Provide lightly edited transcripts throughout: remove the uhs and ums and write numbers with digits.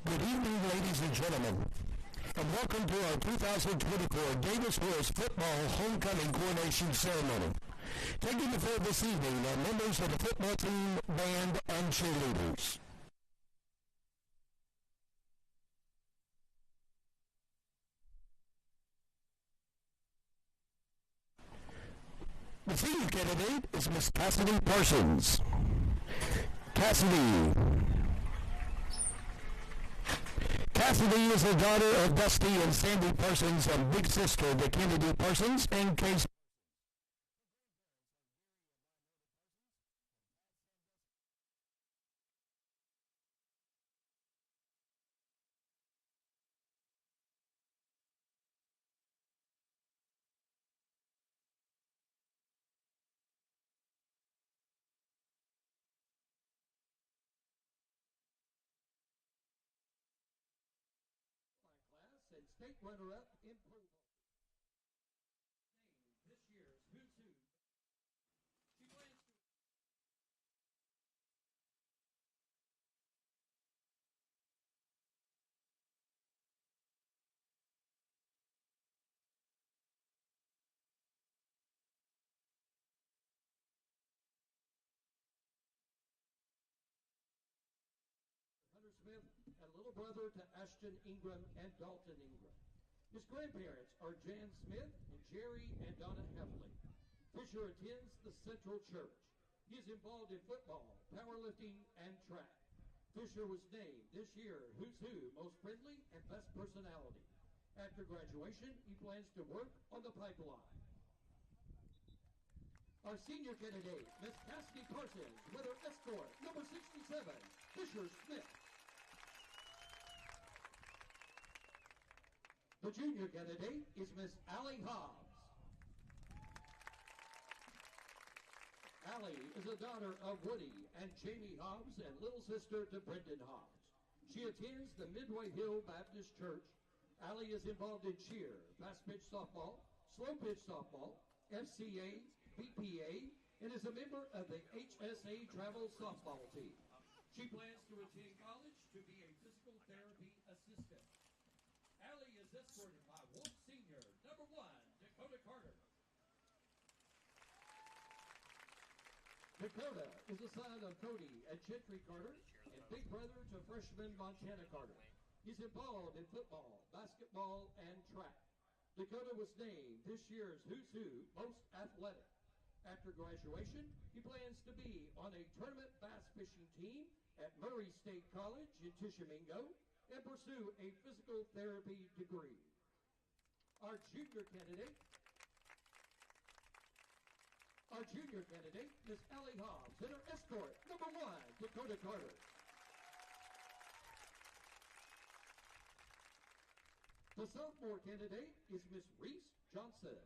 Good evening, ladies and gentlemen, and welcome to our 2024 Davis Wars Football Homecoming Coronation Ceremony. Taking the floor this evening are members of the football team, band, and cheerleaders. The senior candidate is Miss Cassidy Parsons. Cassidy is the daughter of Dusty and Sandy Parsons and big sister to Kennedy Parsons and Case. And state runner-up in pole vaulting. Named this year's Who's Who. She plans to... Hunter Smith and little brother to Ashton Ingram and Dalton Ingram. His grandparents are Jan Smith and Jerry and Donna Heffley. Fisher attends the Central Church. He is involved in football, powerlifting, and track. Fisher was named this year Who's Who, Most Friendly and Best Personality. After graduation, he plans to work on the pipeline. Our senior candidate, Miss Cassidy Parsons, with her escort, number 67, Fisher Smith. The junior candidate is Miss Allie Hobbs. Allie is a daughter of Woody and Jamie Hobbs and little sister to Brendan Hobbs. She attends the Midway Hill Baptist Church. Allie is involved in cheer, fast pitch softball, slow pitch softball, FCA, BPA, and is a member of the HSA travel softball team. She plans to attend college to be a physical therapy assistant. Allie is escorted by Wolf Sr., number 1, Dakota Carter. Dakota is the son of Cody and Gentry Carter and big brother to freshman Montana Carter. He's involved in football, basketball, and track. Dakota was named this year's Who's Who Most Athletic. After graduation, he plans to be on a tournament bass fishing team at Murray State College in Tishommingo and pursue a physical therapy degree. Our junior candidate, Miss Allie Hobbs, and her escort, number 1, Dakota Carter. The sophomore candidate is Miss Reese Johnson.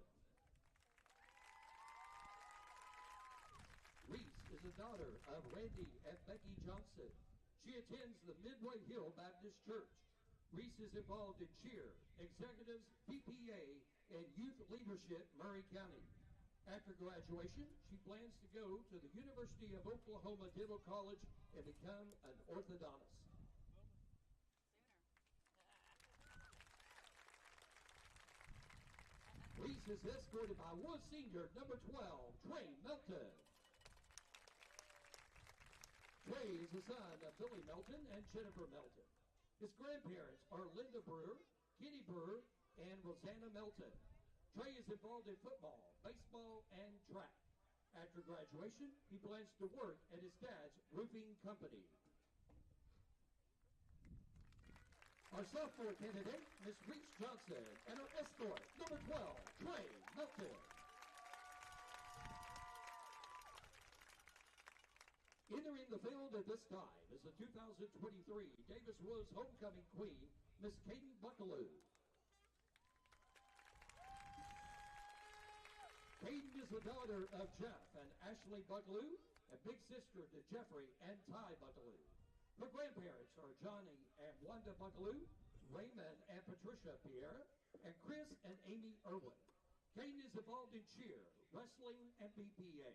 Reese is the daughter of Randy and Becky Johnson. She attends the Midway Hill Baptist Church. Reese is involved in cheer, executives, PPA, and youth leadership Murray County. After graduation, she plans to go to the University of Oklahoma Dental College and become an orthodontist. Reese is escorted by one senior, number 12, Trey Melton. Trey is the son of Billy Melton and Jennifer Melton. His grandparents are Linda Brewer, Kenny Brewer, and Rosanna Melton. Trey is involved in football, baseball, and track. After graduation, he plans to work at his dad's roofing company. Our sophomore candidate, Miss Reese Johnson, and her escort, number 12, Trey Melton. Entering the field at this time is the 2023 Davis Woods Homecoming Queen, Miss Katie Buckaloo. Katie is the daughter of Jeff and Ashley Buckaloo, and big sister to Jeffrey and Ty Buckaloo. Her grandparents are Johnny and Wanda Buckaloo, Raymond and Patricia Pierre, and Chris and Amy Irwin. Katie is involved in cheer, wrestling, and BPA.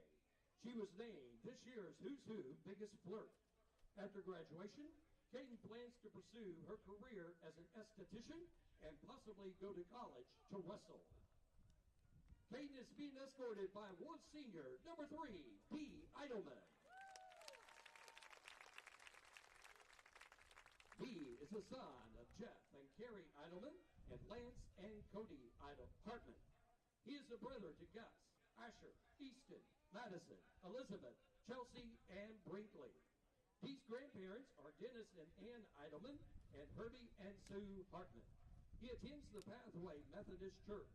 She was named this year's Who's Who Biggest Flirt. After graduation, Kaden plans to pursue her career as an esthetician and possibly go to college to wrestle. Kaden is being escorted by Woods Senior, number 3, B. Eidelman. B is the son of Jeff and Carrie Eidelman and Lance and Cody Hartman. He is a brother to Gus, Asher, Easton, Madison, Elizabeth, Chelsea, and Brinkley. These grandparents are Dennis and Ann Eidelman and Herbie and Sue Hartman. He attends the Pathway Methodist Church.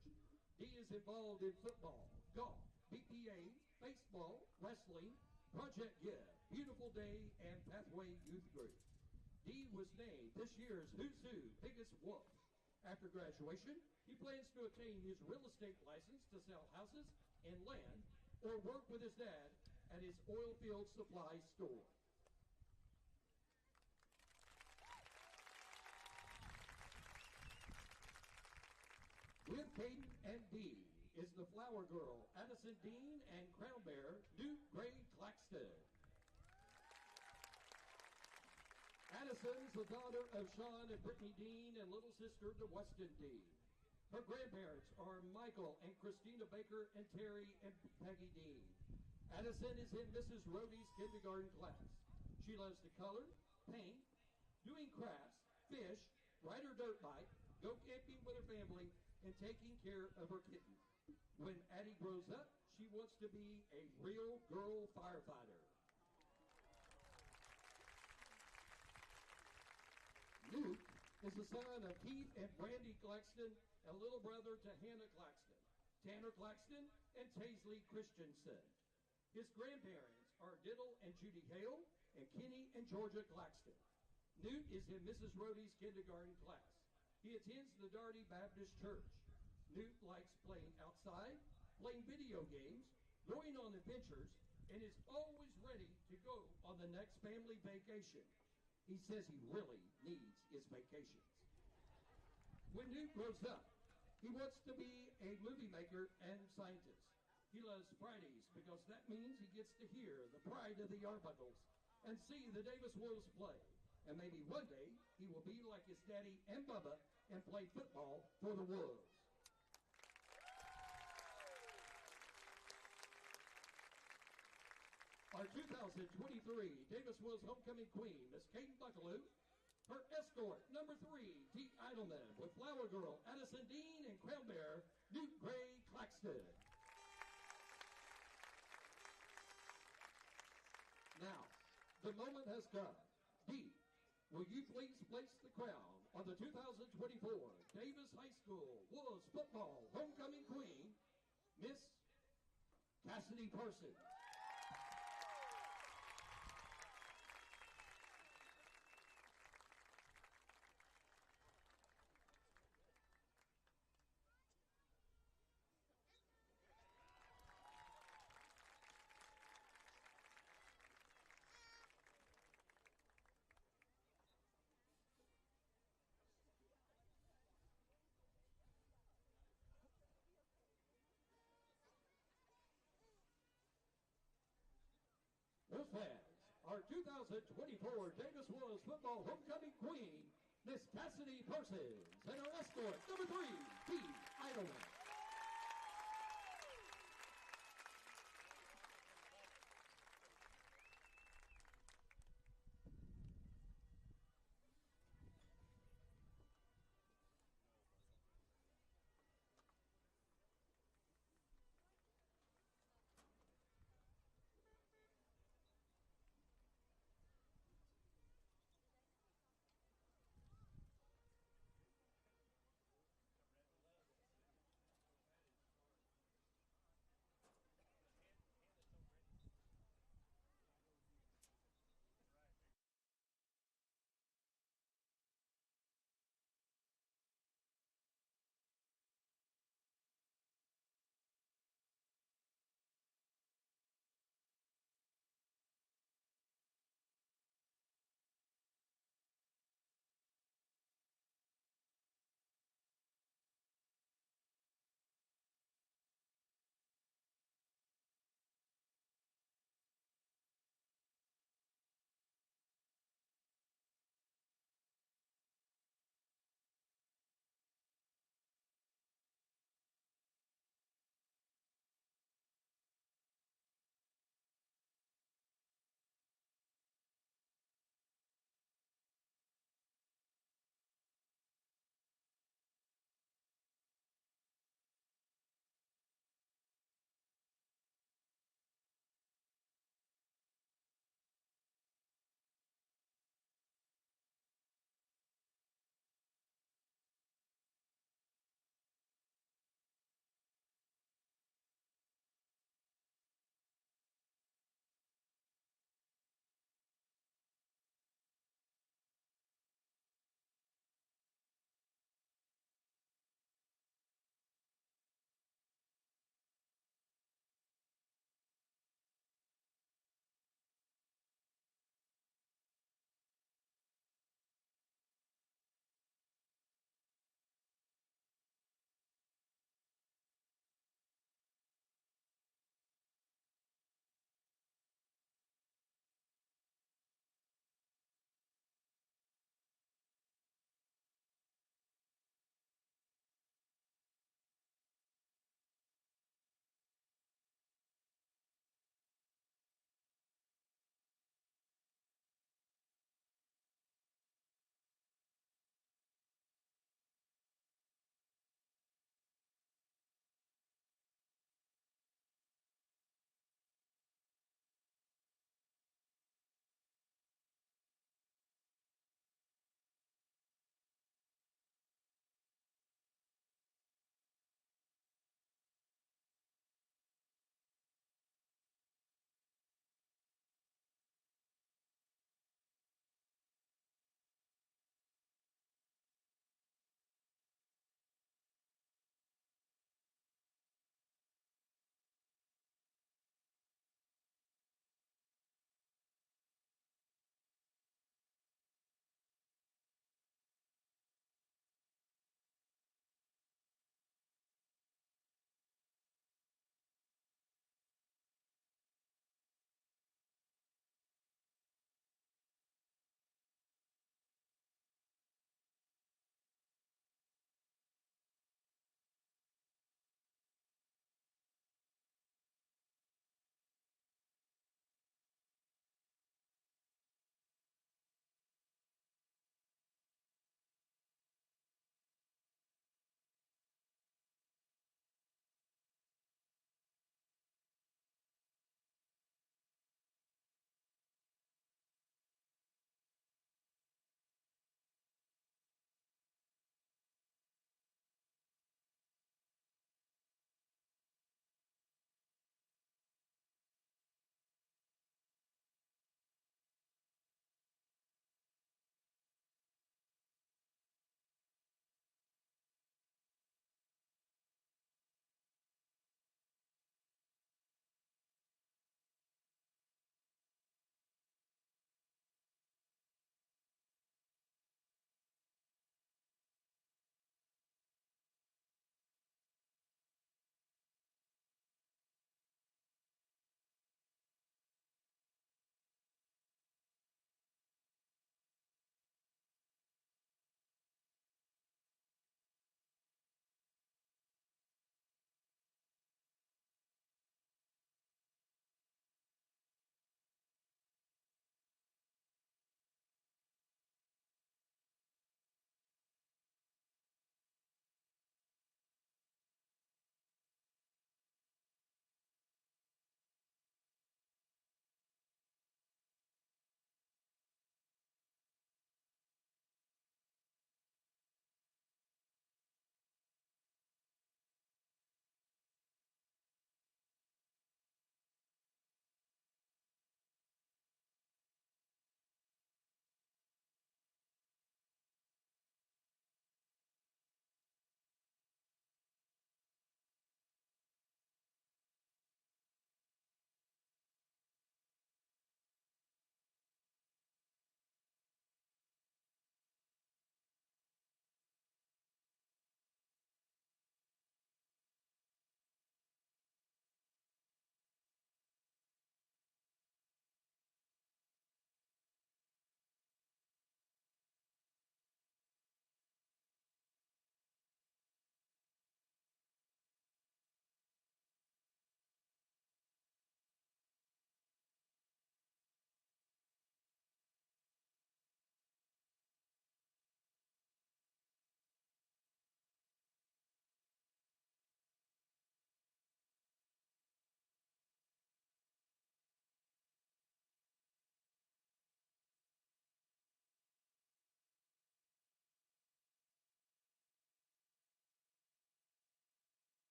He is involved in football, golf, BPA, baseball, wrestling, Project Give, Beautiful Day, and Pathway Youth Group. D was named this year's Who's Who Biggest Wolf. After graduation, he plans to obtain his real estate license to sell houses and land or work with his dad at his oil field supply store. With Kaden and Dee is the flower girl, Addison Dean, and crown bearer, Newt Gray Claxton. Addison is the daughter of Sean and Brittany Dean and little sister to Weston Dean. Her grandparents are Michael and Christina Baker and Terry and Peggy Dean. Addison is in Mrs. Rody's kindergarten class. She loves to color, paint, doing crafts, fish, ride her dirt bike, go camping with her family, and taking care of her kitten. When Addie grows up, she wants to be a real girl firefighter. Luke is the son of Keith and Brandy Claxton and little brother to Hannah Claxton, Tanner Claxton, and Taisley Christensen. His grandparents are Diddle and Judy Hale and Kenny and Georgia Claxton. Newt is in Mrs. Rody's kindergarten class. He attends the Darty Baptist Church. Newt likes playing outside, playing video games, going on adventures, and is always ready to go on the next family vacation. He says he really needs his vacations. When Newt grows up, he wants to be a movie maker and scientist. He loves Fridays because that means he gets to hear the Pride of the Arbuckles and see the Davis Wolves play. And maybe one day he will be like his daddy and Bubba and play football for the Wolves. Our 2023 Davis Wolves Homecoming Queen, Miss Kaden Buckaloo. Her escort, number 3, T. Eidelman, with flower girl Addison Dean and crown bearer Newt Gray Claxton. Now, the moment has come. D, will you please place the crown on the 2024 Davis High School Wolves Football Homecoming Queen, Miss Cassidy Person. Fans, our 2024 Davis Wolves Football Homecoming Queen, Miss Cassidy Parsons, and our escort, number 3, T. Eidelman.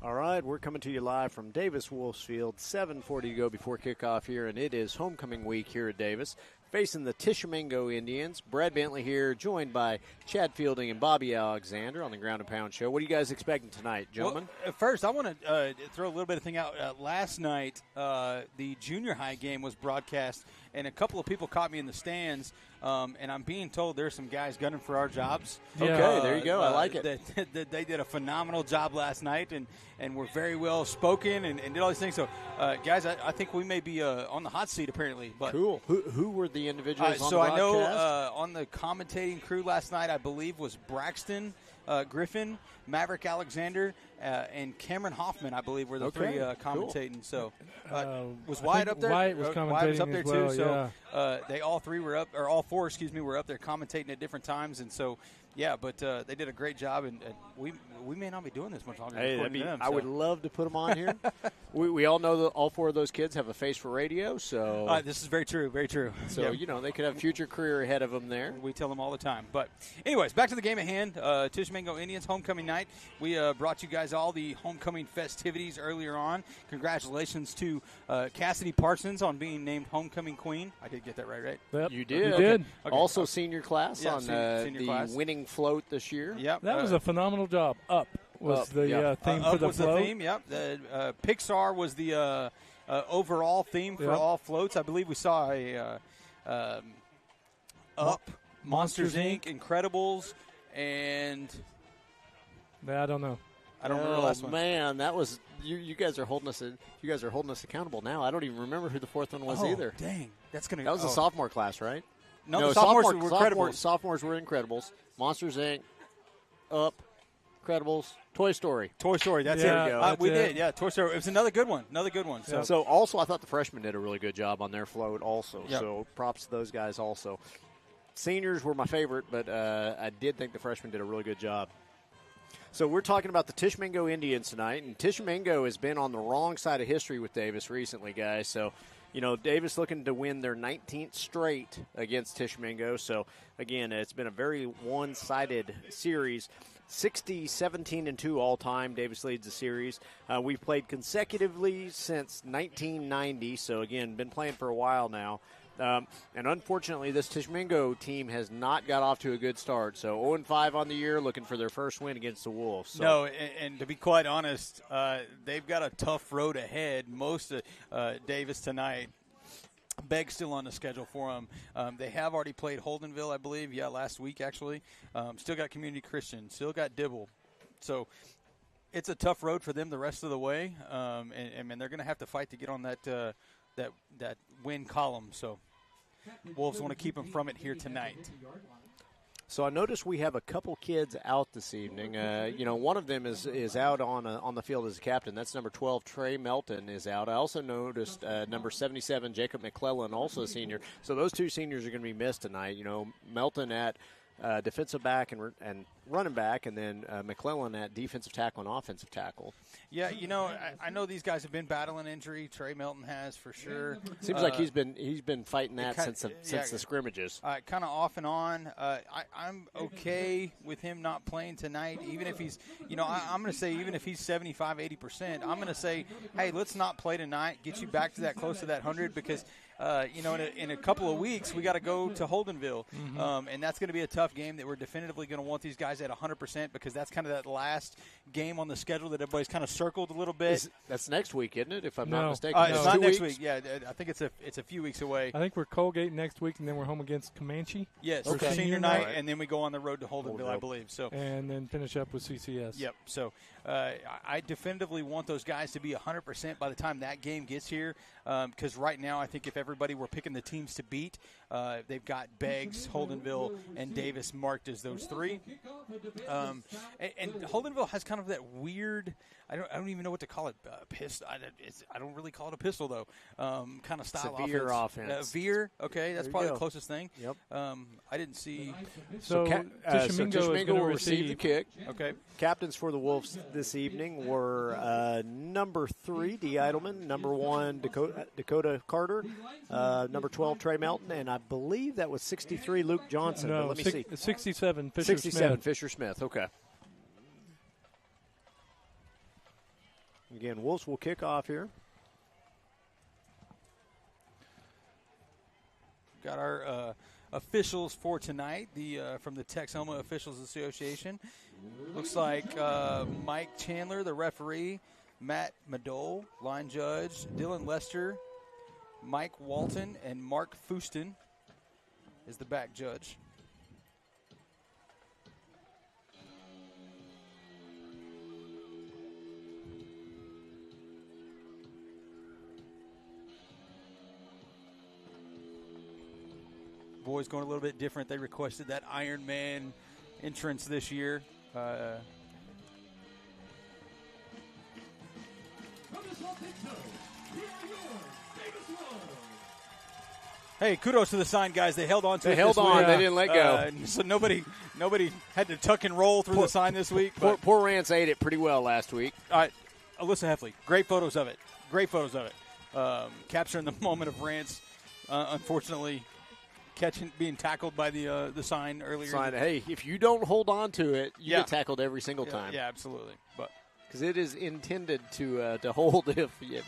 All right, we're coming to you live from Davis Wolfsfield. 7:40 to go before kickoff here, and it is homecoming week here at Davis. Facing the Tishommingo Indians. Brad Bentley here, joined by Chad Fielding and Bobby Alexander on the Ground and Pound Show. What are you guys expecting tonight, gentlemen? Well, first, I want to throw a little bit of thing out. Last night, the junior high game was broadcast, and a couple of people caught me in the stands, and I'm being told there's some guys gunning for our jobs. Yeah. Okay, there you go. I like it. They did a phenomenal job last night, and were very well spoken and did all these things. So, guys, I think we may be on the hot seat apparently. But cool. Who were the individuals on the broadcast? So I know on the commentating crew last night, I believe was Braxton Griffin, Maverick Alexander, and Cameron Hoffman, I believe, were the three commentating. Cool. So was Wyatt up there? Wyatt was commentating Wyatt was up there as well, too. So they all four were up there commentating at different times, and so. Yeah, but they did a great job, and we may not be doing this much longer. Hey, I would love to put them on here. we all know that all four of those kids have a face for radio, so this is very true, very true. So they could have a future career ahead of them there. We tell them all the time. But anyways, back to the game at hand. Tishommingo Indians homecoming night. We brought you guys all the homecoming festivities earlier on. Congratulations to Cassidy Parsons on being named homecoming queen. I did get that right? Yep. You did. You did. Okay. Also, senior class on senior the class. winning float this year. Yep. That was a phenomenal job. Up was the theme for the was float. The theme, yep. Pixar was the overall theme for all floats. I believe we saw a Up, Monsters Inc., Incredibles, and I don't know. I don't remember the last one. Man, that was you guys are holding us. You guys are holding us accountable now. I don't even remember who the fourth one was either. Dang, that was the sophomore class, right? No, the sophomores were Incredibles. Sophomores were Incredibles. Monsters Inc., Up, Incredibles, Toy Story. Toy Story, that's it. We did, yeah. Toy Story. It was another good one. So also, I thought the freshmen did a really good job on their float also. Yep. So props to those guys also. Seniors were my favorite, but I did think the freshmen did a really good job. So we're talking about the Tishommingo Indians tonight, and Tishommingo has been on the wrong side of history with Davis recently, guys. So, Davis looking to win their 19th straight against Tishommingo. So, again, it's been a very one-sided series. 60-17-2 all-time. Davis leads the series. We've played consecutively since 1990, so, again, been playing for a while now. And unfortunately, this Tishommingo team has not got off to a good start. So 0-5 on the year, looking for their first win against the Wolves. So. No, and to be quite honest, they've got a tough road ahead. Most of Davis tonight. Begg's still on the schedule for them. They have already played Holdenville, I believe. Yeah, last week, actually. Still got Community Christian. Still got Dibble. So it's a tough road for them the rest of the way. And they're going to have to fight to get on that win column. So Wolves want to keep them from it here tonight. So I noticed we have a couple kids out this evening. One of them is out on the field as a captain. That's number 12, Trey Melton, is out. I also noticed number 77, Jacob McClellan, also a senior. So those two seniors are going to be missed tonight. Melton at defensive back and running back, and then McClellan at defensive tackle and offensive tackle. Yeah, I know these guys have been battling injury. Trey Melton has for sure. Seems like he's been fighting that since the scrimmages. Kind of off and on. I'm okay with him not playing tonight, even if he's, I'm going to say even if he's 75, 80%. I'm going to say, hey, let's not play tonight. Get you back to that close to that 100 because. In a couple of weeks, we got to go to Holdenville, and that's going to be a tough game that we're definitively going to want these guys at 100% because that's kind of that last game on the schedule that everybody's kind of circled a little bit. That's next week, isn't it? If I'm not mistaken, it's not next week. Yeah, I think it's a few weeks away. I think we're Colgate next week, and then we're home against Comanche. Yes, senior night, and then we go on the road to Holdenville, I believe. So and then finish up with CCS. Yep. So I definitively want those guys to be 100% by the time that game gets here because right now I think if everybody were picking the teams to beat, they've got Beggs, Holdenville, and Davis marked as those three. And Holdenville has kind of that weird – I don't even know what to call it. Pistol. I don't really call it a pistol, though. Kind of style Veer offense. Veer, okay, that's probably the closest thing. Yep. I didn't see – So Tishommingo will receive the kick. Okay. Captains for the Wolves this evening were number 3, D. Idleman, number 1, Dakota Carter, number 12, Trey Melton, and I believe that was 63, Luke Johnson. No, let me see. 67, Fisher 67, Smith. Fisher Smith. Okay. Again, Wolves will kick off here. Got our officials for tonight, from the Texoma Officials Association. Looks like Mike Chandler, the referee, Matt Madole, line judge, Dylan Lester, Mike Walton, and Mark Fuston is the back judge. Boys going a little bit different. They requested that Iron Man entrance this year. Hey, kudos to the sign guys. They held on to it. They held on. They didn't let go. So nobody had to tuck and roll through the sign this week. Poor Rance ate it pretty well last week. Alyssa Heffley, great photos of it. Capturing the moment of Rance, unfortunately, being tackled by the sign earlier. Hey, if you don't hold on to it, you get tackled every single time. Yeah, absolutely. But because it is intended to hold if you.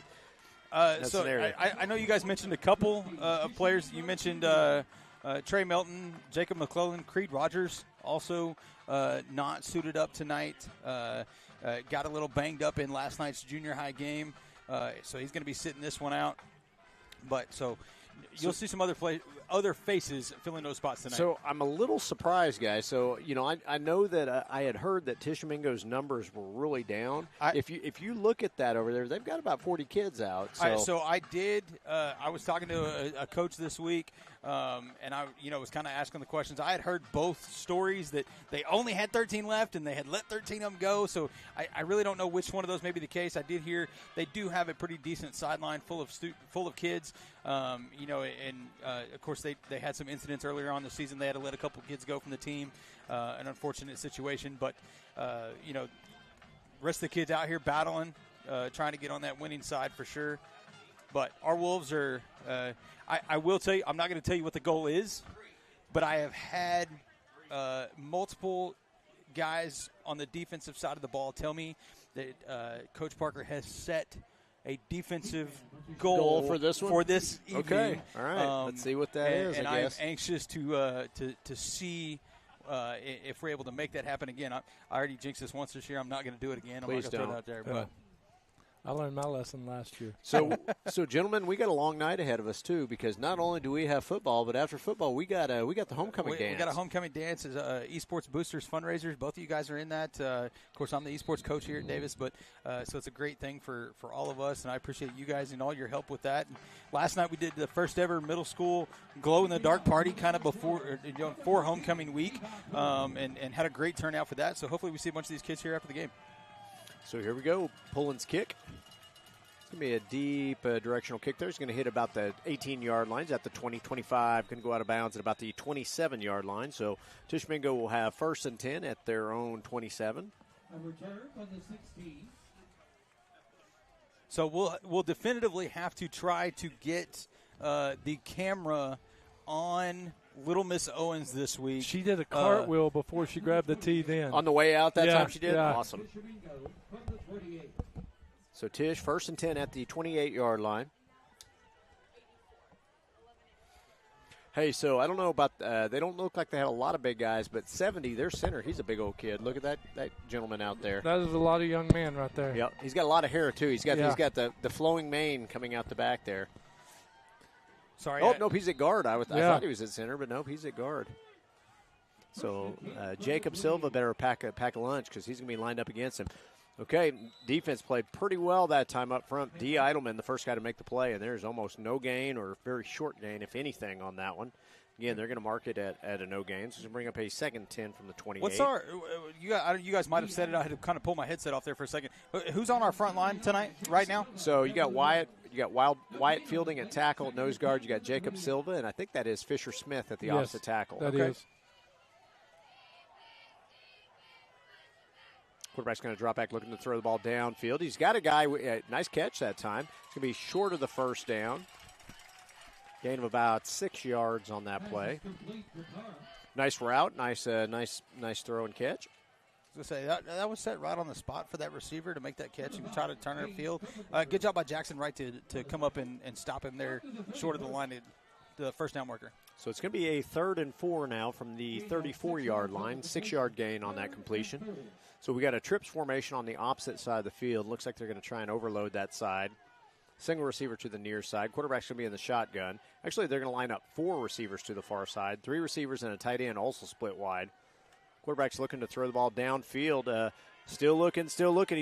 So I know you guys mentioned a couple of players. You mentioned Trey Melton, Jacob McClellan, Creed Rogers, also not suited up tonight. Got a little banged up in last night's junior high game, so he's going to be sitting this one out. But you'll see some other faces filling those spots tonight. So I'm a little surprised, guys. So I know that I had heard that Tishomingo's numbers were really down. If you look at that over there, they've got about 40 kids out. So I did. I was talking to a coach this week, and I was kind of asking the questions. I had heard both stories that they only had 13 left and they had let 13 of them go. So I really don't know which one of those may be the case. I did hear they do have a pretty decent sideline full of kids. Of course they had some incidents earlier on in the season. They had to let a couple kids go from the team. An unfortunate situation, but rest of the kids out here battling, trying to get on that winning side for sure. But our Wolves are. I will tell you, I'm not going to tell you what the goal is, but I have had multiple guys on the defensive side of the ball tell me that Coach Parker has set a defensive goal for this one? For this evening. Okay, all right. Let's see what that is. And I guess. I'm anxious to see if we're able to make that happen again. I already jinxed this once this year. I'm not going to do it again. I'm Please not going to throw don't. it out there. But I learned my lesson last year. So gentlemen, we got a long night ahead of us too, because not only do we have football, but after football, we got the homecoming dance. We got a homecoming dance as esports boosters fundraisers. Both of you guys are in that. Of course, I'm the esports coach here at Davis, but so it's a great thing for all of us, and I appreciate you guys and all your help with that. And last night we did the first ever middle school glow in the dark party, kind of before homecoming week, and had a great turnout for that. So hopefully we see a bunch of these kids here after the game. So here we go. Pullen's kick. It's going to be a deep directional kick there. It's going to hit about the 18-yard line. It's at the 20, 25. Going to go out of bounds at about the 27-yard line. So Tishommingo will have 1st and 10 at their own 27. A return from the 16. So we'll definitively have to try to get the camera on Little Miss Owens this week. She did a cartwheel before she grabbed the tee then. On the way out that time she did? Yeah. Awesome. So Tish, 1st and 10 at the 28-yard line. Hey, so I don't know about they don't look like they have a lot of big guys, but 70, their center, he's a big old kid. Look at that gentleman out there. That is a lot of young men right there. Yep, he's got a lot of hair, too. He's got the flowing mane coming out the back there. Sorry. Nope, he's at guard. I thought he was at center, but nope, he's at guard. So Jacob Silva better pack a lunch because he's going to be lined up against him. Okay, defense played pretty well that time up front. D. Eidelman, the first guy to make the play, and there's almost no gain or very short gain, if anything, on that one. Again, they're going to mark it at a no gain. So, bring up a 2nd and 10 from the 28. What's you guys might have said it. I had to kind of pull my headset off there for a second. Who's on our front line tonight, right now? So, you got Wyatt Fielding at tackle, at nose guard. You got Jacob Silva, and I think that is Fisher Smith at the opposite tackle. That is. Quarterback's going to drop back, looking to throw the ball downfield. He's got a guy, nice catch that time. It's going to be short of the first down. Gain of about 6 yards on that play. Nice route, nice throw and catch. was going to say, that was set right on the spot for that receiver to make that catch and try to turn it upfield. Good job by Jackson Wright to come up and stop him there short of the line, the first down marker. So it's going to be a 3rd and 4 now from the 34-yard line, 6-yard gain on that completion. So we got a trips formation on the opposite side of the field. Looks like they're going to try and overload that side. Single receiver to the near side. Quarterback's going to be in the shotgun. Actually, they're going to line up 4 receivers to the far side. 3 receivers and a tight end also split wide. Quarterback's looking to throw the ball downfield. Still looking. He's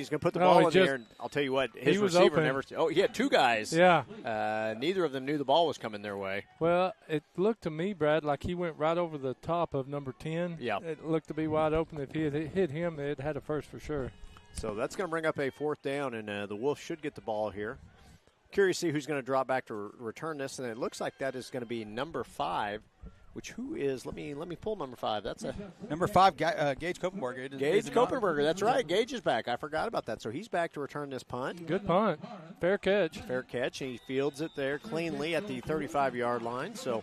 going to put the ball in there. And I'll tell you what, his receiver open. never – oh, he had 2 guys. Yeah. Neither of them knew the ball was coming their way. Well, it looked to me, Brad, like he went right over the top of number 10. Yeah. It looked to be wide open. If he had hit him, it had a first for sure. So that's going to bring up a 4th down, and the Wolves should get the ball here. Curious to see who's going to drop back to return this, and it looks like that is going to be number 5. Which who is? Let me pull number 5. That's a number 5, Gage Koppenberger. Gage Koppenberger. That's right. Gage is back. I forgot about that. So he's back to return this punt. Good punt. Fair catch. Fair catch. He fields it there cleanly at the 35-yard line. So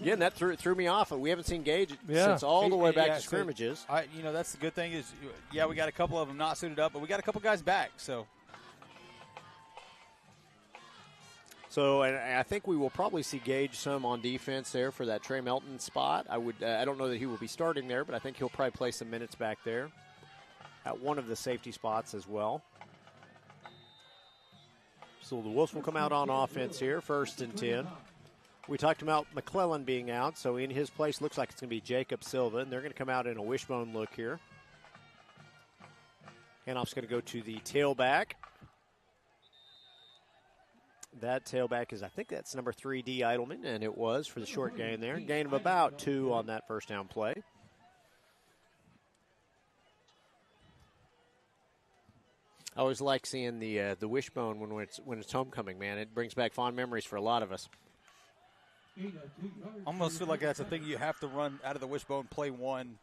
again, that threw me off. We haven't seen Gage since all the way back to scrimmages. That's the good thing is, we got a couple of them not suited up, but we got a couple guys back. So, and I think we will probably see Gage some on defense there for that Trey Melton spot. I don't know that he will be starting there, but I think he'll probably play some minutes back there at one of the safety spots as well. So the Wolves will come out on offense here, 1st and 10. We talked about McClellan being out, so in his place looks like it's going to be Jacob Silva, and they're going to come out in a wishbone look here. Handoff's going to go to the tailback. That tailback is, I think that's number 3, D. Eidelman, and it was for the short gain there. Gain of about 2 on that first down play. I always like seeing the wishbone when it's homecoming, man. It brings back fond memories for a lot of us. Almost feel like that's a thing you have to run out of the wishbone, play 1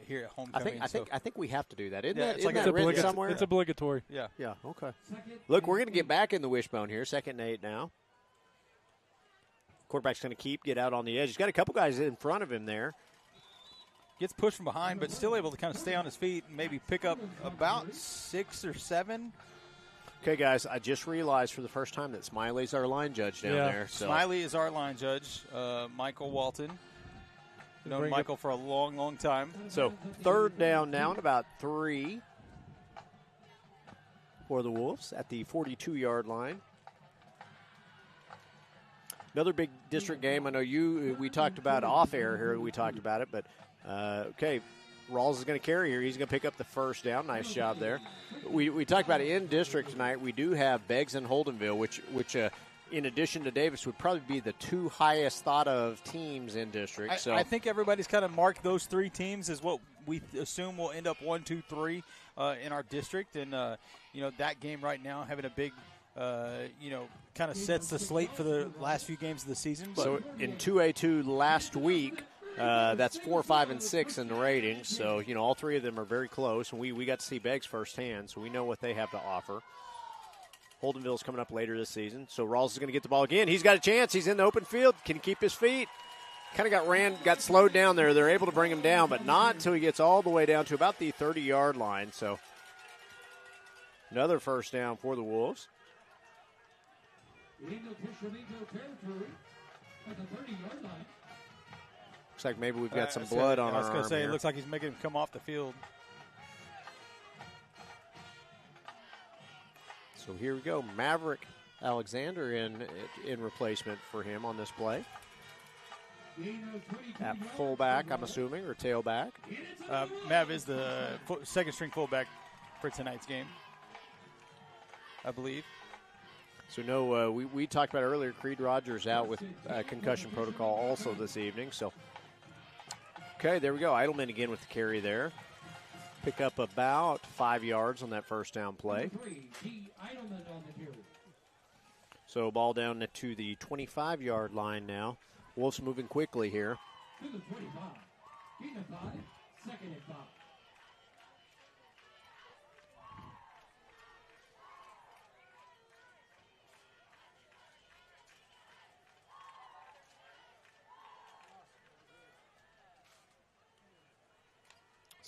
here at homecoming. I think we have to do that. Isn't Yeah, that, it's isn't like that it's written somewhere? It's obligatory. Yeah. Yeah, okay. Look, we're going to get back in the wishbone here. 2nd and 8 now. Quarterback's going to get out on the edge. He's got a couple guys in front of him there. Gets pushed from behind, but still able to kind of stay on his feet and maybe pick up about 6 or 7. Okay, guys, I just realized for the first time that Smiley's our line judge down there. So. Smiley is our line judge, Michael Walton. Known Michael for a long, long time. So 3rd down now and about 3 for the Wolves at the 42-yard line. Another big district game. I know we talked about off air here. We talked about it, but okay, Rawls is going to carry here. He's going to pick up the 1st down. Nice job there. We talked about it in district tonight. We do have Beggs and Holdenville, which in addition to Davis, would probably be the 2 highest thought of teams in district. So I think everybody's kind of marked those 3 teams as what we assume will end up 1, 2, 3 in our district. And, that game right now having a big, kind of sets the slate for the last few games of the season. But so in 2A2 last week, that's 4, 5, and 6 in the ratings. So, all 3 of them are very close. And we got to see Beggs firsthand, so we know what they have to offer. Holdenville's coming up later this season. So Rawls is going to get the ball again. He's got a chance. He's in the open field. Can he keep his feet? Kind of got slowed down there. They're able to bring him down, but not until he gets all the way down to about the 30-yard line. So another 1st down for the Wolves. Into Tishommingo territory at the 30-yard line. Looks like maybe we've got some blood on our arm. I was going to say, here. It looks like he's making him come off the field. So here we go. Maverick Alexander in replacement for him on this play. At fullback, I'm assuming, or tailback. Mav is the 2nd-string fullback for tonight's game, I believe. So, no, we talked about earlier, Creed Rogers out with concussion protocol also this evening. So, okay, there we go. Eidelman again with the carry there. Pick up about 5 yards on that 1st down play. So ball down to the 25-yard line now. Wolves moving quickly here. To the 25. Gain of 5. 2nd and 5.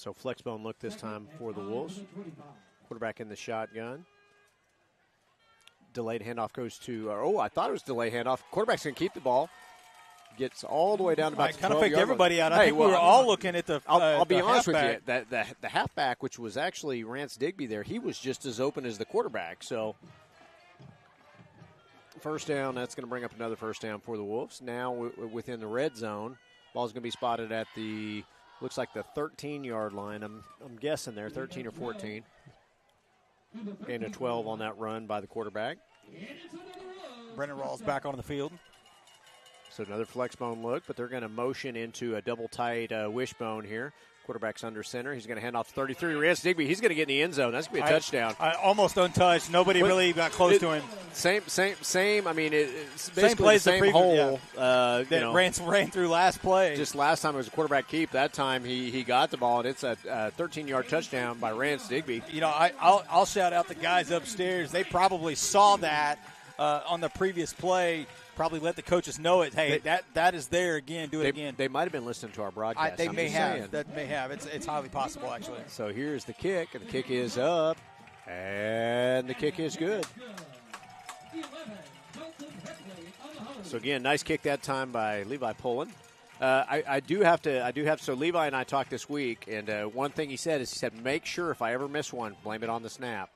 So flex bone look this time for the Wolves. Quarterback in the shotgun. Delayed handoff goes to, I thought it was delayed handoff. Quarterback's going to keep the ball. Gets all the way down to about I the 12 kind of picked yard everybody line. out. I think we were all looking at the I'll be the honest with halfback. you. The halfback, which was actually Rance Digby there, he was just as open as the quarterback. So first down, that's going to bring up another first down for the Wolves. Now within the red zone, ball's going to be spotted at the, looks like the 13-yard line. I'm guessing there, 13 or 14. Gain of 12 on that run by the quarterback. Brennan Rawls back on the field. So another flex bone look, but they're going to motion into a double tight wishbone here. Quarterback's under center. He's going to hand off to 33. Rance Digby, he's going to get in the end zone. That's going to be a touchdown. I almost untouched. Nobody really got close to him. Same. I mean, it's Same basically plays the same hole. That Rance ran through last play. Just last time it was a quarterback keep. That time he got the ball, and it's a 13-yard touchdown by Rance Digby. You know, I'll shout out the guys upstairs. They probably saw that on the previous play. Probably let the coaches know it. Hey, that is there again. Do it again. They might have been listening to our broadcast. They I'm may just have. saying. That may have. It's highly possible, actually. So here's the kick, and the kick is up, and the kick is good. So again, nice kick that time by Levi Pullen. I do have. So Levi and I talked this week, and one thing he said, make sure if I ever miss one, blame it on the snap.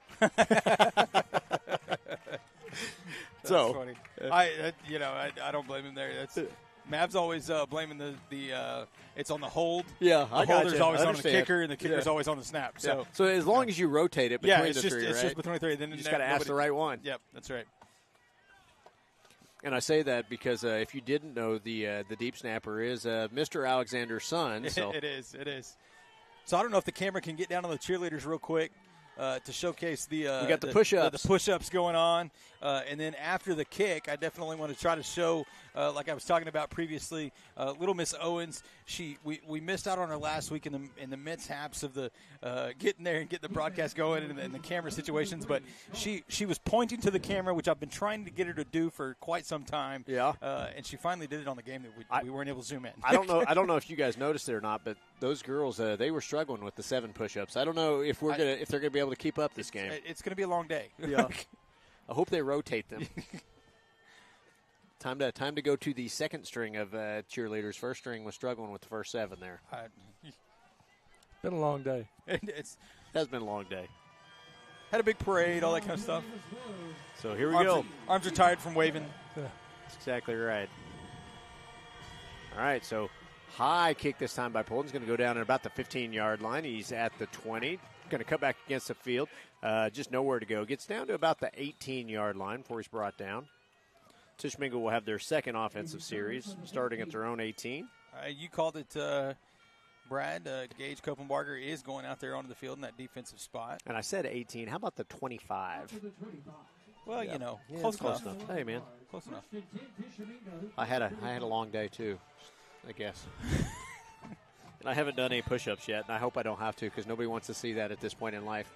That's funny. I don't blame him there. Mav's always blaming the it's on the hold. Yeah, the holder's always on the kicker, and the kicker's always on the snap. So as long as you rotate it between it's the three, it's just between the three. Then you just got to ask the right one. Yep, that's right. And I say that because if you didn't know, the deep snapper is Mr. Alexander's son. So It is. So I don't know if the camera can get down on the cheerleaders real quick. To showcase we got the push-ups. The push-ups going on. And then after the kick, I definitely want to try to show, like I was talking about previously, little Miss Owens. We missed out on her last week in the mishaps of the getting there and getting the broadcast going and the camera situations. But she was pointing to the camera, which I've been trying to get her to do for quite some time. Yeah. And she finally did it on the game that we weren't able to zoom in. I don't know if you guys noticed it or not, but those girls they were struggling with the 7 push-ups. I don't know if they're gonna be able to keep up this game. It's going to be a long day. Yeah. I hope they rotate them. Time to go to the second string of cheerleaders. First string was struggling with the first 7 there. Been a long day. It has been a long day. Had a big parade, all that kind of stuff. So here we go. Arms are tired from waving. That's exactly right. All right, so high kick this time by Polden's going to go down at about the 15-yard line. He's at the 20. Going to cut back against the field. Just nowhere to go. Gets down to about the 18-yard line before he's brought down. Tishommingo will have their second offensive series, starting at their own 18. You called it, Brad. Gage Kopenbarger is going out there onto the field in that defensive spot. And I said 18. How about the 25? Well, yeah, close enough. Hey, man. Close enough. I had a long day, too, I guess. And I haven't done any push-ups yet, and I hope I don't have to because nobody wants to see that at this point in life.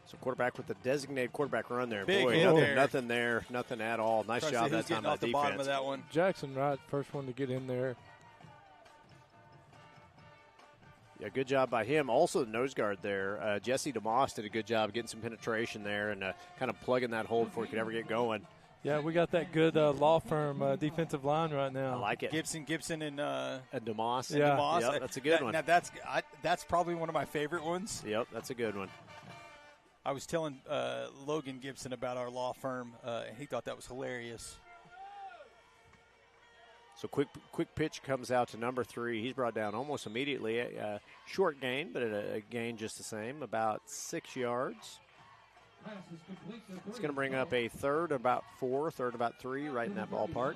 So quarterback with the designated quarterback run there. Big Boy, nothing there. Nothing at all. Nice job that time by the defense. Bottom of that one. Jackson Wright, first one to get in there. Yeah, good job by him. Also, the nose guard there. Jesse DeMoss did a good job getting some penetration there and kind of plugging that hole before he could ever get going. Yeah, we got that good law firm defensive line right now. I like it. Gibson, and DeMoss. Yeah. DeMoss. Yep, that's a good one. Now that's probably one of my favorite ones. Yep, that's a good one. I was telling Logan Gibson about our law firm, and he thought that was hilarious. So quick pitch comes out to number 3. He's brought down almost immediately. A short gain, but a gain just the same, about 6 yards. It's going to bring up a third about 4, third about 3, right in that ballpark.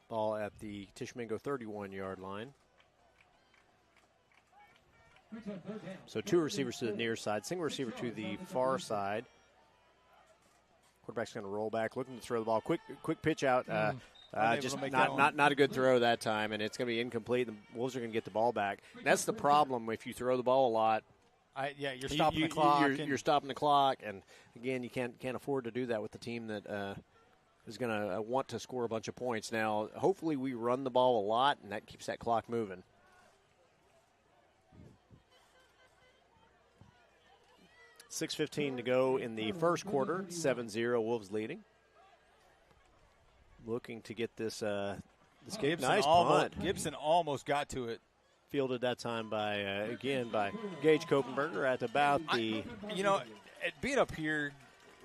Ball at the Tishommingo 31-yard line. So 2 receivers to the near side, single receiver to the far side. Quarterback's going to roll back, looking to throw the ball. Quick pitch out. Just not a good throw that time, and it's going to be incomplete. The Wolves are going to get the ball back. And that's the problem if you throw the ball a lot. You're stopping the clock. You're stopping the clock, and again, you can't afford to do that with the team that is going to want to score a bunch of points. Now, hopefully, we run the ball a lot, and that keeps that clock moving. .6:15 to go in the first quarter. 7-0 Wolves leading. Looking to get this game. Nice punt. Gibson almost got to it. Fielded that time by Gage Kopenberger at about the. Being up here,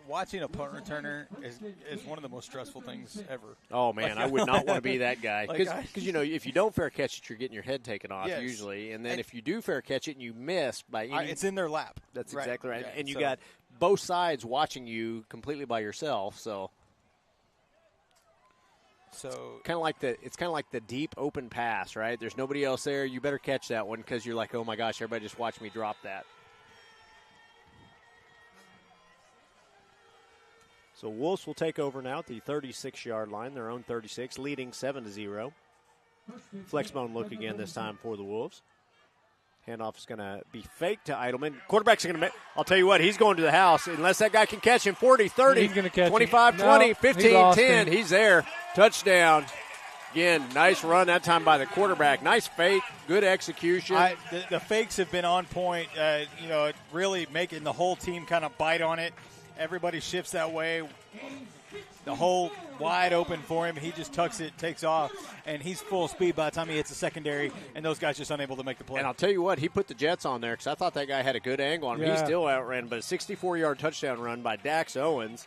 watching a punt returner is one of the most stressful things ever. Oh man, I would not want to be that guy because if you don't fair catch it, you're getting your head taken off usually, and then if you do fair catch it and you miss by any, it's in their lap. That's exactly right, yeah, and you got both sides watching you completely by yourself, so. So kind of like the deep open pass, right? There's nobody else there. You better catch that one because you're like, oh my gosh, everybody just watched me drop that. So Wolves will take over now at the 36-yard line, their own 36, leading 7-0. Flexbone look again this time for the Wolves. Handoff is going to be fake to Eidelman. Quarterback's going to make – I'll tell you what, he's going to the house. Unless that guy can catch him 40, 30, 25, 20, 15, 10. He's there. Touchdown. Again, nice run that time by the quarterback. Nice fake, good execution. The fakes have been on point, really making the whole team kind of bite on it. Everybody shifts that way. The hole wide open for him. He just tucks it, takes off, and he's full speed by the time he hits the secondary, and those guys just unable to make the play. And I'll tell you what, he put the Jets on there because I thought that guy had a good angle on him. Yeah. He still outran, but a 64-yard touchdown run by Dax Owens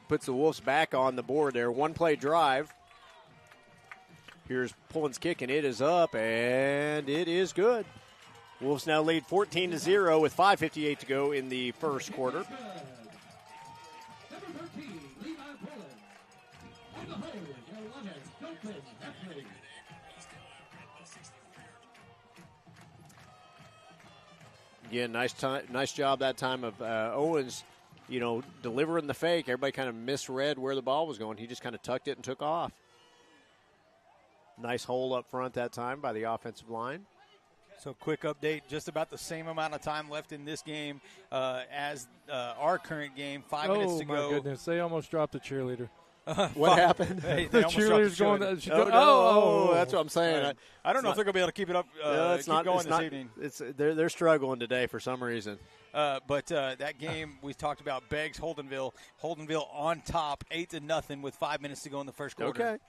puts the Wolves back on the board there. One-play drive. Here's Pullen's kick, and it is up, and it is good. Wolves now lead 14-0 with 5:58 to go in the first quarter. Again, nice job that time of Owens, delivering the fake. Everybody kind of misread where the ball was going. He just kind of tucked it and took off. Nice hole up front that time by the offensive line. So quick update, just about the same amount of time left in this game as our current game, 5 minutes to go. Oh, my goodness. They almost dropped the cheerleader. What happened? They the cheerleader's going. That's what I'm saying. I don't know if they're going to be able to keep it up. This evening. They're struggling today for some reason. But that game we talked about, Beggs Holdenville on top, 8-0 with 5 minutes to go in the first quarter. Okay.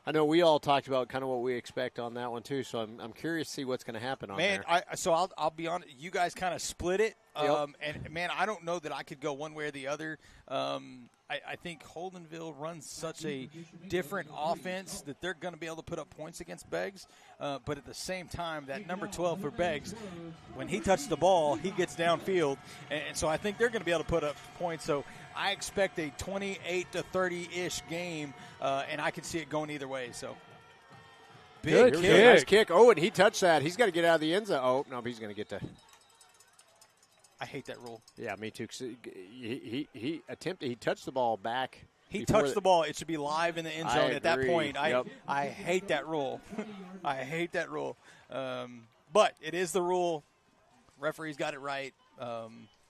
I know we all talked about kind of what we expect on that one too, so I'm curious to see what's going to happen on there. I'll be honest. You guys kind of split it, Yep. and man, I don't know that I could go one way or the other. I think Holdenville runs such a different offense that they're going to be able to put up points against Beggs. But at the same time, that number 12 for Beggs, when he touches the ball, he gets downfield. And so I think they're going to be able to put up points. So I expect a 28-30-ish game, and I can see it going either way. So Big kick. Nice kick. Oh, and he touched that. He's got to get out of the end zone. Oh, no, he's going to get to – I hate that rule. Yeah, me too. He attempted. He touched the ball back. He touched the ball. It should be live in the end zone at that point. Yep. I hate that rule. I hate that rule. But it is the rule. Referee's got it right.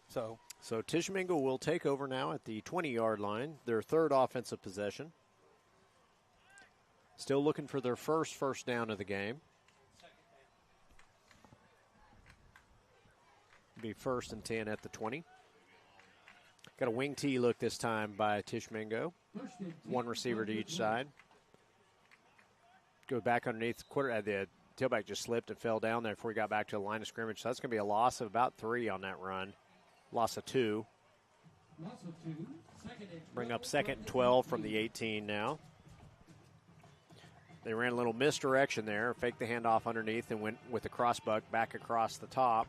So Tishommingo will take over now at the 20-yard line, their third offensive possession. Still looking for their first down of the game. Be 1st and 10 at the 20. Got a wing tee look this time by Tishommingo. One receiver to each side. Go back underneath the quarter. The tailback just slipped and fell down there before he got back to the line of scrimmage. So that's going to be a loss of about 3 on that run. Loss of 2. Bring up 2nd and 12 from the 18 now. They ran a little misdirection there. Faked the handoff underneath and went with the crossbuck back across the top.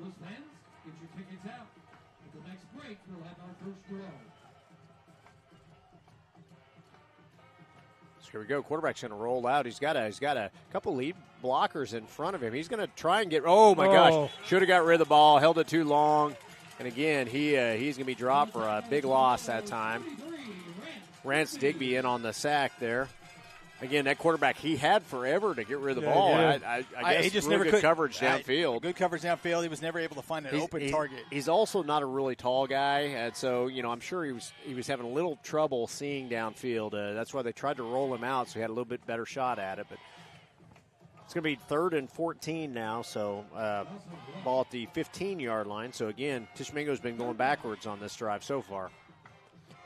Those fans, get your tickets out. At the next break, we'll have our first draw. So here we go. Quarterback's going to roll out. He's got a couple lead blockers in front of him. He's going to try and get. Oh my gosh! Should have got rid of the ball. Held it too long. And again, he's going to be dropped for a big loss that time. Rance Digby in on the sack there. Again, that quarterback, he had forever to get rid of the ball. Yeah. I guess he just really never good could. coverage downfield. Good coverage downfield. He was never able to find an open target. He's also not a really tall guy, and so I'm sure he was having a little trouble seeing downfield. That's why they tried to roll him out, so he had a little bit better shot at it. But it's going to be 3rd and 14 now, so ball at the 15-yard line. So again, Tishommingo's been going backwards on this drive so far.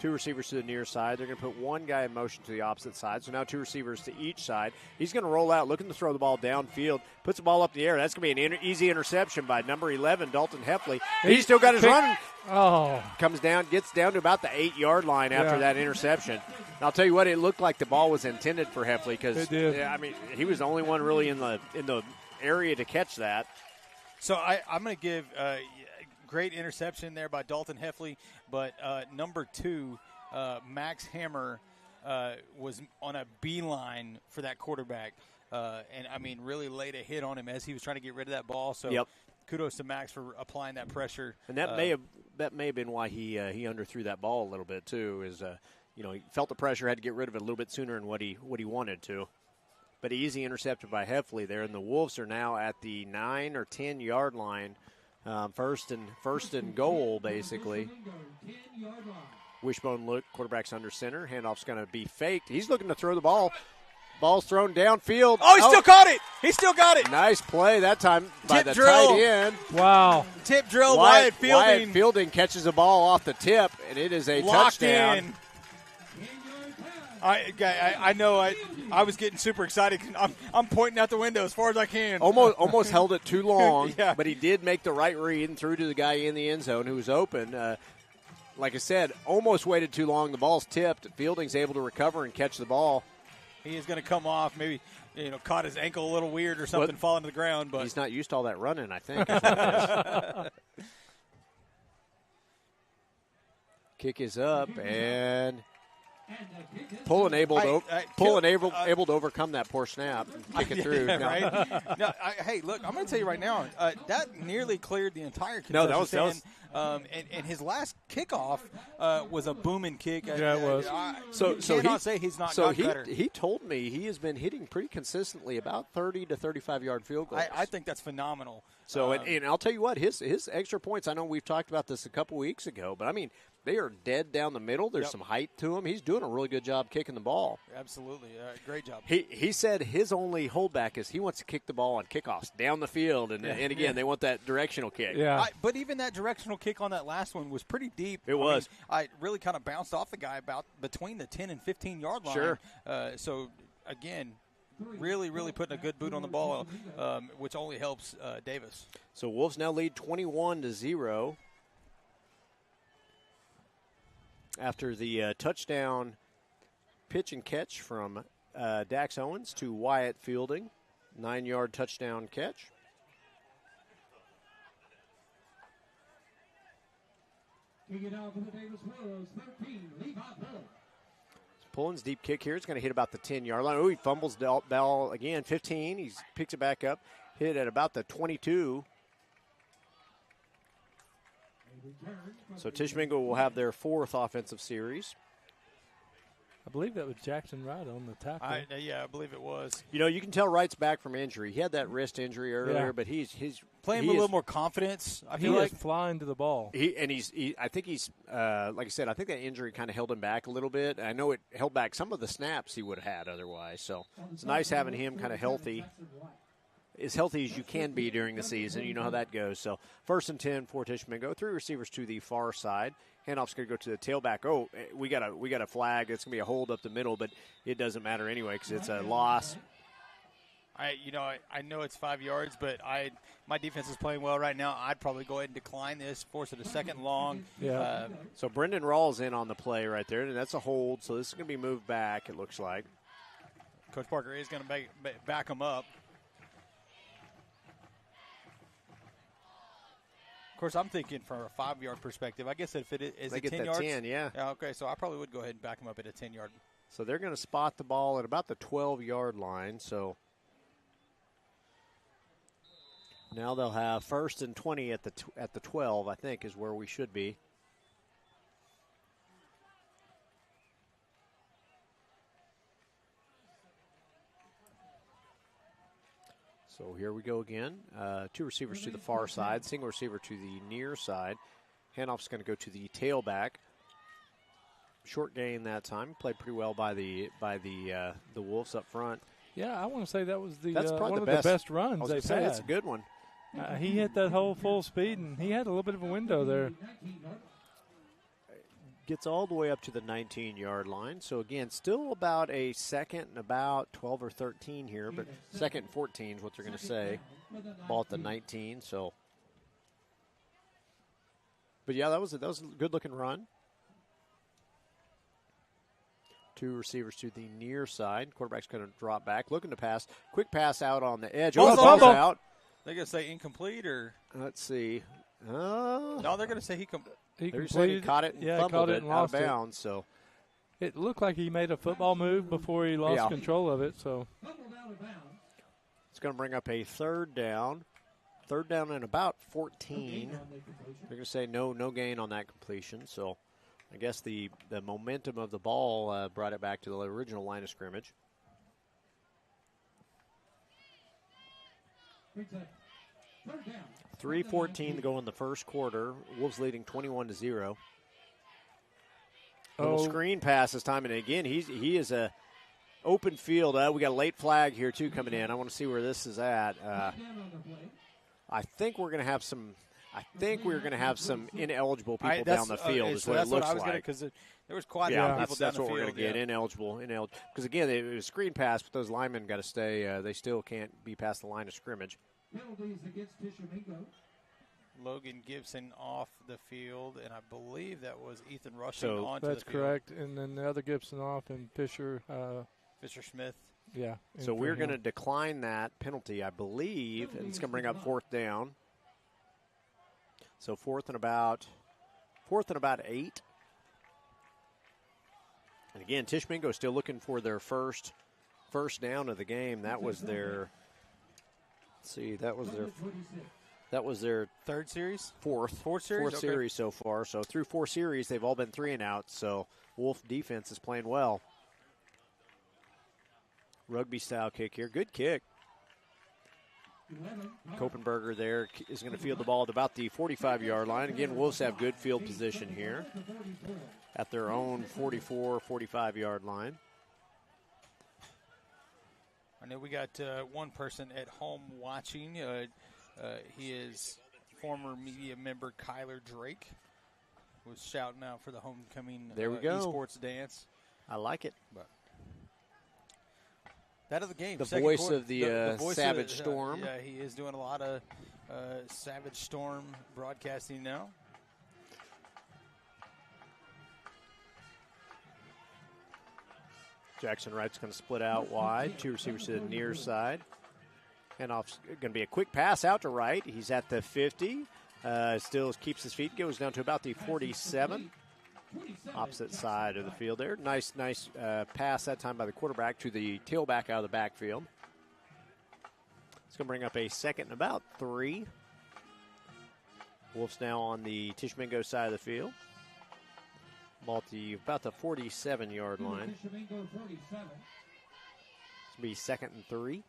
2 receivers to the near side. They're going to put one guy in motion to the opposite side. So now 2 receivers to each side. He's going to roll out, looking to throw the ball downfield. Puts the ball up in the air. That's going to be an easy interception by number 11, Dalton Heffley. He's still got his run. Oh. Comes down, gets down to about the 8-yard line after that interception. And I'll tell you what, it looked like the ball was intended for Heffley because he was the only one really in the area to catch that. So I'm going to give great interception there by Dalton Heffley, but number 2, Max Hammer, was on a beeline for that quarterback, and really laid a hit on him as he was trying to get rid of that ball. So kudos to Max for applying that pressure. And that may have been why he underthrew that ball a little bit too. Is he felt the pressure, had to get rid of it a little bit sooner than what he wanted to. But easy intercepted by Heffley there, and the Wolves are now at the 9 or 10-yard line. First and goal, basically. Wishbone look, quarterback's under center. Handoff's going to be faked. He's looking to throw the ball. Ball's thrown downfield. Oh, he still caught it. He still got it. Nice play that time by the drill. tight end. Wow. Tip drill, Wyatt Fielding. Wyatt Fielding catches the ball off the tip, and it is a Locked touchdown. In. I know I was getting super excited. I'm pointing out the window as far as I can. Almost held it too long, Yeah. but he did make the right read and threw to the guy in the end zone who was open. Like I said, almost waited too long. The ball's tipped. Fielding's able to recover and catch the ball. He is going to come off, maybe caught his ankle a little weird or something, falling to the ground. But he's not used to all that running, I think. Is what it is. Kick is up, and Pullen able to overcome that poor snap and kick it through. Right? Hey, look, I'm going to tell you right now, that nearly cleared the entire concession No, that was and his last kickoff was a booming kick. Yeah, it was. So he say he's not gotten better. He told me he has been hitting pretty consistently about 30 to 35-yard field goals. I think that's phenomenal. So, and I'll tell you what, his extra points, I know we've talked about this a couple weeks ago, but, I mean, they are dead down the middle. There's some height to him. He's doing a really good job kicking the ball. Absolutely. Great job. He said his only holdback is he wants to kick the ball on kickoffs down the field, and again, they want that directional kick. Yeah. But even that directional kick on that last one was pretty deep. It was. I really kind of bounced off the guy about between the 10 and 15-yard line. Sure. So, again, really, really putting a good boot on the ball, which only helps Davis. So Wolves now lead 21-0 after the touchdown pitch and catch from Dax Owens to Wyatt Fielding. 9-yard touchdown catch. Kicking out for the Davis Willows, 13, Levi Pullen. Pullen's deep kick here is going to hit about the 10-yard line. Oh, he fumbles the ball again. 15. He picks it back up. Hit at about the 22. So Tishommingo will have their 4th offensive series. I believe that was Jackson Wright on the tackle. I believe it was. You can tell Wright's back from injury. He had that wrist injury earlier, but he's playing with a little more confidence. I feel like flying to the ball. I think he's like I said, I think that injury kind of held him back a little bit. I know it held back some of the snaps he would have had otherwise. So it's nice having him kind of healthy. As healthy as you can be during the season. You know how that goes. So 1st and 10 for Tishommingo. 3 receivers to the far side. Handoff's going to go to the tailback. Oh, we got a flag. It's going to be a hold up the middle, but it doesn't matter anyway because it's a loss. I know it's 5 yards, but my defense is playing well right now. I'd probably go ahead and decline this, force it a second long. Yeah. So Brendan Rawls in on the play right there, and that's a hold. So this is going to be moved back, it looks like. Coach Parker is going to back him up. Of course, I'm thinking from a 5-yard perspective. I guess if it is they it get 10 that yards? 10, yeah. Okay, so I probably would go ahead and back him up at a 10-yard. So they're going to spot the ball at about the 12-yard line. So now they'll have 1st and 20 at the 12, I think, is where we should be. So here we go again. Two receivers to the far side, single receiver to the near side. Handoff's going to go to the tailback. Short gain that time. Played pretty well by the Wolves up front. Yeah, I want to say that was That's probably one the of the best runs they've had. It's a good one. He hit that hole full speed, and he had a little bit of a window there. Gets all the way up to the 19-yard line. So, again, still about a second and about 12 or 13 here, but second and 14 is what they're going to say. Ball at the 19, so. But, yeah, that was a good-looking run. Two receivers to the near side. Quarterback's going to drop back, looking to pass. Quick pass out on the edge. Oh, ball's out. They're going to say incomplete or? Let's see. No, they're going to say he completed. He caught it and fumbled it and out lost of bounds. So it looked like he made a football move before he lost control of it. So it's going to bring up a third down. Third down and about 14. They're going to say no gain on that completion. So I guess the momentum of the ball brought it back to the original line of scrimmage. 3:14 to go in the first quarter. Wolves leading 21-0. Little screen pass this time, and again, he is a open field. We got a late flag here too coming in. I want to see where this is at. I think we're going to have some. I think we're going to have some ineligible people down the field. Is what it looks like. Because there was quite a few people down the field. That's what we're going to get. Ineligible. Because again, it was a screen pass, but those linemen got to stay. They still can't be past the line of scrimmage. Penalties against Tishommingo. Logan Gibson off the field, and I believe that was Ethan rushing onto the field. That's correct. And then the other Gibson off and Fisher Smith. Yeah. So we're going to decline that penalty, I believe, and it's going to bring up fourth down. So fourth and about 8. And again, Tishommingo still looking for their first down of the game. That was their. Let's see, that was their third series, fourth series so far. So through 4 series, they've all been 3 and out. So Wolf defense is playing well. Rugby style kick here, good kick. Kopenberger there is going to field the ball at about the 45-yard line. Again, Wolves have good field position here at their own 44, 45-yard line. I know we got one person at home watching. He is former media member Kyler Drake. Was shouting out for the homecoming there we go. Esports dance. I like it. But that of the game. The voice of the Savage Storm. Yeah, he is doing a lot of Savage Storm broadcasting now. Jackson Wright's going to split out wide. 2 receivers to the near side. Handoff's going to be a quick pass out to Wright. He's at the 50. Still keeps his feet. Goes down to about the 47. Opposite side of the field there. Nice pass that time by the quarterback to the tailback out of the backfield. It's going to bring up a second and about 3. Wolves now on the Tishommingo side of the field. Ball at about the 47-yard line. It's going to be second and 3.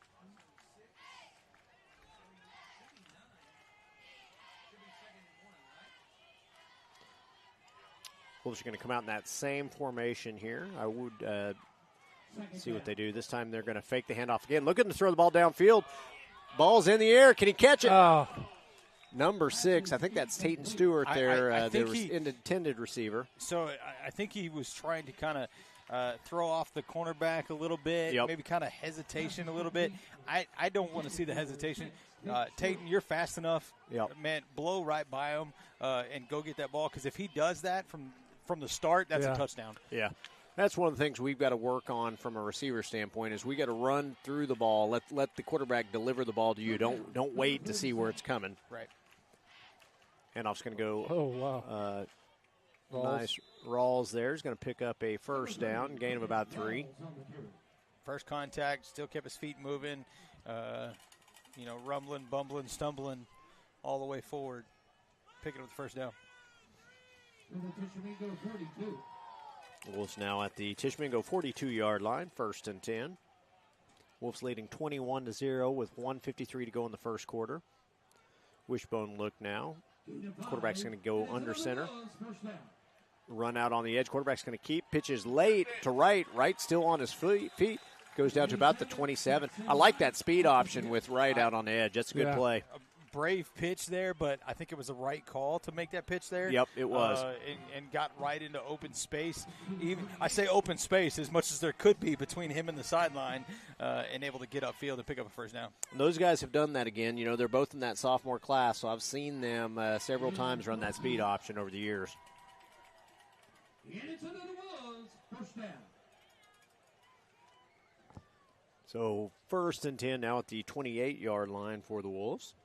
Wolves are going to come out in that same formation here. I would see what they do. This time they're going to fake the handoff again. Looking to throw the ball downfield. Ball's in the air. Can he catch it? Oh. Number 6, I think that's Tayton Stewart there, the intended receiver. So I think he was trying to kind of throw off the cornerback a little bit, maybe kind of hesitation a little bit. I don't want to see the hesitation. Tayton, you're fast enough. Man, blow right by him and go get that ball, because if he does that from the start, that's a touchdown. Yeah. That's one of the things we've got to work on from a receiver standpoint is we got to run through the ball, let the quarterback deliver the ball to you. Don't wait to see where it's coming. Right. Handoff's going to go. Oh, wow. Nice. Rawls there. He's going to pick up a first down, gain of about 3. First contact, still kept his feet moving, rumbling, bumbling, stumbling all the way forward. Picking up the first down. Wolves now at the Tishommingo 42-yard line, 1st and 10. Wolves leading 21-0 with 1:53 to go in the first quarter. Wishbone look now. Quarterback's going to go under center. Run out on the edge. Quarterback's going to keep. Pitches late to Wright. Wright still on his feet. Goes down to about the 27. I like that speed option with Wright out on the edge. That's a good play. Brave pitch there, but I think it was the right call to make that pitch there. Yep, it was. And got right into open space. Even I say open space as much as there could be between him and the sideline, and able to get upfield and pick up a first down. And those guys have done that again. You know, they're both in that sophomore class, so I've seen them several times run that speed option over the years. And it's another Wolves first down. So 1st and 10 now at the 28-yard line for the Wolves.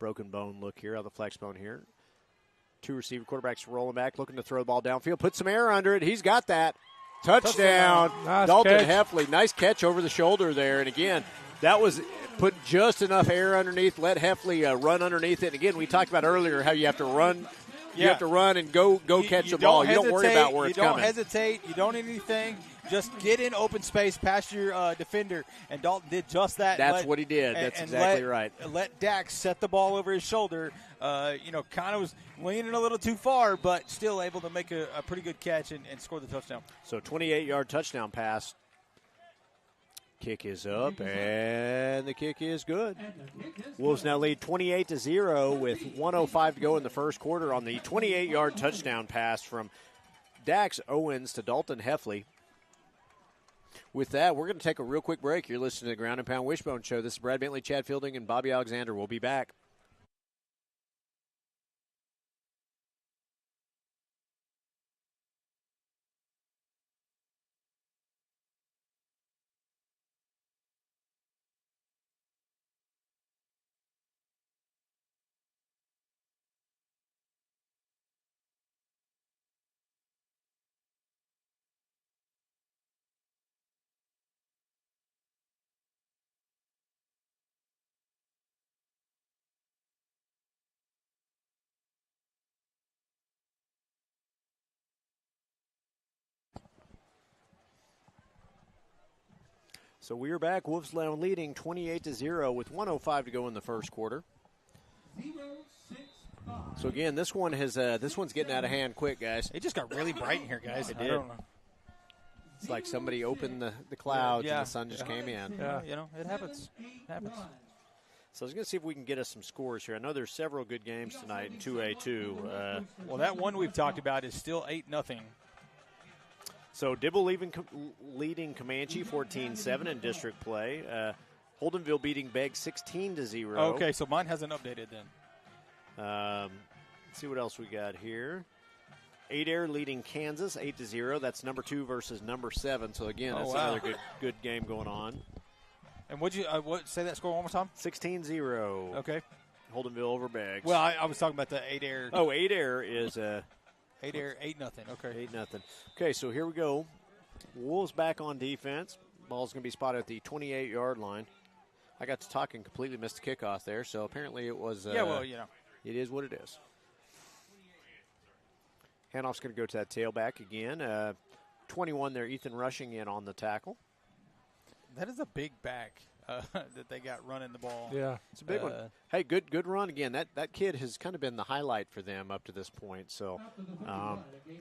Broken bone look here, on the flex bone here. 2 receiver quarterbacks rolling back, looking to throw the ball downfield. Put some air under it. He's got that. Touchdown. Nice Dalton catch. Heffley. Nice catch over the shoulder there. And again, that was put just enough air underneath. Let Heffley run underneath it. And again, we talked about earlier how you have to run. You have to run and go catch the ball. You don't worry about where it's coming. You don't hesitate. You don't need anything. Just get in open space past your defender, and Dalton did just that. That's what he did. That's exactly right. Let Dax set the ball over his shoulder. Kind of was leaning a little too far, but still able to make a pretty good catch and score the touchdown. So 28-yard touchdown pass. Kick is up, and the kick is good. Wolves now lead 28-0 with 1:05 to go in the first quarter on the 28-yard touchdown pass from Dax Owens to Dalton Heffley. With that, we're going to take a real quick break. You're listening to the Ground and Pound Wishbone Show. This is Brad Bentley, Chad Fielding, and Bobby Alexander. We'll be back. So we are back. Wolves now leading 28-0 with 1:05 to go in the first quarter. 0-6-5. So again, this one's getting out of hand quick, guys. It just got really bright in here, guys. It I did. don't know. It's like somebody opened the clouds Yeah. and the sun just came in. Yeah, it happens. So I was going to see if we can get us some scores here. I know there's several good games tonight in 2A2. Well, that one we've talked about is still 8-0. So Dibble leading Comanche 14-7 in district play. Holdenville beating Begg 16-0. Okay, so mine hasn't updated then. Let's see what else we got here. Adair leading Kansas 8-0. That's number 2 versus number 7. So again, that's another good game going on. And would you say that score one more time? 16-0. Okay. Holdenville over Beggs. Well, I was talking about the Adair. Oh, Adair is 8-0. Okay. 8-0. Okay, so here we go. Wolves back on defense. Ball's going to be spotted at the 28-yard line. I got to talk and completely missed the kickoff there, so apparently it was. It is what it is. Handoff's going to go to that tailback again. 21 there, Ethan Rushing in on the tackle. That is a big back that they got running the ball. Yeah. It's a big one. Hey, good run again. That kid has kind of been the highlight for them up to this point. So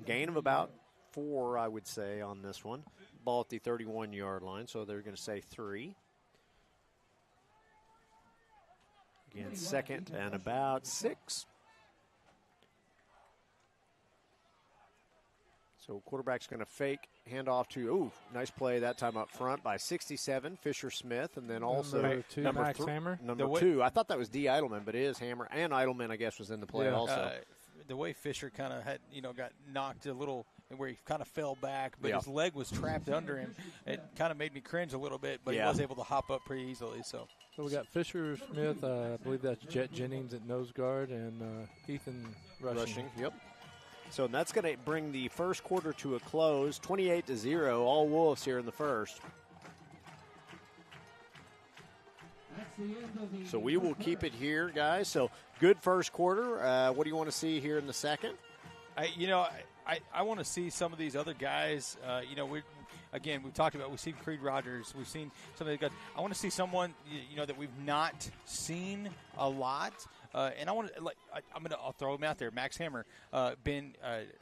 gain of about 4, I would say, on this one. Ball at the 31-yard line, so they're going to say 3. Again, 2nd and about 6. So quarterback's going to fake, hand off to, nice play that time up front by 67, Fisher Smith, and then also number 2, Max Hammer. Number 2. I thought that was D. Eidelman, but it is Hammer, and Eidelman, I guess, was in the play also. The way Fisher kind of had, got knocked a little, where he kind of fell back, but his leg was trapped under him. It kind of made me cringe a little bit, but he was able to hop up pretty easily. So we got Fisher Smith, I believe that's Jet Jennings at nose guard, and Ethan Rushing. Yep. So that's going to bring the first quarter to a close, 28-0, all Wolves here in the first. So we will keep it here, guys. So good first quarter. What do you want to see here in the second? I want to see some of these other guys. We've talked about, we've seen Creed Rogers, we've seen some of the guys. I want to see someone that we've not seen a lot. And I want to I'll throw him out there. Max Hammer, been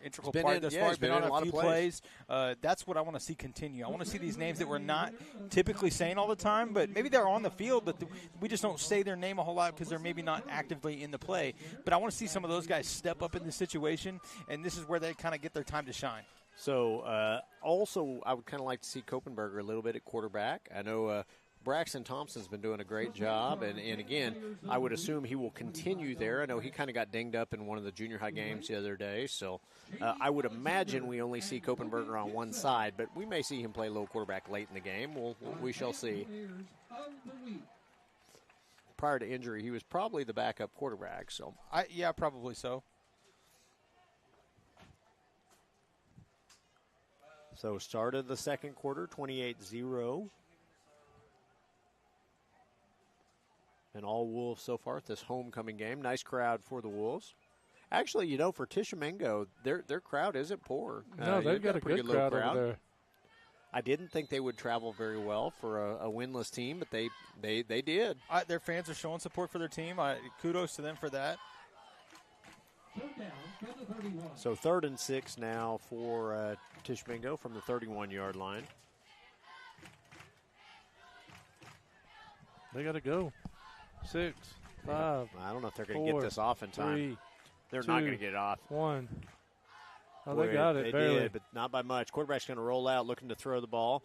integral part thus far. He's been on a few plays. That's what I want to see continue. I want to see these names that we're not typically saying all the time, but maybe they're on the field, but we just don't say their name a whole lot because they're maybe not actively in the play. But I want to see some of those guys step up in the situation, and this is where they kind of get their time to shine. So, also, I would kind of like to see Kopenberger a little bit at quarterback. I know Braxton Thompson's been doing a great job, and again, I would assume he will continue there. I know he kind of got dinged up in one of the junior high games the other day, so I would imagine we only see Kopenberger on one side, but we may see him play a little quarterback late in the game. We shall see. Prior to injury, he was probably the backup quarterback. So probably so. So started the second quarter, 28-0. And all Wolves so far at this homecoming game. Nice crowd for the Wolves. Actually, for Tishommingo, their crowd isn't poor. No, they've got a good crowd over there. I didn't think they would travel very well for a winless team, but they did. Their fans are showing support for their team. Kudos to them for that. So 3rd and 6 now for Tishommingo from the 31-yard line. They got to go. 6, 5. I don't know if they're going to get this off in time. 3, they're 2, not going to get it off. 1. Oh, Boy, they got it. They barely. did, but not by much. Quarterback's going to roll out, looking to throw the ball.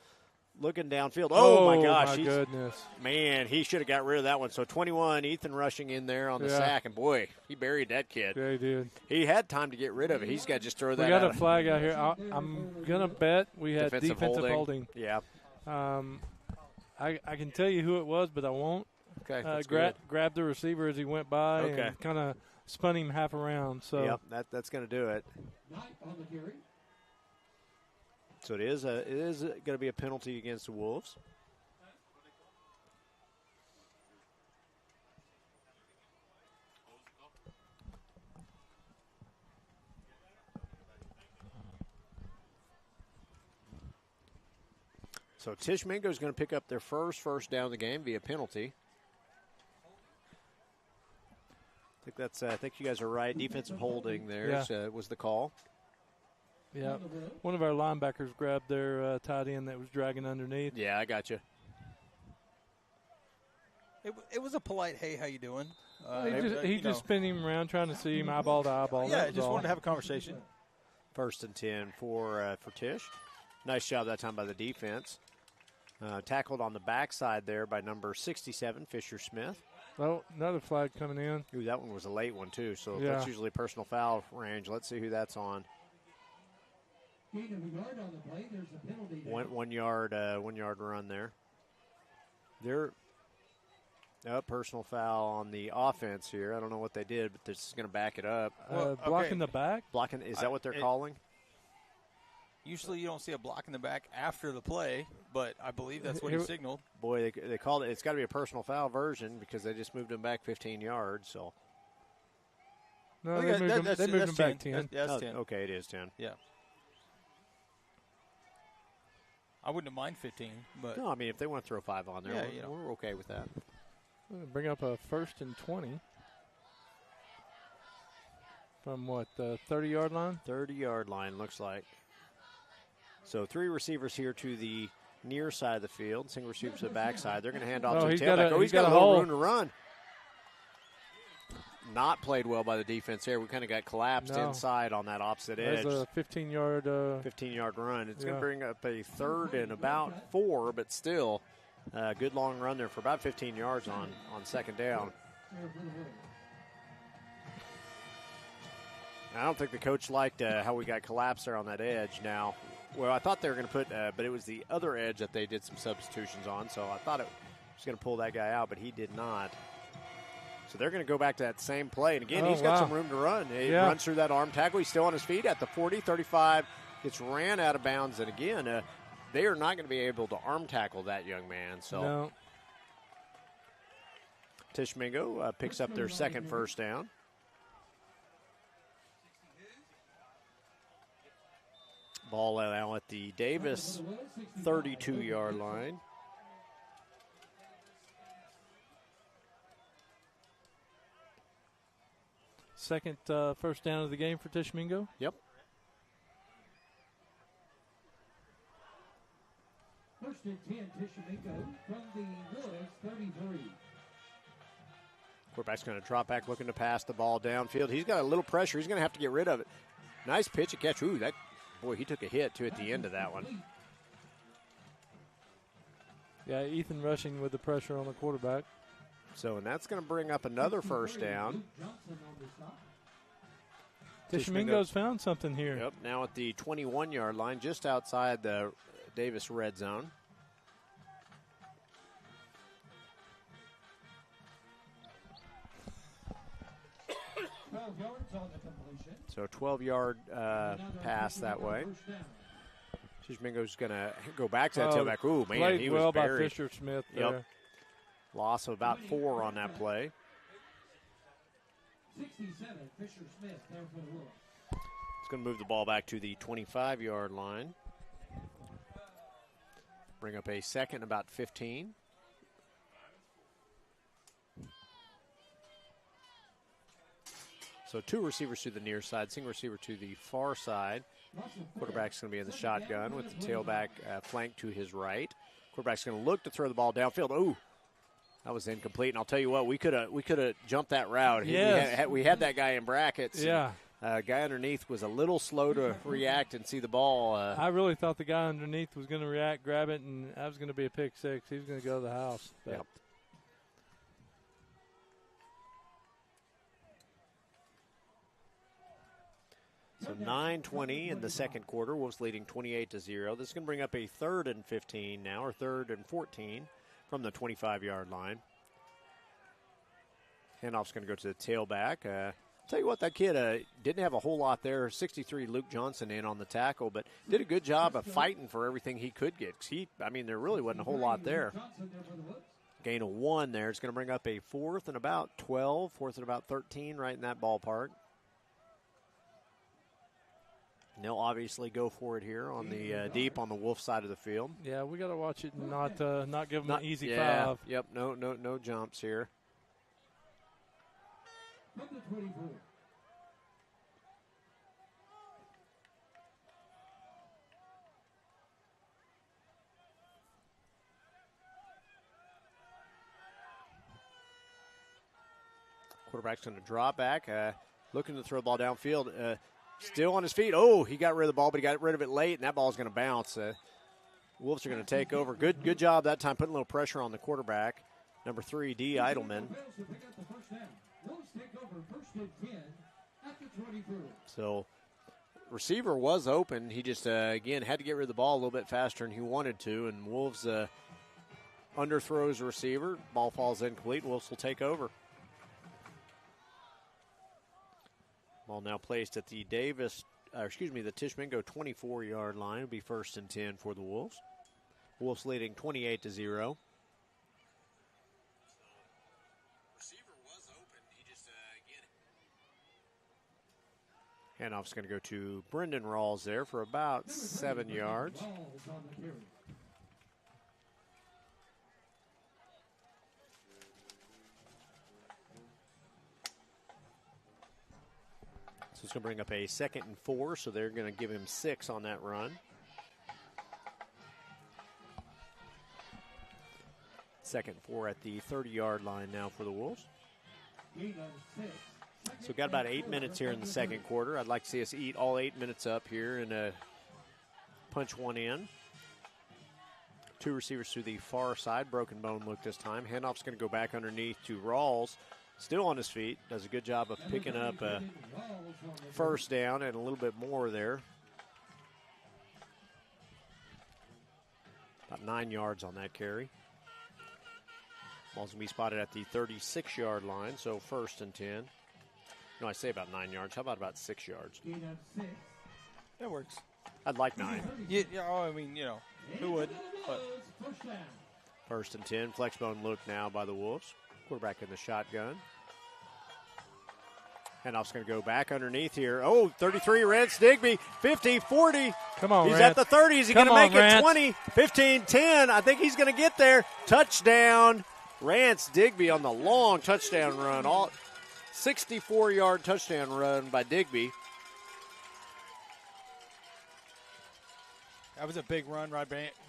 Looking downfield. Oh, my gosh. My goodness. Man, he should have got rid of that one. So 21, Ethan rushing in there on the sack. And, boy, he buried that kid. Yeah, he did. He had time to get rid of it. He's got to just throw that out. We got out. a flag out here. I'm going to bet we had defensive holding. Yeah. I can tell you who it was, but I won't. Okay, grabbed the receiver as he went by and kind of spun him half around. So yep, that's going to do it. So it is going to be a penalty against the Wolves. So Tishommingo is going to pick up their first down of the game via penalty. I think you guys are right. Defensive holding there was the call. Yeah, one of our linebackers grabbed their tight end that was dragging underneath. Yeah, I got you. It was a polite, hey, how you doing? He just spun him around trying to see him eyeball to eyeball. Yeah, just wanted to have a conversation. 1st and 10 for Tish. Nice job that time by the defense. Tackled on the backside there by number 67, Fisher Smith. Oh, another flag coming in. Ooh, that one was a late one, too, so that's usually personal foul range. Let's see who that's on. 1 yard run there. Personal foul on the offense here. I don't know what they did, but this is going to back it up. Blocking the back? Blocking, is that what they're calling? Usually you don't see a block in the back after the play, but I believe that's what he signaled. Boy, they called it. It's got to be a personal foul version because they just moved him back 15 yards. So. No, they moved him back 10. That's 10. Okay, it is 10. Yeah. I wouldn't have mind 15, but no, I mean if they want to throw 5 on there, we're okay with that. Bring up a 1st and 20 from the 30-yard line. 30-yard line looks like. So 3 receivers here to the near side of the field. Single receiver to the backside. They're going to hand off to the tailback. He's got a little room to run. Not played well by the defense here. We kind of got collapsed inside on that opposite edge. There's a 15-yard run. It's going to bring up a 3rd and about 4, but still a good long run there for about 15 yards on 2nd down. I don't think the coach liked how we got collapsed there on that edge now. Well, I thought they were going to put, but it was the other edge that they did some substitutions on, so I thought it was going to pull that guy out, but he did not. So they're going to go back to that same play. And, again, he's got some room to run. He runs through that arm tackle. He's still on his feet at the 40, 35. Gets ran out of bounds. And, again, they are not going to be able to arm tackle that young man. So Tishommingo picks up their second 1st down. Ball now at the Davis 32-yard line. Second first down of the game for Tishommingo. Yep. First and 10, Tishommingo from the Woods 33. Quarterback's going to drop back, looking to pass the ball downfield. He's got a little pressure. He's going to have to get rid of it. Nice pitch and catch. Ooh, he took a hit, too, at the end of that one. Yeah, Ethan rushing with the pressure on the quarterback. So, and that's going to bring up another first down. Tishommingo's found something here. Yep, now at the 21-yard line, just outside the Davis red zone. So 12-yard pass that way. Tishommingo's going to go back to that tailback. Ooh, man, he was well buried. by Fisher Smith there. Yep. Loss of about 4 on that play. 67, Fisher Smith there for the Wolves. It's going to move the ball back to the 25-yard line. Bring up a second, about 15. So 2 receivers to the near side, single receiver to the far side. Quarterback's going to be in the shotgun with the tailback flank to his right. Quarterback's going to look to throw the ball downfield. Ooh, that was incomplete. And I'll tell you what, we could have jumped that route. Yes. We had that guy in brackets. Yeah. Guy underneath was a little slow to react and see the ball. I really thought the guy underneath was going to react, grab it, and that was going to be a pick six. He was going to go to the house. But. Yep. So 9:20 in the second quarter. Wolves leading 28-0. This is going to bring up a 3rd and 15 now, or 3rd and 14 from the 25-yard line. Handoff's going to go to the tailback. Tell you what, that kid didn't have a whole lot there. 63 Luke Johnson in on the tackle, but did a good job of fighting for everything he could get. There really wasn't a whole lot there. Gain of 1 there. It's going to bring up a 4th and about 12, 4th and about 13, right in that ballpark. And they'll obviously go for it here on the deep on the Wolf side of the field. Yeah, we got to watch it and not give them an easy 5. Yep, no jumps here. Number 24. Quarterback's going to drop back, looking to throw the ball downfield. Still on his feet. Oh, he got rid of the ball, but he got rid of it late, and that ball's going to bounce. Wolves are going to take over. Good job that time, putting a little pressure on the quarterback. Number 3, D. Eidelman. So, receiver was open. He just, again, had to get rid of the ball a little bit faster than he wanted to, and Wolves underthrows the receiver. Ball falls incomplete. Wolves will take over. Ball now placed at the the Tishommingo 24-yard line. It'll be 1st and 10 for the Wolves. Wolves leading 28-0. Receiver was open. He just, handoff's going to go to Brendan Rawls there for about 7 yards. It's going to bring up a 2nd and 4, so they're going to give him 6 on that run. 2nd and 4 at the 30-yard line now for the Wolves. So we've got about 8 minutes here in the second quarter. I'd like to see us eat all 8 minutes up here and punch one in. 2 receivers to the far side. Broken bone look this time. Handoff's going to go back underneath to Rawls. Still on his feet. Does a good job of picking up a first down and a little bit more there. About 9 yards on that carry. Ball's going to be spotted at the 36-yard line, so 1st and 10. No, I say about 9 yards. How about 6 yards? That works. I'd like 9. Yeah, I mean, who would? But 1st and 10. Flexbone look now by the Wolves. Quarterback in the shotgun. Handoff's going to go back underneath here. Oh, 33, Rance Digby, 50, 40. Come on, He's Rance. at the 30. Is he going to make it 20, 15, 10? I think he's going to get there. Touchdown. Rance Digby on the long touchdown run. 64-yard touchdown run by Digby. That was a big run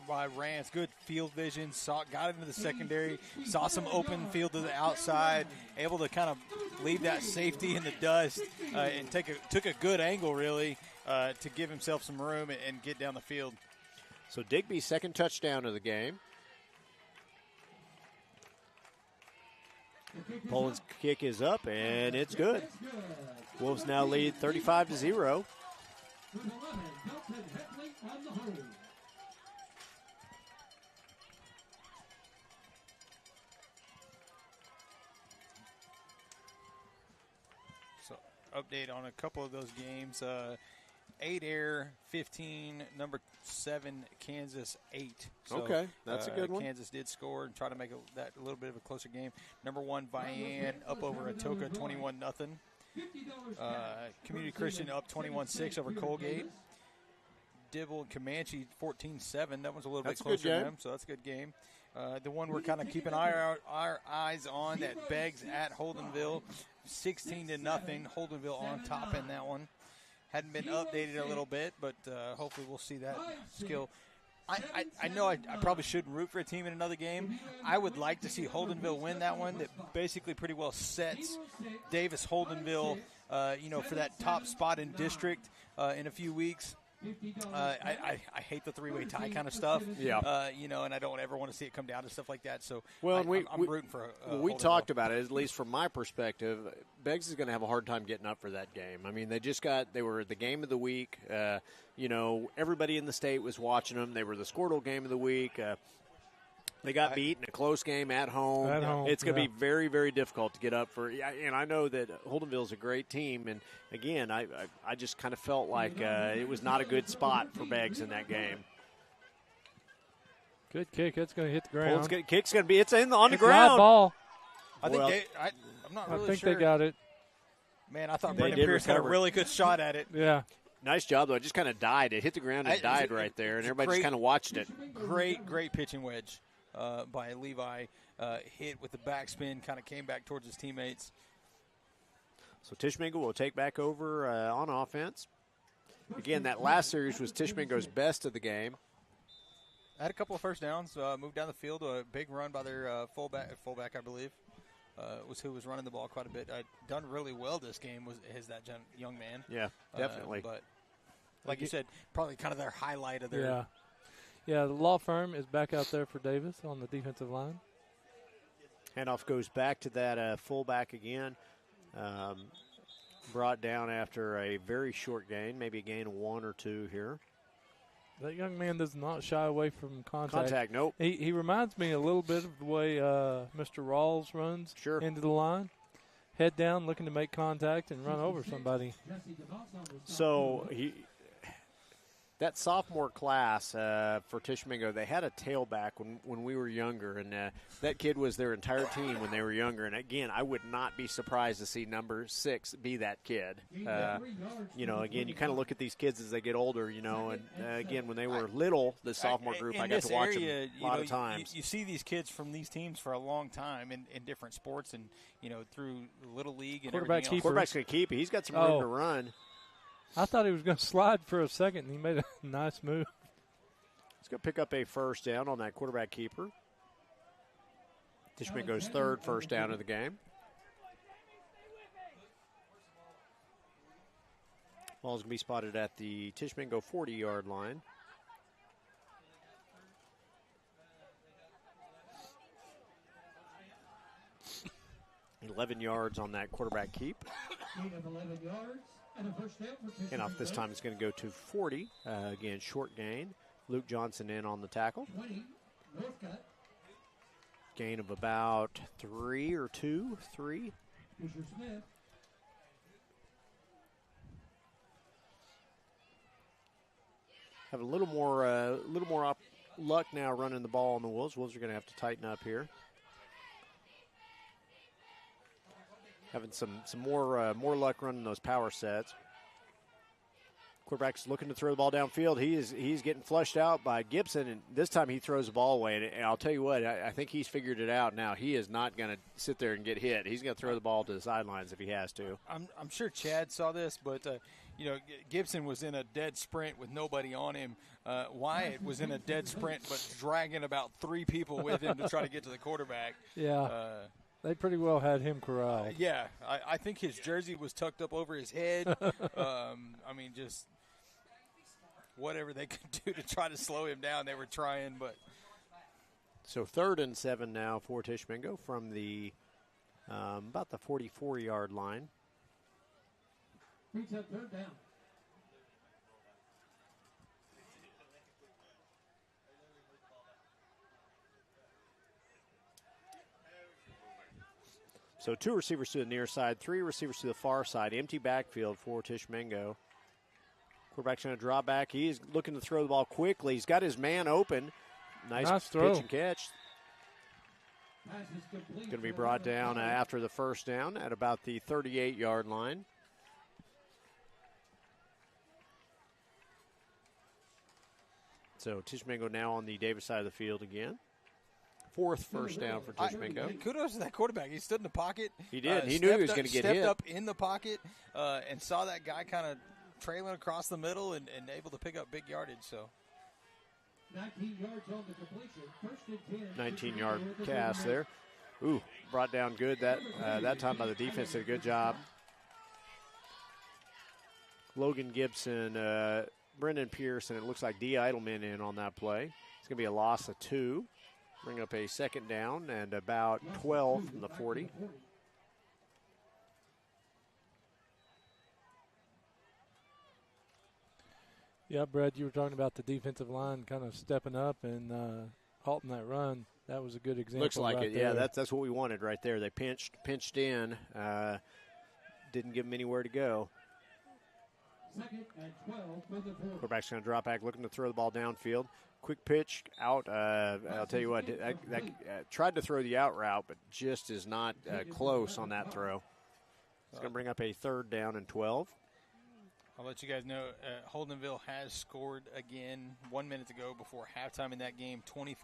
by Rance. Good field vision. Got into the secondary. Saw some open field to the outside. Able to kind of leave that safety in the dust and took a good angle, really, to give himself some room and get down the field. So Digby's second touchdown of the game. Poland's kick is up, and it's good. Wolves now lead 35-0. So, update on a couple of those games. 8 Air, 15, number 7, Kansas, 8. So, okay, that's a good one. Kansas did score and try to make that a little bit of a closer game. Number 1, Vian, up over Atoka, 21-0. Community Christian up 21-6 over Colgate. Dibble and Comanche 14-7. That one's a little bit closer to them, so that's a good game. The one we're kind of keeping our eyes on, that Beggs at Holdenville, 16-0. Holdenville on top in that one. Hadn't been updated a little bit, but hopefully we'll see that skill. I know I probably shouldn't root for a team in another game. I would like to see Holdenville win that one. That basically pretty well sets Davis Holdenville, for that top spot in district in a few weeks. I hate the three-way tie kind of stuff. Yeah. And I don't ever want to see it come down to stuff like that. So I'm rooting for. We talked about it, at least from my perspective. Beggs is going to have a hard time getting up for that game. I mean, they were the game of the week. Everybody in the state was watching them. They were the Squirtle game of the week. They got beat in a close game at home. It's going to be very, very difficult to get up for. And I know that Holdenville's a great team. And, again, I just kind of felt like it was not a good spot for Beggs in that game. Good kick. It's going to hit the ground. Kick's going to be – it's on the it's ground. Live ball. I'm not really sure. I think they got it. Man, I thought Brandon Pierce had a really good shot at it. Yeah. Nice job, though. It just kind of died. It hit the ground and died right there, and everybody just kind of watched it. Great pitching wedge. By Levi, hit with the backspin, kind of came back towards his teammates. So Tishommingo will take back over on offense. Again, that last series was Tishmingo's best of the game. Had a couple of first downs, moved down the field, a big run by their fullback, I believe, was who was running the ball quite a bit. Done really well this game is that young man. Yeah, definitely. But like you said, probably kind of their highlight of their. Yeah. Yeah, the law firm is back out there for Davis on the defensive line. Handoff goes back to that fullback again. Brought down after a very short gain, maybe a gain of 1 or 2 here. That young man does not shy away from contact. Nope. He reminds me a little bit of the way Mr. Rawls runs into the line. Head down, looking to make contact and run over somebody. So that sophomore class for Tishommingo, they had a tailback when we were younger, and that kid was their entire team when they were younger. And, again, I would not be surprised to see number 6 be that kid. Again, you kind of look at these kids as they get older, and, again, when they were little, the sophomore group, I got to watch them a lot of times. You see these kids from these teams for a long time in different sports and, through Little League and everything else. Quarterback's going to keep it. He's got some room to run. I thought he was going to slide for a second, and he made a nice move. He's going to pick up a first down on that quarterback keeper. Tishommingo's third first down of the game. Ball's going to be spotted at the Tishommingo 40-yard line. $11 yards on that quarterback keep. Gain of 11 yards. And a first down for Handoff this time is going to go to 40. Again, short gain. Luke Johnson in on the tackle. 20, Northcutt. Gain of about 3 or 2. 3. Fisher Smith. Have a little more luck now running the ball on the Wolves. Wolves are going to have to tighten up here. having some more luck running those power sets. Quarterback's looking to throw the ball downfield. He's getting flushed out by Gibson, and this time he throws the ball away. And I'll tell you what, I think he's figured it out now. He is not going to sit there and get hit. He's going to throw the ball to the sidelines if he has to. I'm sure Chad saw this, but Gibson was in a dead sprint with nobody on him. Wyatt was in a dead sprint but dragging about 3 people with him to try to get to the quarterback. Yeah. They pretty well had him corralled. Yeah, I think his jersey was tucked up over his head. Just whatever they could do to try to slow him down, they were trying. But so 3rd and 7 now for Tishommingo from the about the 44-yard line. Third down. So 2 receivers to the near side, 3 receivers to the far side. Empty backfield for Tishommingo. Quarterback's going to draw back. He's looking to throw the ball quickly. He's got his man open. Nice throw. Pitch and catch. Going to be brought down after the first down at about the 38-yard line. So Tishommingo now on the Davis side of the field again. 4th first down for Tishommingo. Kudos to that quarterback. He stood in the pocket. He did. He knew he was going to get hit. Stepped up in the pocket and saw that guy kind of trailing across the middle and able to pick up big yardage. So 19 yards on the completion. 1st and 10. 19-yard cast there. Ooh, brought down good that time by the defense. Did a good job. Logan Gibson, Brendan Pierce, and it looks like D. Idleman in on that play. It's going to be a loss of 2. Bring up a 2nd down and about 12 from the 40. Yeah, Brad, you were talking about the defensive line kind of stepping up and halting that run. That was a good example. Looks like right it. there. Yeah, that's what we wanted right there. They pinched in, didn't give them anywhere to go. 2nd and 12 for the 40. Quarterback's going to drop back, looking to throw the ball downfield. Quick pitch out. I'll tell you what, I tried to throw the out route, but just is not close on that throw. It's going to bring up a 3rd down and 12. I'll let you guys know Holdenville has scored again 1 minute to go before halftime in that game, 24-0.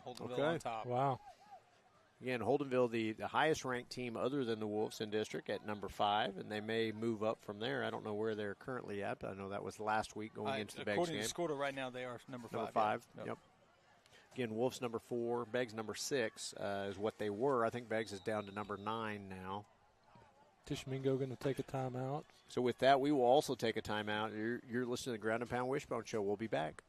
Holdenville on top. Wow. Again, Holdenville, the highest-ranked team other than the Wolves in district at number 5, and they may move up from there. I don't know where they're currently at, but I know that was last week going into the Beggs game. According to Scorta right now, they are number 5. Number 5, yeah. yep. Again, Wolves number 4, Beggs number 6 is what they were. I think Beggs is down to number 9 now. Tishommingo going to take a timeout. So with that, we will also take a timeout. You're listening to the Ground and Pound Wishbone Show. We'll be back.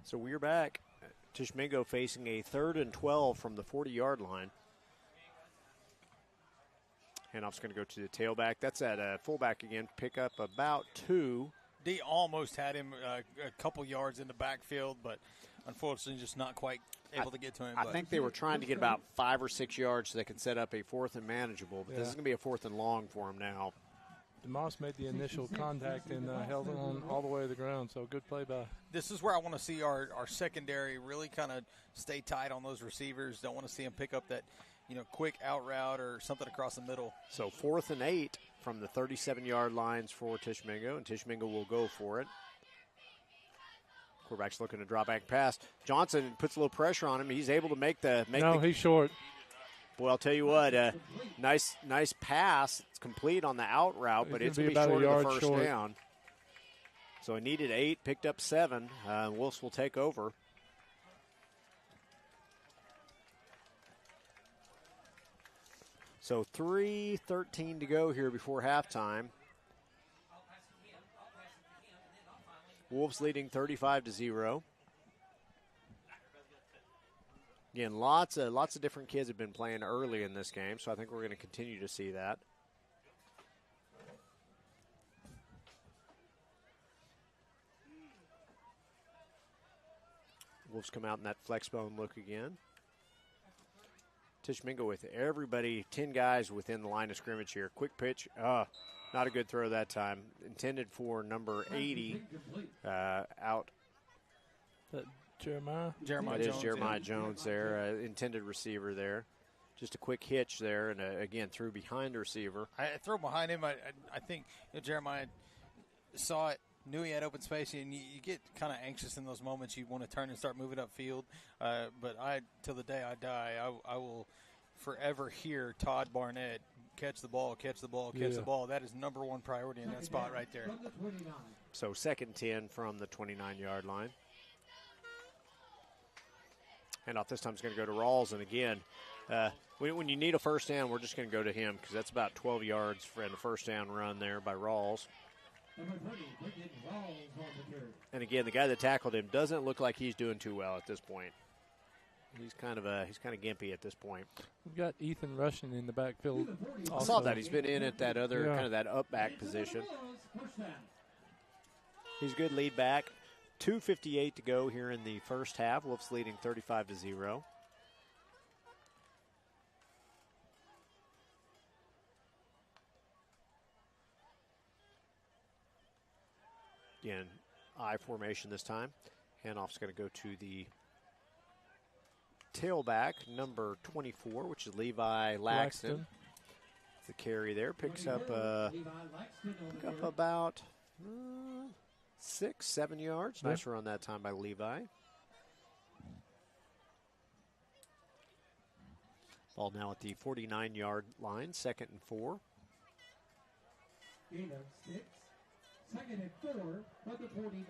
So we're back. Tishommingo facing a 3rd and 12 from the 40-yard line. Handoff's going to go to the tailback. That's at fullback again. Pick up about 2. D almost had him a couple yards in the backfield, but unfortunately just not quite able to get to him. I think they were trying to get about 5 or 6 yards so they could set up a 4th and manageable, but this is going to be a 4th and long for him now. DeMoss made the initial contact and held on all the way to the ground. So good play by. This is where I want to see our secondary really kind of stay tight on those receivers. Don't want to see them pick up that, quick out route or something across the middle. So 4th and 8 from the 37-yard lines for Tishommingo, and Tishommingo will go for it. Quarterback's looking to drop back pass. Johnson puts a little pressure on him. He's able to make the. He's short. Boy, I'll tell you what, nice pass. It's complete on the out route, but it's going to be short of the first down. So he needed 8, picked up 7. Wolves will take over. So 3:13 to go here before halftime. Wolves leading 35-0. Again, lots of different kids have been playing early in this game, so I think we're going to continue to see that. Wolves come out in that flex bone look again. Tishommingo with everybody, 10 guys within the line of scrimmage here. Quick pitch. Not a good throw that time. Intended for number 80 out. Jeremiah Jones. It is Jeremiah Jones there, intended receiver there. Just a quick hitch there, and again, threw behind the receiver. I threw behind him. I think Jeremiah saw it, knew he had open space, and you get kind of anxious in those moments. You want to turn and start moving upfield. But till the day I die, I will forever hear Todd Barnett, catch the ball, catch the ball, catch the ball. That is number one priority in that spot right there. So 2nd 10 from the 29-yard line. Handoff this time is going to go to Rawls, and again, when you need a first down, we're just going to go to him because that's about 12 yards for the first down run there by Rawls. And again, the guy that tackled him doesn't look like he's doing too well at this point. He's kind of gimpy at this point. We've got Ethan Rushing in the backfield. I saw that he's been in at that other kind of that up back position. He's good lead back. 2:58 to go here in the first half. Wolves leading 35-0. Again, I formation this time. Handoff's going to go to the tailback, number 24, which is Levi Laxton. The carry there picks up about 6-7 yards. Nice run that time by Levi. Ball now at the 49-yard line, 2nd and 4. 6, 2nd and 4 from the 49.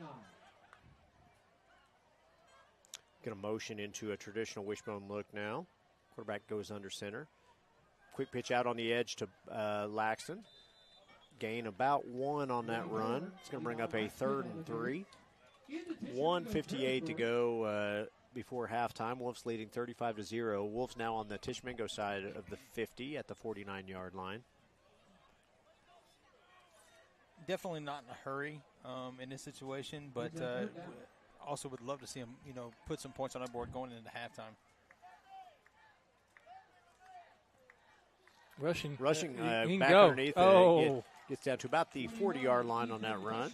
Going to motion into a traditional wishbone look now. Quarterback goes under center. Quick pitch out on the edge to Laxton. Gain about 1 on that run. It's going to bring up a 3rd and 3. 1:58 to go before halftime. Wolves leading 35-0. Wolves now on the Tishommingo side of the 50 at the 49-yard line. Definitely not in a hurry in this situation, but also would love to see him, put some points on our board going into halftime. Rushing back go. underneath. Gets down to about the 40-yard line on that run.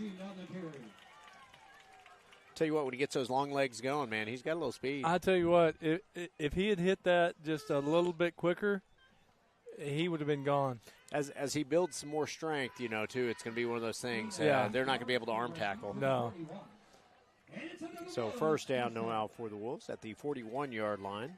Tell you what, when he gets those long legs going, man, he's got a little speed. I tell you what, if he had hit that just a little bit quicker, he would have been gone. As he builds some more strength, too, it's going to be one of those things. They're not going to be able to arm tackle. No. So first down, no out for the Wolves at the 41-yard line.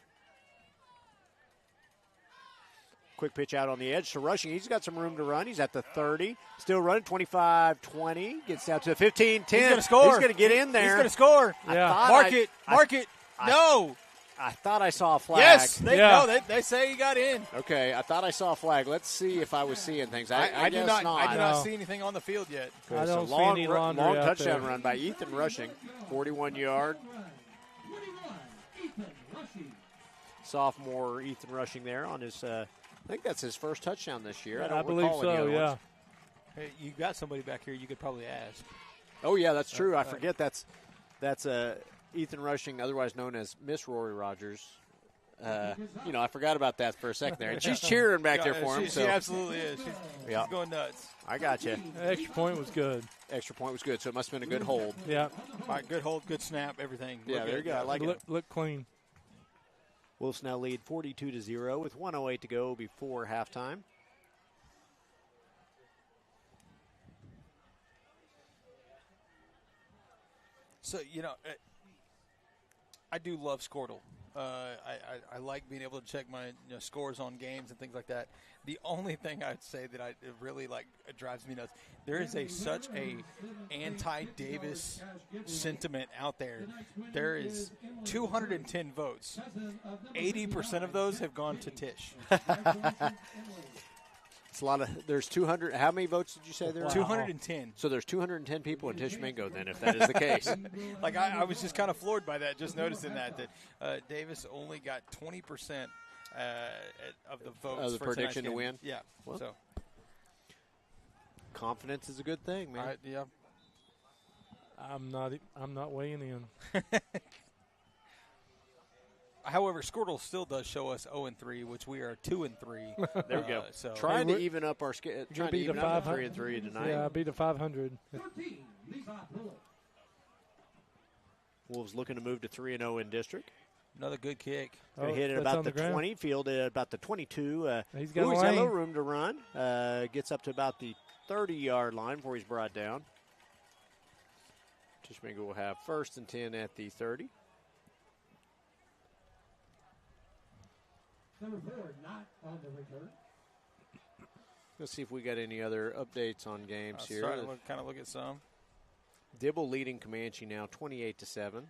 Quick pitch out on the edge to Rushing. He's got some room to run. He's at the 30. Still running, 25-20. Gets down to 15-10. He's going to score. He's going to get in there. He's going to score. Yeah. Mark it. No. I thought I saw a flag. Yes. They say he got in. Okay, I thought I saw a flag. Let's see if I was seeing things. I do guess not. I do not see anything on the field yet. I don't see any long out touchdown there. run by Ethan Rushing, 41-yard. Sophomore Ethan Rushing there on his. I think that's his first touchdown this year. I believe so. Yeah. Hey, you got somebody back here you could probably ask. Oh yeah, that's true. I forget that's Ethan Rushing, otherwise known as Miss Rory Rogers, I forgot about that for a second there. And she's cheering back there for him. She absolutely is. She's going nuts. I got you. Extra point was good. Extra point was good, so it must have been a good hold. Yeah. All right, good hold, good snap, everything. Yeah, there you go. I like it. Look clean. Wolves now lead 42-0 with 1:08 to go before halftime. So, I do love Squirtle. I like being able to check my scores on games and things like that. The only thing I'd say that it really it drives me nuts. There is such a anti-Davis sentiment out there. There is 210 votes. 80% of those have gone to Tish. It's a lot of. There's 200. How many votes did you say there? 210. So there's 210 people in Tishommingo then, if that is the case. I was just kind of floored by that, just noticing that Davis only got 20% of the votes of the for prediction to game. win. Yeah. Well, so confidence is a good thing, man. Yeah. I'm not weighing in. However, Squirtle still does show us 0-3, which we are 2-3. There we go. So trying to even up our trying to even up 3-3 tonight. Yeah, beat a 500. Wolves looking to move to 3-0 in district. Another good kick. Going to hit it about the 20, field at about the 22. He's got a little room to run. Gets up to about the 30-yard line before he's brought down. Tishommingo will have 1st and 10 at the 30. Number 4, not on the return. Let's see if we got any other updates on games here. Starting to kind of look at some. Dibble leading Comanche now 28-7.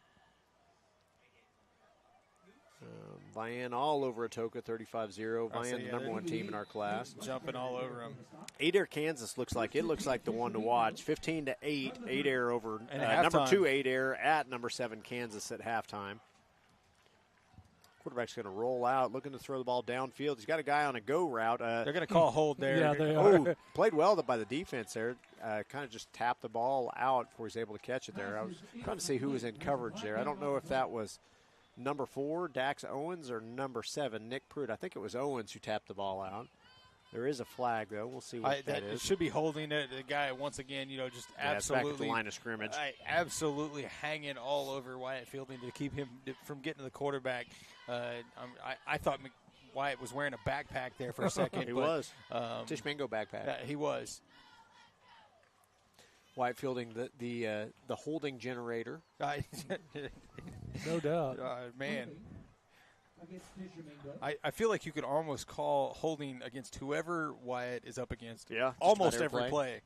Vian all over Atoka 35-0. Vian, the number 1 team in our class. Jumping all over them. Adair, Kansas looks like the one to watch. 15-8. Adair over and number 2 Adair at number 7 Kansas at halftime. Quarterback's going to roll out, looking to throw the ball downfield. He's got a guy on a go route. They're going to call a hold there. Yeah, they are. Played well by the defense there. Kind of just tapped the ball out before he's able to catch it there. I was trying to see who was in coverage there. I don't know if that was number 4, Dax Owens, or number 7, Nick Pruitt. I think it was Owens who tapped the ball out. There is a flag, though. We'll see what that is. It should be holding the guy once again, just absolutely. Back at the line of scrimmage. Absolutely hanging all over Wyatt Fielding to keep him from getting to the quarterback. I thought Wyatt was wearing a backpack there for a second. He was. Tishommingo backpack. He was. Wyatt Fielding, the holding generator. No doubt. Man. I feel like you could almost call holding against whoever Wyatt is up against. Yeah. Almost every play.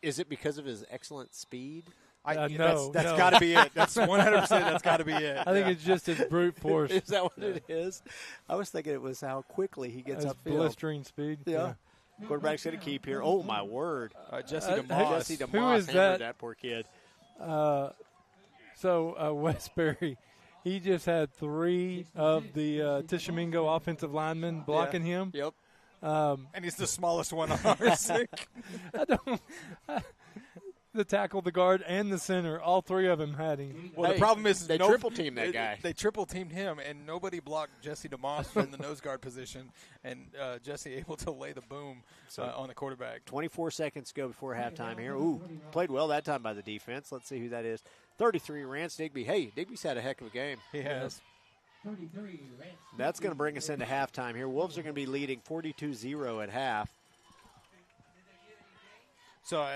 Is it because of his excellent speed? No. That's got to be it. That's 100%. That's got to be it. I think it's just his brute force. Is that what it is? I was thinking it was how quickly he gets upfield. Blistering speed. Yeah. Quarterback's going to keep here. Oh, my word. Jesse DeMoss. Jesse DeMoss who is that poor kid. Westbury, he just had 3 of the Tishommingo offensive linemen blocking him. Yep. And he's the smallest one on ours. The tackle, the guard, and the center, all 3 of them had him. Well, the problem is they triple-teamed that guy. They triple-teamed him, and nobody blocked Jesse DeMoss from the nose guard position, and Jesse able to lay the boom on the quarterback. 24 seconds to go before halftime here. Ooh, played well that time by the defense. Let's see who that is. 33, Rance Digby. Hey, Digby's had a heck of a game. He has. That's going to bring us into halftime here. Wolves are going to be leading 42-0 at half. So,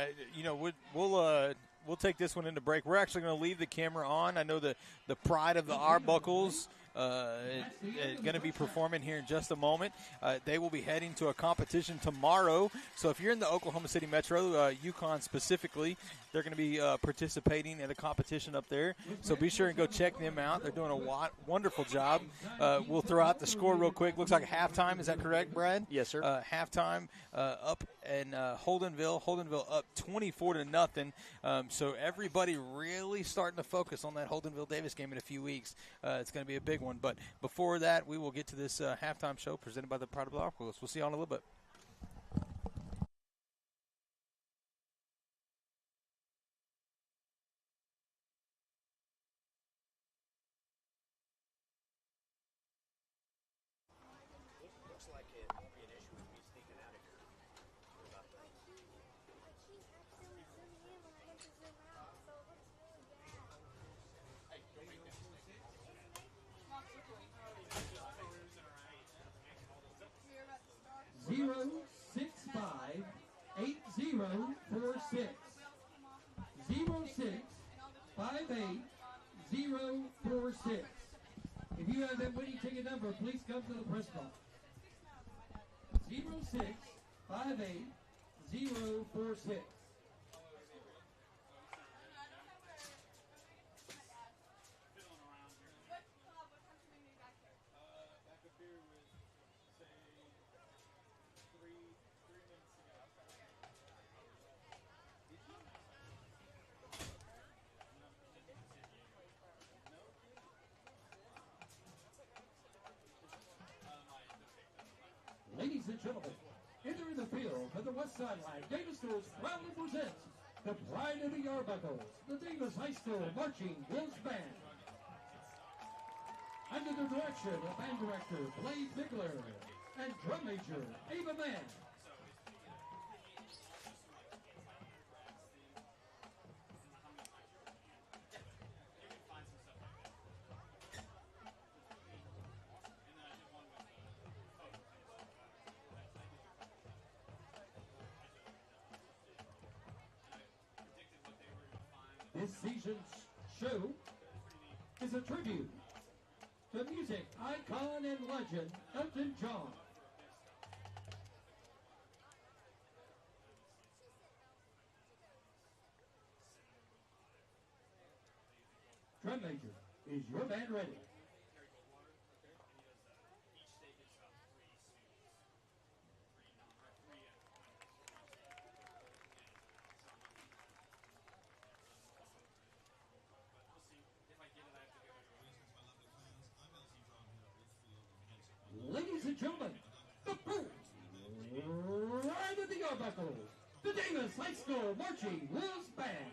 we'll take this one into break. We're actually going to leave the camera on. I know the pride of the Arbuckles going to be performing here in just a moment. They will be heading to a competition tomorrow. So if you're in the Oklahoma City Metro, Yukon specifically, they're going to be participating in a competition up there. So be sure and go check them out. They're doing a wonderful job. We'll throw out the score real quick. Looks like halftime. Is that correct, Brad? Yes, sir. Halftime up in Holdenville. Holdenville up 24-0. So everybody really starting to focus on that Holdenville-Davis game in a few weeks. It's going to be a big one. But before that, we will get to this halftime show presented by the Pride of the Arbuckles. We'll see you all in a little bit. 58046. If you have that winning ticket number, please come to the press box. 0658046. Ladies and gentlemen, entering the field for the West Sideline, Davis Schools proudly presents the pride of the Arbuckles, the Davis High School Marching Wolves Band. Under the direction of band director Blade Bigler and drum major Ava Mann. This season's show is a tribute to music icon and legend Elton John. Drum major, is your band ready? Ladies and gentlemen, the first Ride of the Arbuckles, the Davis High School Marching Wolves Band.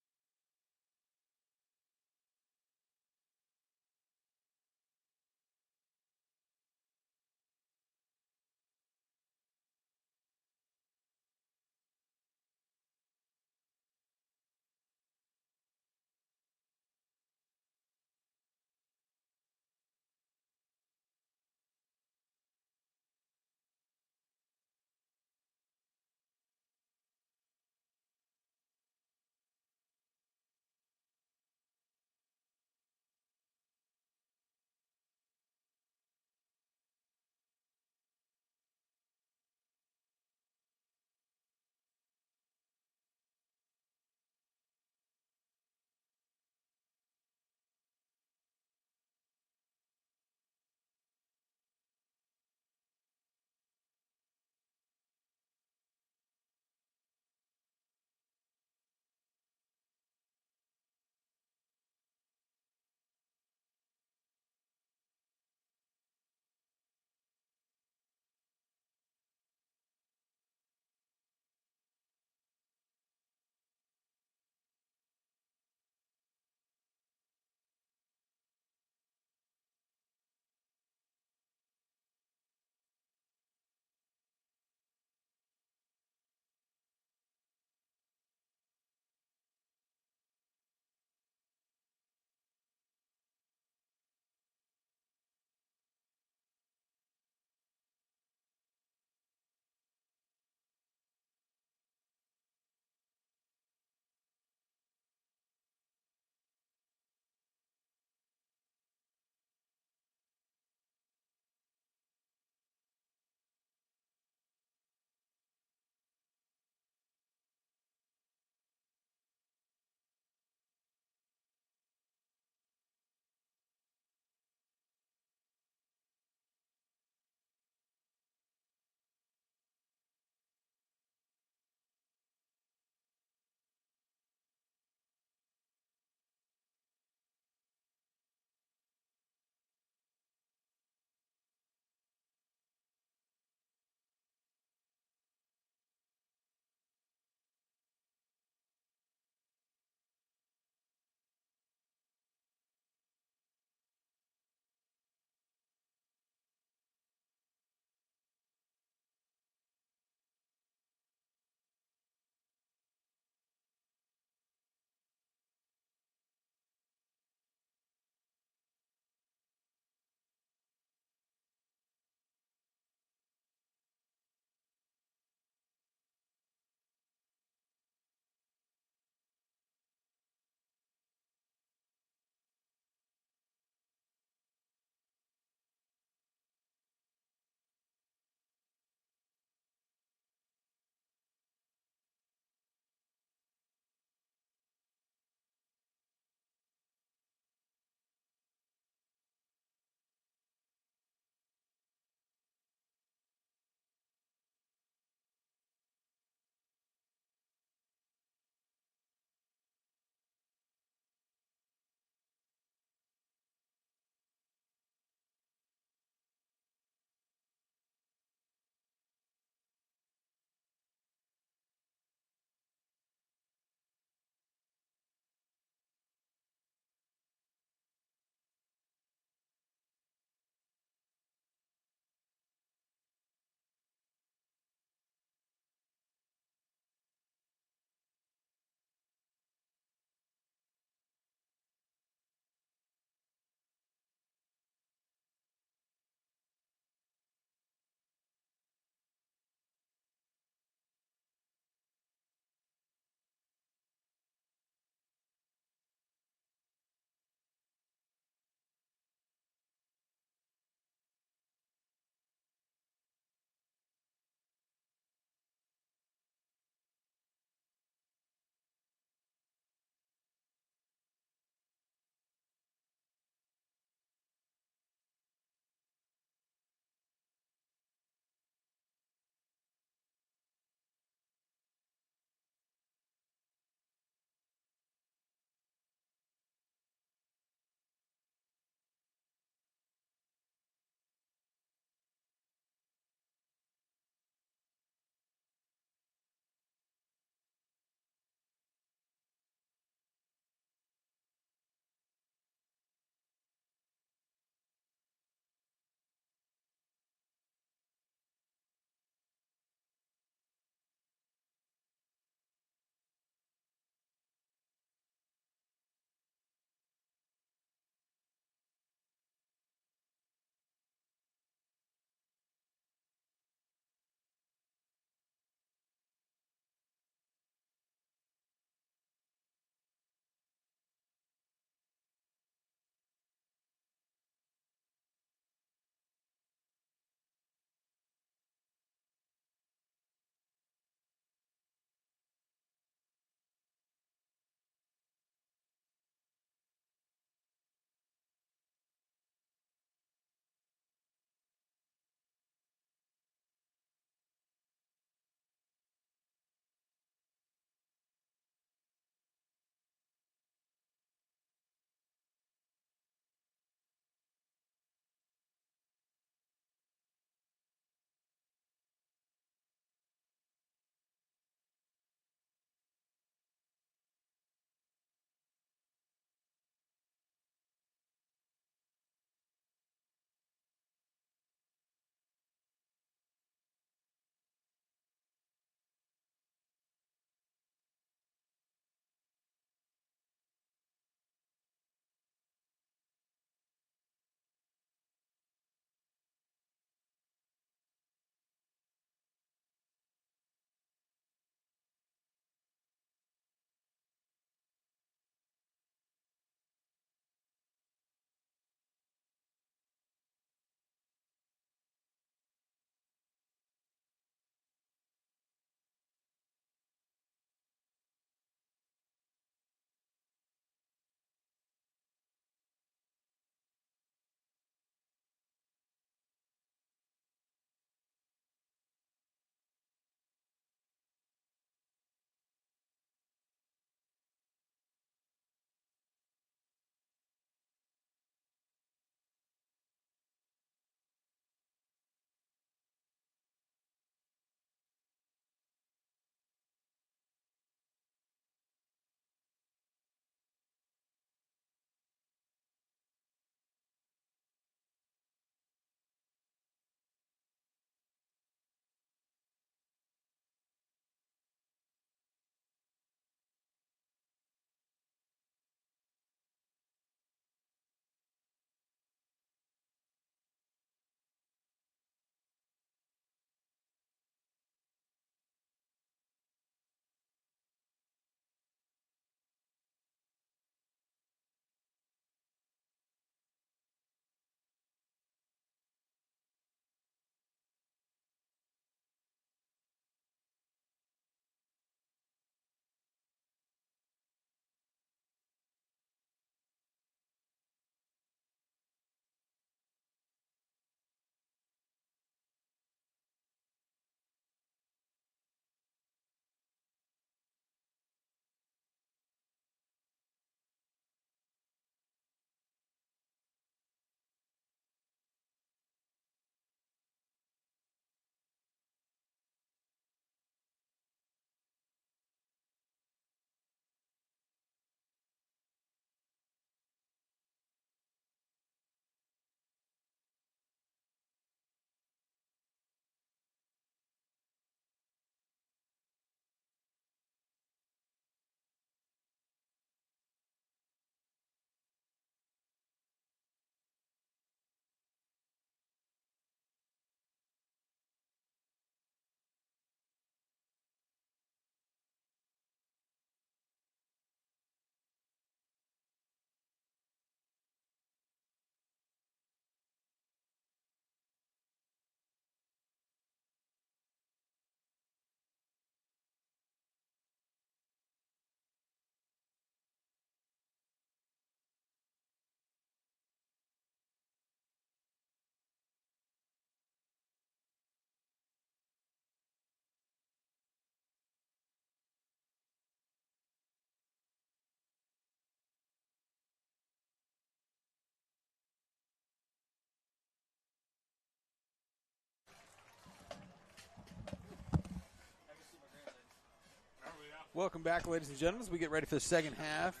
Welcome back, ladies and gentlemen, as we get ready for the second half.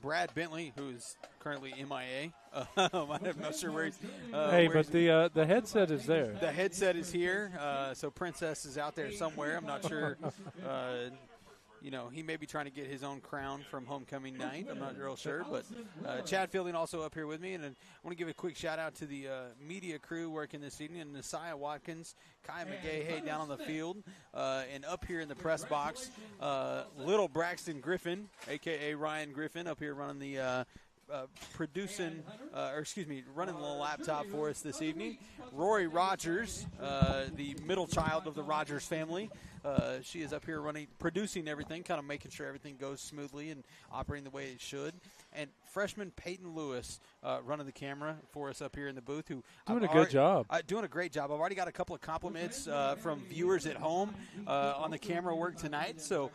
Brad Bentley, who is currently MIA. I'm not sure where he's. The headset is there. The headset is here, so Princess is out there somewhere. I'm not sure. He may be trying to get his own crown from homecoming night. I'm not real sure. But Chad Fielding also up here with me. And I want to give a quick shout-out to the media crew working this evening, and Nasiah Watkins, Kai McGahey down on the field, and up here in the press box, little Braxton Griffin, a.k.a. Ryan Griffin, up here running the running the laptop for us this evening. Rory Rogers, the middle child of the Rogers family. She is up here producing everything, kind of making sure everything goes smoothly and operating the way it should. And freshman Peyton Lewis running the camera for us up here in the booth. Doing a good job. Doing a great job. I've already got a couple of compliments from viewers at home on the camera work tonight. So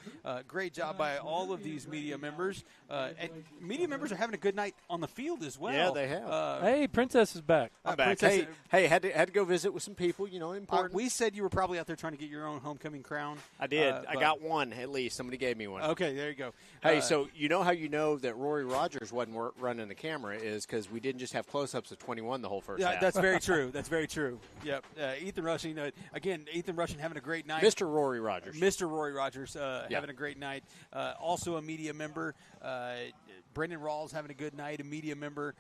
great job by all of these media members. And media members are having a good night on the field as well. Yeah, they have. Hey, Princess is back. I'm back. Hey, had to go visit with some people, important. We said you were probably out there trying to get your own homecoming crown. I did. I got one at least. Somebody gave me one. Okay, there you go. Hey, so you know how you know that Rory Rogers wasn't running the camera is because we didn't just have close-ups of 21 the whole first half. That's very true. That's very true. Yep. Ethan Rushing, Ethan Rushing having a great night. Mr. Rory Rogers. Having a great night. Also a media member. Brendan Rawls having a good night, a media member.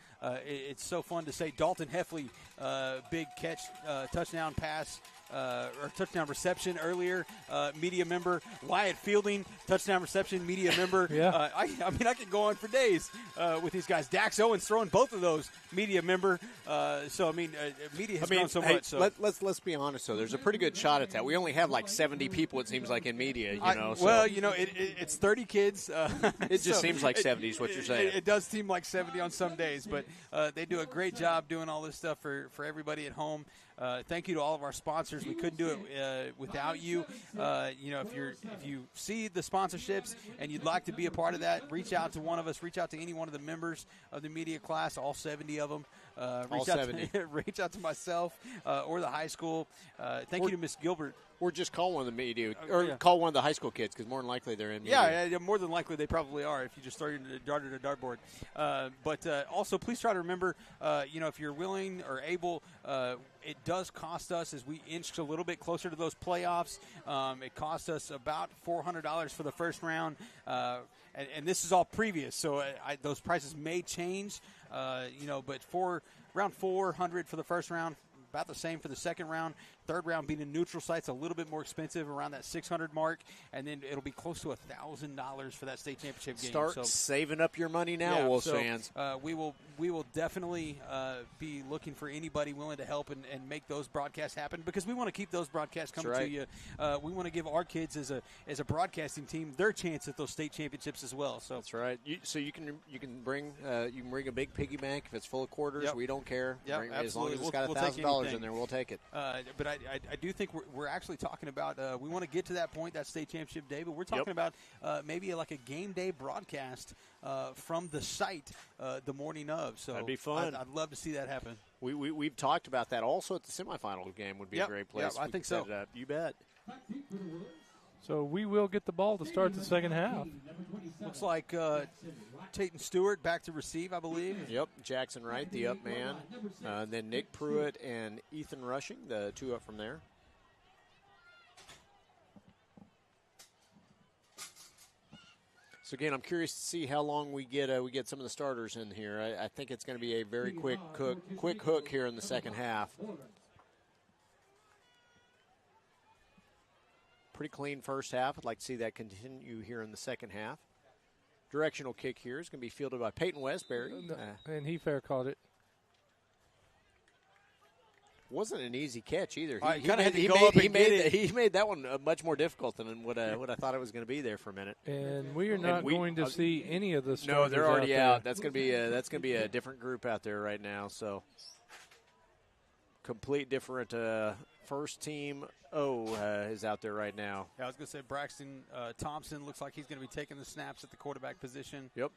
It's so fun to say Dalton Heffley, big catch, touchdown pass. Or touchdown reception earlier, media member. Wyatt Fielding, touchdown reception, media member. Yeah. I could go on for days with these guys. Dax Owens throwing both of those, media member. Media has grown so much. So. Let's be honest, though. There's a pretty good shot at that. We only have like 70 people, it seems like, in media, it's 30 kids. It just seems like 70 is what you're saying. It does seem like 70 on some days, but they do a great job doing all this stuff for everybody at home. Thank you to all of our sponsors. We couldn't do it without you. If you see the sponsorships and you'd like to be a part of that, reach out to one of us. Reach out to any one of the members of the media class, all 70 of them. Reach out to myself or the high school. Thank you to Miss Gilbert. Or just call one of the media, call one of the high school kids, because more than likely they're in media. Yeah, more than likely they probably are if you just started to dart at a dartboard. But also, please try to remember, if you're willing or able, it does cost us as we inch a little bit closer to those playoffs. It cost us about $400 for the first round, and this is all previous, so those prices may change. But around $400 for the first round. About the same for the second round. Third round being in neutral sites, a little bit more expensive, around that $600 mark, and then it'll be close to $1,000 for that state championship game. Start saving up your money now, Wolves fans. We will definitely be looking for anybody willing to help and make those broadcasts happen, because we want to keep those broadcasts coming to you. We want to give our kids as a broadcasting team their chance at those state championships as well. So that's right. You can bring a big piggy bank if it's full of quarters. Yep. We don't care. Yep, as long as it's got $1,000 in there, we'll take it. But I do think we're actually talking about we want to get to that point, that state championship day, but we're talking about maybe like a game day broadcast from the site the morning of. So that'd be fun. I'd love to see that happen. We've talked about that also at the semifinal game would be a great place. I think so. You bet. So we will get the ball to start the second half. Looks like Tayton Stewart back to receive, I believe. Yep, Jackson Wright, the up man. Then Nick Pruitt and Ethan Rushing, the two up from there. So again, I'm curious to see how long we get some of the starters in here. I think it's going to be a very quick hook here in the second half. Pretty clean first half. I'd like to see that continue here in the second half. Directional kick here is going to be fielded by Peyton Westbury. And he fair caught it. Wasn't an easy catch either. He made that one much more difficult than what I thought it was going to be there for a minute. And we are not going to see any of the starters. No, they're already out. That's going to be a different group out there right now. So complete different first team is out there right now. Yeah, I was going to say Braxton Thompson looks like he's going to be taking the snaps at the quarterback position. Yep.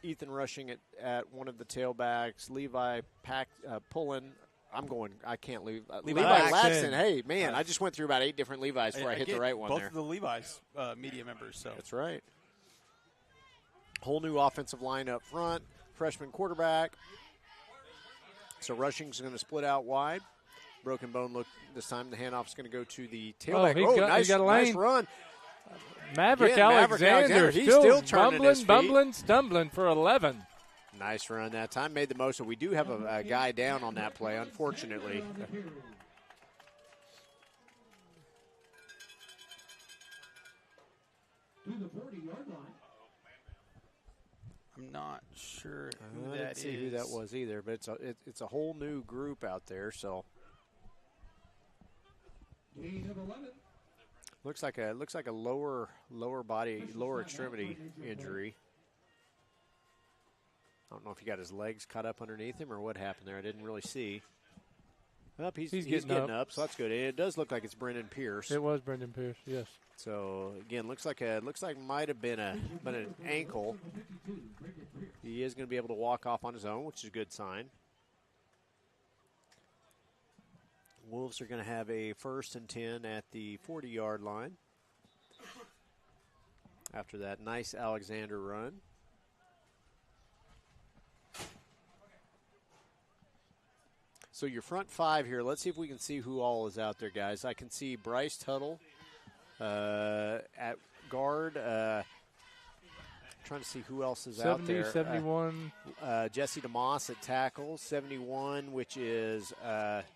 Ethan Rushing at one of the tailbacks. Levi Pullen I can't leave. Levi Laxton. Hey, man, I just went through about 8 different Levi's before I hit the right one both there. Both of the Levi's media members. So that's right. Whole new offensive line up front. Freshman quarterback. So rushing's going to split out wide. Broken bone look this time. The handoff's going to go to the tailback. Nice run. Maverick Again, Alexander. He's still turning his feet. Stumbling for 11. Nice run that time. Made the most of it. We do have a guy down on that play, unfortunately. To the 40-yard line. I'm not sure who I didn't see who that was either, but it's a whole new group out there. So Gain of 11. looks like a lower extremity injury. I don't know if he got his legs caught up underneath him or what happened there. I didn't really see. He's getting up, so that's good. And it does look like it's Brendan Pierce. It was Brendan Pierce, yes. So again, looks like might have been an ankle. He is going to be able to walk off on his own, which is a good sign. Wolves are going to have a 1st and 10 at the 40-yard line. After that nice Alexander run. So your front 5 here, let's see if we can see who all is out there, guys. I can see Bryce Tuttle at guard. Trying to see who else is out there. 71. Jesse DeMoss at tackle. 71, which is, that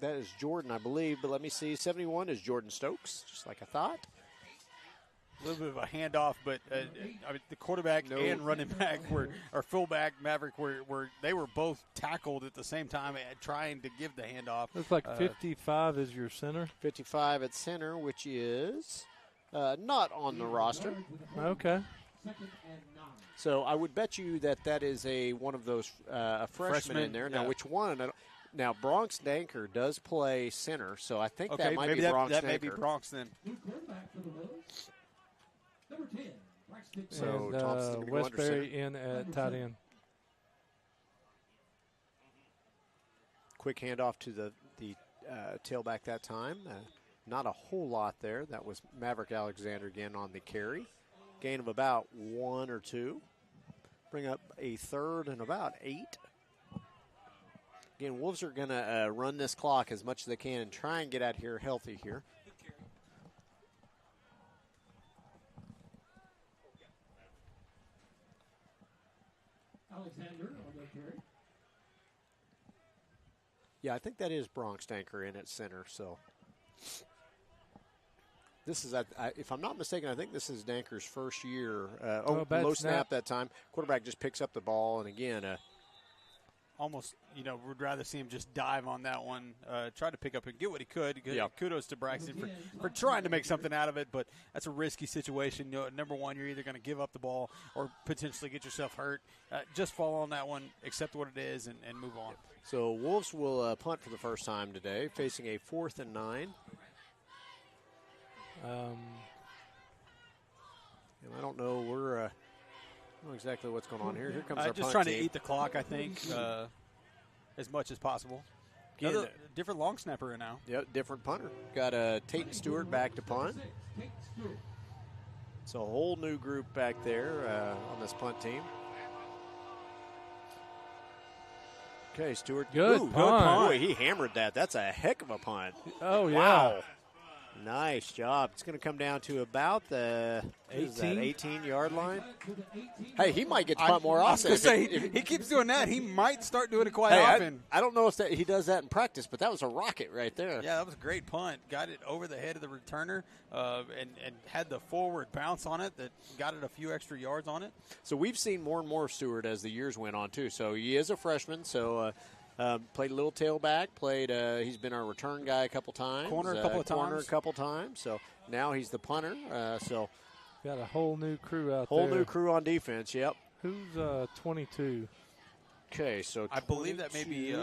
is Jordan, I believe. But let me see. 71 is Jordan Stokes, just like I thought. A little bit of a handoff, but the quarterback and running back or fullback Maverick they were both tackled at the same time, trying to give the handoff. Looks like 55 is your center. 55 at center, which is not on the roster. Okay. So I would bet you that is one of those freshmen in there. Now, which one? Now, Bronx Danker does play center, so I think that might be Bronx Danker. That may be Bronx then. Number 10, so and Thompson's going to go Westbury in at tight end. Quick handoff to the tailback that time. Not a whole lot there. That was Maverick Alexander again on the carry. Gain of about 1 or 2. Bring up a 3rd and about 8. Again, Wolves are going to run this clock as much as they can and try and get out here healthy here. Alexander on the carry. Yeah, I think that is Bronx Danker in at center. So this is, if I'm not mistaken, I think this is Danker's first year. Low snap that time. Quarterback just picks up the ball, and again, almost, would rather see him just dive on that one, try to pick up and get what he could. Yeah. Kudos to Braxton for trying to make something out of it, but that's a risky situation. Number one, you're either going to give up the ball or potentially get yourself hurt. Just fall on that one, accept what it is, and move on. So Wolves will punt for the first time today, facing a 4th and 9. I don't know. I don't know exactly what's going on here. Here comes our just punt trying team. To eat the clock, I think, as much as possible. Another different long snapper in now. Yep, different punter. Got Tate Stewart back to punt. So a whole new group back there on this punt team. Okay, Stewart. Good punt. Boy, he hammered that. That's a heck of a punt. Oh, yeah. Wow. Nice job. It's going to come down to about the 18-yard line. Hey, he might get to punt more often. He keeps doing that. He might start doing it quite often. I don't know if he does that in practice, but that was a rocket right there. Yeah, that was a great punt. Got it over the head of the returner and had the forward bounce on it that got it a few extra yards on it. So we've seen more and more of Stewart as the years went on, too. So he is a freshman, so played a little tailback. He's been our return guy a couple times. Corner a couple times. So now he's the punter. Got a whole new crew out there. Whole new crew on defense, yep. Who's 22? Okay, so 22. I believe that may be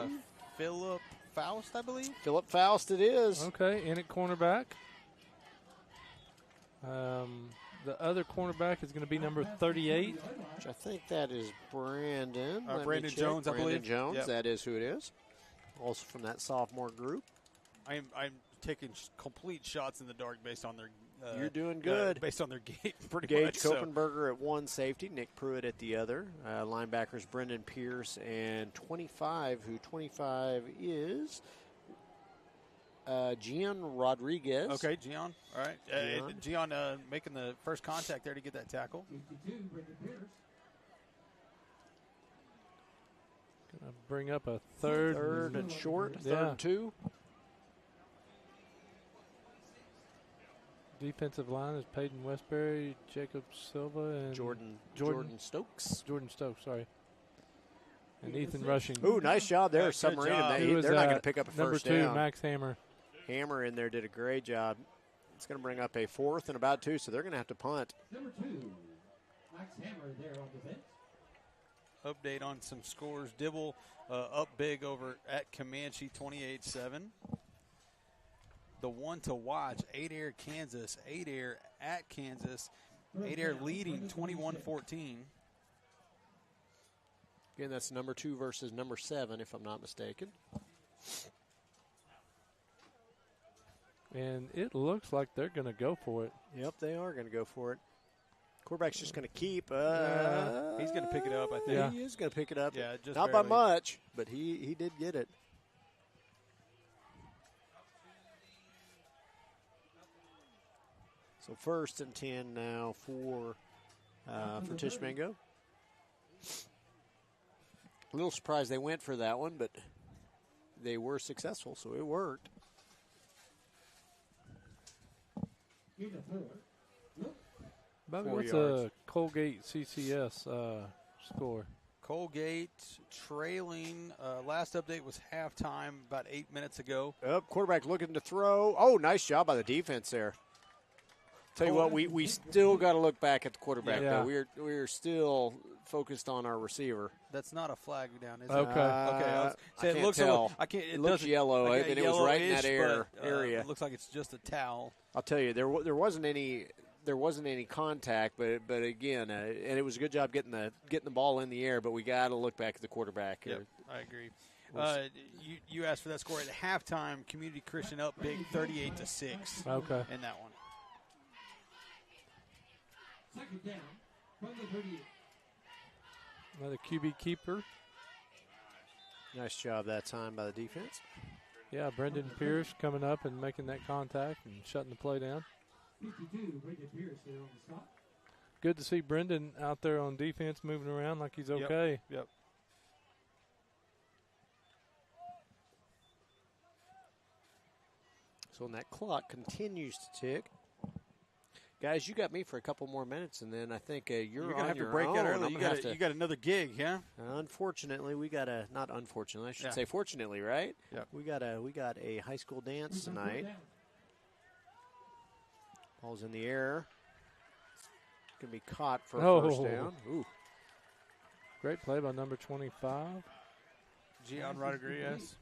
Philip Faust, I believe. Philip Faust it is. Okay, in at cornerback. The other cornerback is going to be number 38. Which I think that is Brandon. Brandon Jones, I believe. Brandon Jones, yep. That is who it is. Also from that sophomore group. I'm taking complete shots in the dark based on their You're doing good. Based on their gait, pretty Gage much. Kopenberger at one safety, Nick Pruitt at the other. Linebackers Brendan Pierce and 25, who 25 is Gian Rodriguez. Okay, Gian. All right. Gian making the first contact there to get that tackle. Gonna bring up a third. Third and short. Third and 2. Defensive line is Peyton Westbury, Jacob Silva, and Jordan Stokes. Jordan Stokes, sorry. And Ethan Rushing. Ooh, nice job there, Submarine. They're not going to pick up a first down. Number 2, Max Hammer. Hammer in there did a great job. It's going to bring up a 4th and about 2, so they're going to have to punt. Number 2, Max Hammer there on defense. Update on some scores. Dibble up big over at Comanche, 28-7. The one to watch, 8-Air Kansas, 8-Air at Kansas, 8-Air leading 21-14. Again, that's number 2 versus number 7, if I'm not mistaken. And it looks like they're going to go for it. Yep, they are going to go for it. Quarterback's just going to keep. He's going to pick it up, I think. Yeah. He is going to pick it up. Yeah, just not barely. by much, but he did get it. So 1st and 10 now for Tishommingo. A little surprised they went for that one, but they were successful, so it worked. Bobby, what's a Colgate CCS score? Colgate trailing. Last update was halftime about 8 minutes ago. Quarterback looking to throw. Oh, nice job by the defense there. Tell you what, we still got to look back at the quarterback, though. We're still focused on our receiver. That's not a flag down, is it? Okay. I can't tell. It looks yellow, like and it was right in that area. It looks like it's just a towel. I'll tell you, there wasn't any contact, but again, and it was a good job getting the ball in the air. But we got to look back at the quarterback here. Yep, I agree. You asked for that score at halftime. Community Christian up big, 38-6. Okay. In that one. Second down from the 38. Another QB keeper. Nice job that time by the defense. Yeah, Brendan Pierce coming up and making that contact and shutting the play down. 52, Brendan Pierce there on the spot. Good to see Brendan out there on defense moving around like he's okay. Yep. So when that clock continues to tick, guys, you got me for a couple more minutes, and then I think you're going to have your to break own. out early. You got another gig, yeah? Unfortunately, we got not unfortunately, I should say fortunately, right? Yep. We got a high school dance tonight. Ball's in the air. Going to be caught for a first down. Ooh. Great play by number 25. Gian Rodriguez.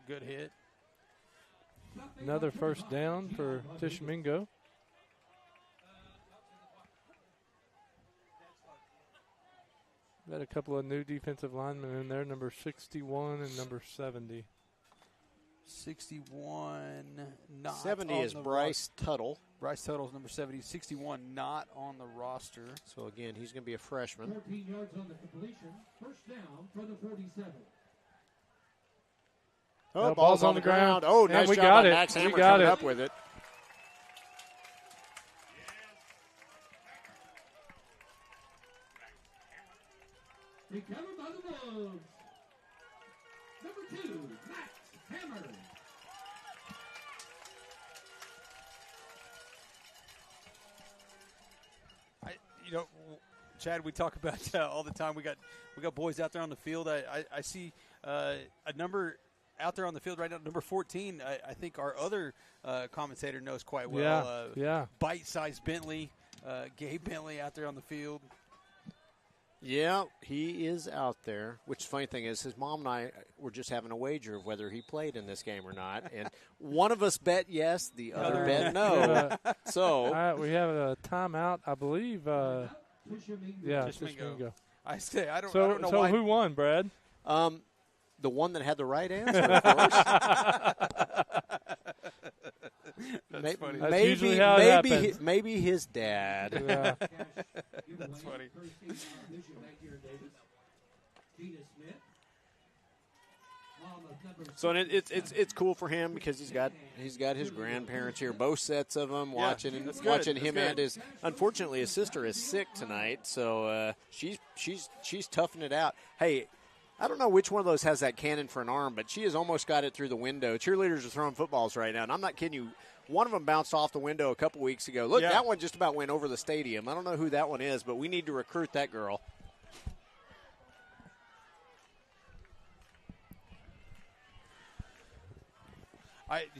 Good hit. Another first down for Tishommingo. Got a couple of new defensive linemen in there, number 61 and number 70. 61, not 70 on is the Bryce Tuttle. Bryce Tuttle's number 70. 61, not on the roster. So, again, he's going to be a freshman. 14 yards on the completion. First down from the 47. Oh, ball's on the ground. Oh, and nice we job got by it. Max Hammer We got coming it. up with it. Recovered by the Wolves. Number 2, Max Hammer. Chad, we talk about all the time. We got boys out there on the field. I see a number out there on the field right now, number 14. I think our other commentator knows quite well. Yeah. Bite-sized Bentley, Gabe Bentley out there on the field. Yeah, he is out there, which the funny thing is his mom and I were just having a wager of whether he played in this game or not. And one of us bet yes, the other bet no. So we have a timeout, I believe. Tishommingo. I don't know why. So who won, Brad? The one that had the right answer, of course. That's funny. That's usually how it happens. Maybe his dad. Yeah. That's funny. So it's cool for him because he's got his grandparents here, both sets of them, watching him and his. Unfortunately, his sister is sick tonight, so she's toughing it out. Hey, I don't know which one of those has that cannon for an arm, but she has almost got it through the window. Cheerleaders are throwing footballs right now, and I'm not kidding you. One of them bounced off the window a couple weeks ago. Look, that one just about went over the stadium. I don't know who that one is, but we need to recruit that girl.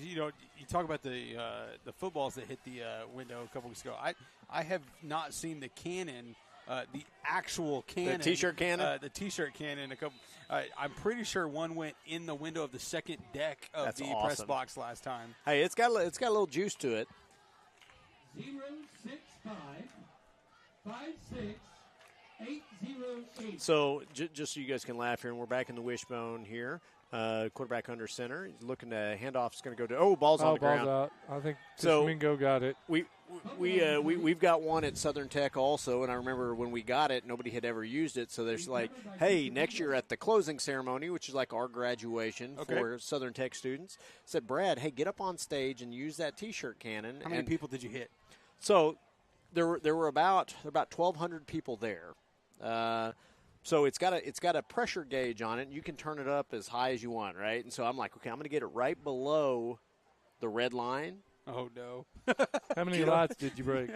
You talk about the footballs that hit the window a couple weeks ago. I have not seen the cannon, the actual cannon, the T-shirt cannon. The T-shirt cannon. I'm pretty sure one went in the window of the second deck of That's the awesome. press box last time. Hey, it's got a little juice to it. 065-56-808. So just so you guys can laugh here, and we're back in the wishbone here. Quarterback under center. He's looking to hand off. It's going to go to ball's on the ground. Out. I think Tishommingo got it. We've got one at Southern Tech also, and I remember when we got it, nobody had ever used it. So there's like, hey, next year at the closing ceremony, which is like our graduation for Southern Tech students, said, Brad, hey, get up on stage and use that T-shirt cannon. How many people did you hit? So there were about 1,200 people there. So it's got a pressure gauge on it, and you can turn it up as high as you want, right? And so I'm like, okay, I'm going to get it right below the red line. Oh, no. How many lights did you break?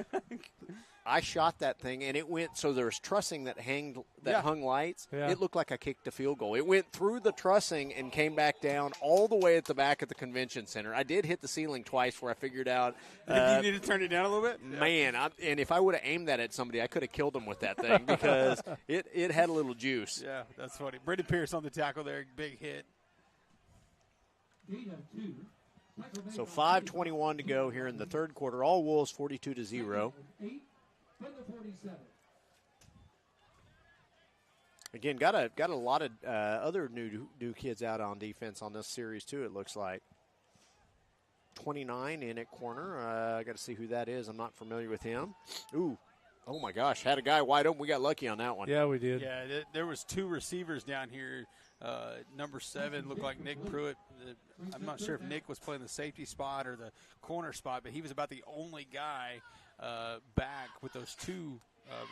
I shot that thing, and it went, so there was trussing that hung lights. Yeah. It looked like I kicked a field goal. It went through the trussing and came back down all the way at the back of the convention center. I did hit the ceiling twice where I figured out. You need to turn it down a little bit? Man, and if I would have aimed that at somebody, I could have killed them with that thing because it had a little juice. Yeah, that's funny. Brady Pierce on the tackle there, big hit. So 5:21 to go here in the third quarter. All Wolves 42-0. Again, got a lot of other new kids out on defense on this series too. It looks like 29 in at corner. I got to see who that is. I'm not familiar with him. Ooh, oh my gosh, had a guy wide open. We got lucky on that one. Yeah, we did. Yeah, there was two receivers down here. Number 7 looked like Nick Pruitt. I'm not sure if Nick was playing the safety spot or the corner spot, but he was about the only guy back with those two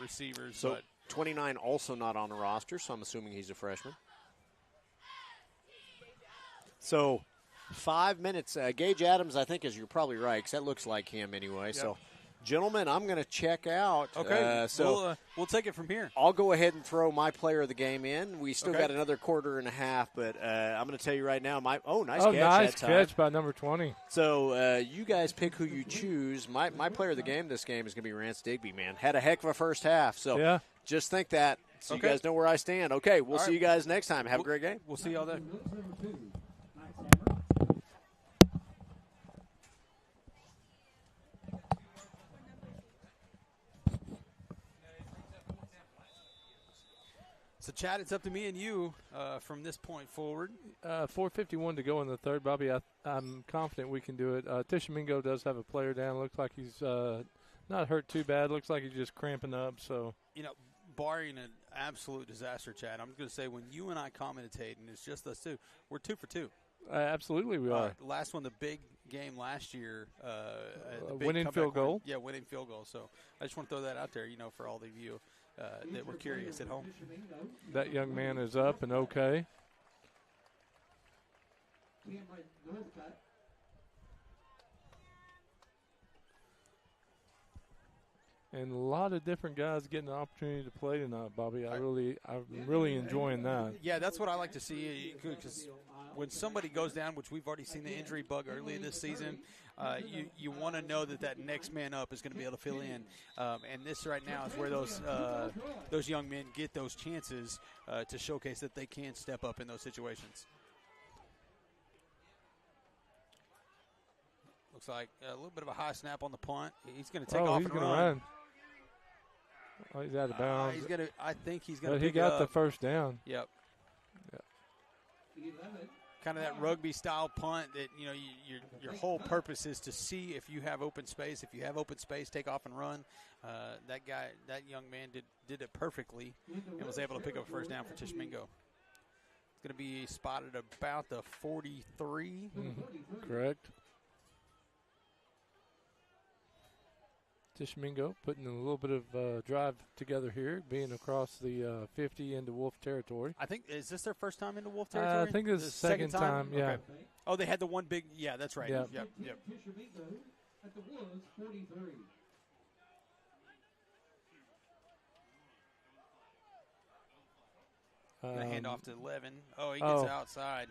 receivers. So 29 also not on the roster, so I'm assuming he's a freshman. So 5 minutes. Gage Adams, I think, you're probably right, because that looks like him anyway. Yep. So, gentlemen, I'm going to check out. Okay, we'll take it from here. I'll go ahead and throw my player of the game in. We still got another quarter and a half, but I'm going to tell you right now. Nice catch. Nice catch by number 20. So you guys pick who you choose. My player of the game this game is going to be Rance Digby, man. Had a heck of a first half. So just think that so you guys know where I stand. Okay, we'll see you guys next time. Have a great game. We'll see y'all then. So, Chad, it's up to me and you from this point forward. 4:51 to go in the third, Bobby. I'm confident we can do it. Tishommingo does have a player down. Looks like he's not hurt too bad. Looks like he's just cramping up. So, barring an absolute disaster, Chad, I'm going to say when you and I commentate, and it's just us two, we're 2 for 2. Absolutely, we are. Last one, the big game last year. Winning field goal. Yeah, winning field goal. So I just want to throw that out there, for all of you that were curious at home. That young man is up and okay. and a lot of different guys getting the opportunity to play tonight, Bobby. I'm really enjoying that. Yeah, that's what I like to see, because when somebody goes down, which we've already seen the injury bug early this season, you want to know that next man up is going to be able to fill in. And this right now is where those young men get those chances to showcase that they can step up in those situations. Looks like a little bit of a high snap on the punt. He's going to take off and run. Oh, he's out of bounds. I think he's going to. But he got the first down. Yep. Kind of that rugby style punt that your whole purpose is to see if you have open space. If you have open space, take off and run. That young man did it perfectly and was able to pick up a first down for Tishommingo. It's going to be spotted about the 43. Correct. Tishommingo putting a little bit of drive together here, being across the 50 into Wolf territory. I think, is this their first time into Wolf territory? I think this is the second time, yeah. Okay. Oh, they had the one big, yeah, that's right. Yep. Tishommingo at the Wolves 43. Gonna hand off to 11. Oh, he gets outside.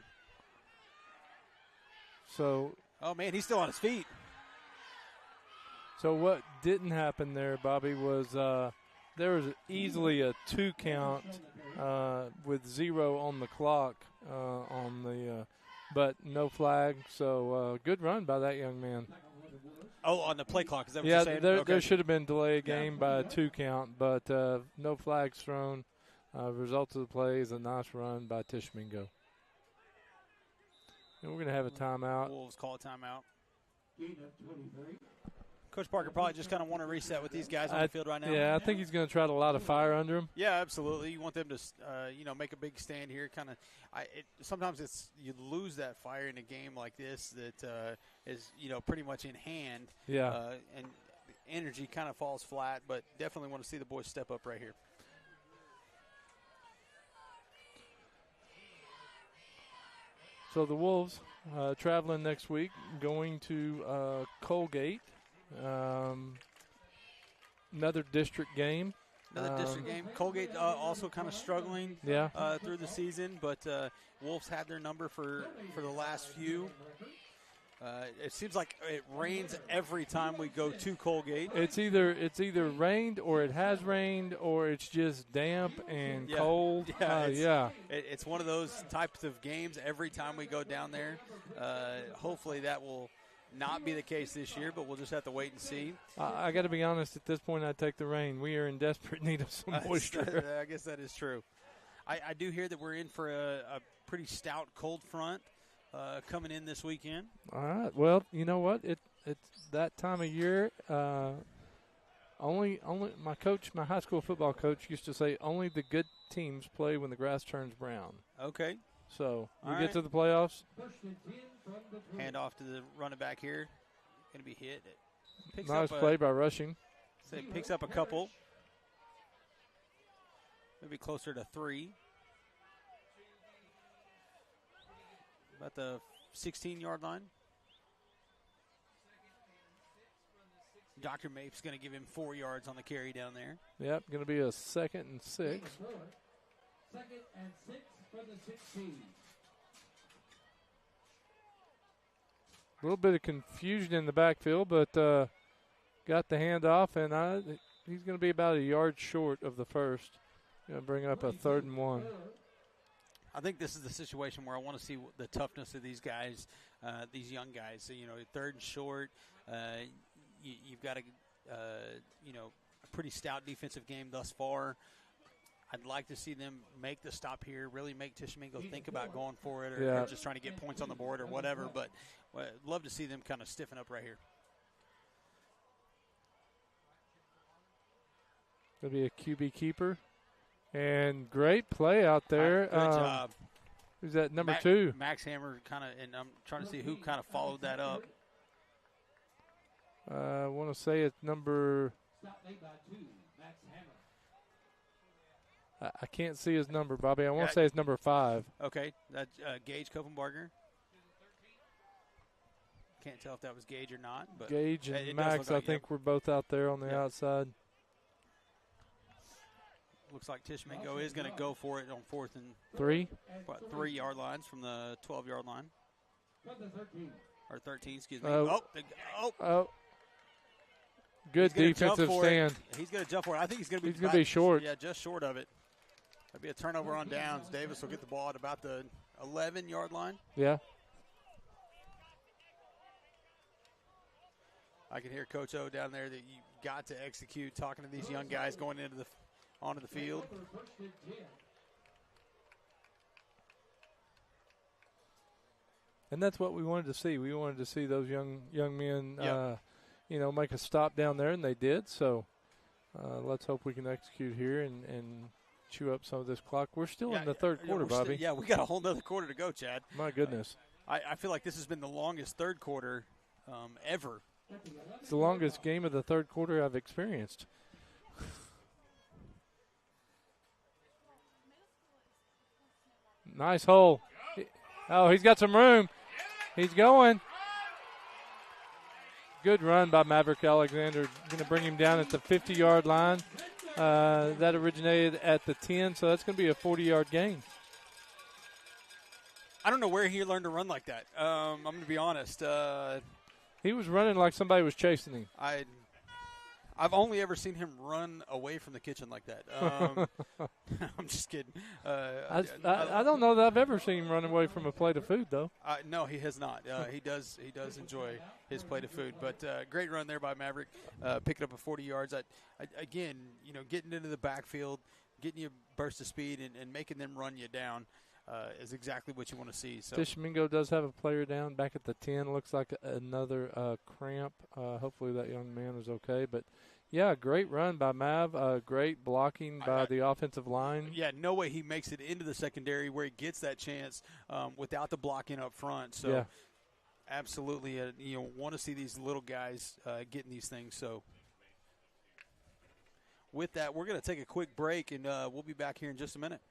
So. Oh, man, he's still on his feet. So what didn't happen there, Bobby, was there was easily a 2 count with 0 on the clock but no flag. So good run by that young man. Oh, on the play clock, is that what you're saying? There should have been delay game by a 2 count, but no flags thrown. Result of the play is a nice run by Tishommingo. And we're going to have a timeout. Wolves call a timeout. Coach Parker probably just kind of want to reset with these guys on the field right now. Yeah, I think he's going to try to light a fire under them. Yeah, absolutely. You want them to, make a big stand here. Kind of, sometimes you lose that fire in a game like this that is, pretty much in hand. Yeah. And energy kind of falls flat, but definitely want to see the boys step up right here. So the Wolves traveling next week, going to Colgate. Another district game. Colgate also kind of struggling through the season, but Wolves had their number for the last few. It seems like it rains every time we go to Colgate. It's either rained or it has rained or it's just damp and cold. It's one of those types of games every time we go down there. Hopefully that will not be the case this year, but we'll just have to wait and see. I got to be honest, at this point, I'd take the rain. We are in desperate need of some moisture. I guess that is true. I do hear that we're in for a pretty stout cold front coming in this weekend. All right. Well, you know what? It's that time of year. Only my high school football coach used to say, only the good teams play when the grass turns brown. Okay. So we get to the playoffs. Hand off to the running back here. Going to be hit. Nice play by Rushing. So it picks up a couple. Maybe closer to 3. About the 16-yard line. Dr. Mapes going to give him 4 yards on the carry down there. Yep, going to be a 2nd and 6. 2nd and 6 for the 16. A little bit of confusion in the backfield, but got the handoff, and he's going to be about a yard short of the first. Going to bring up a 3rd and 1. I think this is the situation where I want to see the toughness of these guys, these young guys. So, 3rd and short, you've got a pretty stout defensive game thus far. I'd like to see them make the stop here, really make Tishommingo think about going for it or just trying to get points on the board or whatever. But I'd love to see them kind of stiffen up right here. Going to be a QB keeper. And great play out there. Good job. Who's that, number 2? Max Hammer and I'm trying to see who kind of followed that up. I want to say it's number. Stop made by 2, Max Hammer. I can't see his number, Bobby. I want to say it's number 5. Okay, that's Gage Kopenbarger. Can't tell if that was Gage or not. But Gage and Max, I think, were both out there on the outside. Looks like Tishommingo is going to go for it on 4th and 3. 3 yard lines from the 12-yard line. Or 13, excuse me. Good defensive stand. He's going to jump for it. I think he's going to be He's going to be short. Yeah, just short of it. That'd be a turnover on downs. Davis will get the ball at about the 11-yard line. Yeah. I can hear Coach O down there that you got to execute, talking to these young guys going onto the field. And that's what we wanted to see. We wanted to see those young men, make a stop down there, and they did. So let's hope we can execute here and chew up some of this clock. We're still in the third quarter, Bobby. We got a whole nother quarter to go, Chad. My goodness. I feel like this has been the longest third quarter ever. It's the longest game of the third quarter I've experienced. Nice hole. Oh, he's got some room. He's going. Good run by Maverick Alexander. Going to bring him down at the 50-yard line. That originated at the 10, so that's going to be a 40-yard gain. I don't know where he learned to run like that. I'm going to be honest. He was running like somebody was chasing him. I've only ever seen him run away from the kitchen like that. I'm just kidding. I don't know that I've ever seen him run away from a plate of food, though. No, he has not. He does enjoy his plate of food. But great run there by Maverick, picking up a 40 yards. Again, getting into the backfield, getting you a burst of speed, and making them run you down. Is exactly what you want to see. So Tishommingo does have a player down back at the 10. Looks like another cramp. Hopefully that young man is okay. But, yeah, great run by Mav. Great blocking by the offensive line. Yeah, no way he makes it into the secondary where he gets that chance without the blocking up front. So, absolutely, want to see these little guys getting these things. So, with that, we're going to take a quick break, and we'll be back here in just a minute.